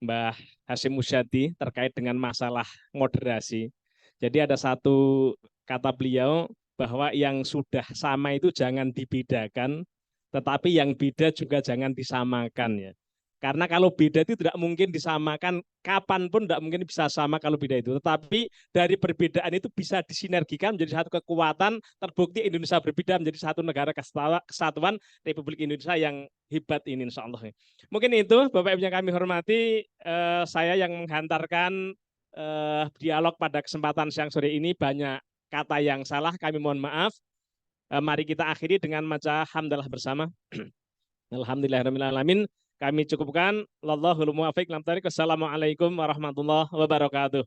Mbah Hasyim Muzadi terkait dengan masalah moderasi. Jadi ada satu kata beliau bahwa yang sudah sama itu jangan dibedakan, tetapi yang beda juga jangan disamakan, ya. Karena kalau beda itu tidak mungkin disamakan, kapanpun tidak mungkin bisa sama kalau beda itu. Tetapi dari perbedaan itu bisa disinergikan menjadi satu kekuatan. Terbukti Indonesia berbeda menjadi satu negara kesatuan Republik Indonesia yang hebat ini, insya Allah. Mungkin itu, Bapak Ibu yang kami hormati, saya yang menghantarkan dialog pada kesempatan siang sore ini. Banyak kata yang salah, kami mohon maaf. Mari kita akhiri dengan maca hamdalah bersama. Alhamdulillahirrahmanirrahim. Kami cukupkan. Wallahul muwaffiq. Assalamualaikum warahmatullahi wabarakatuh.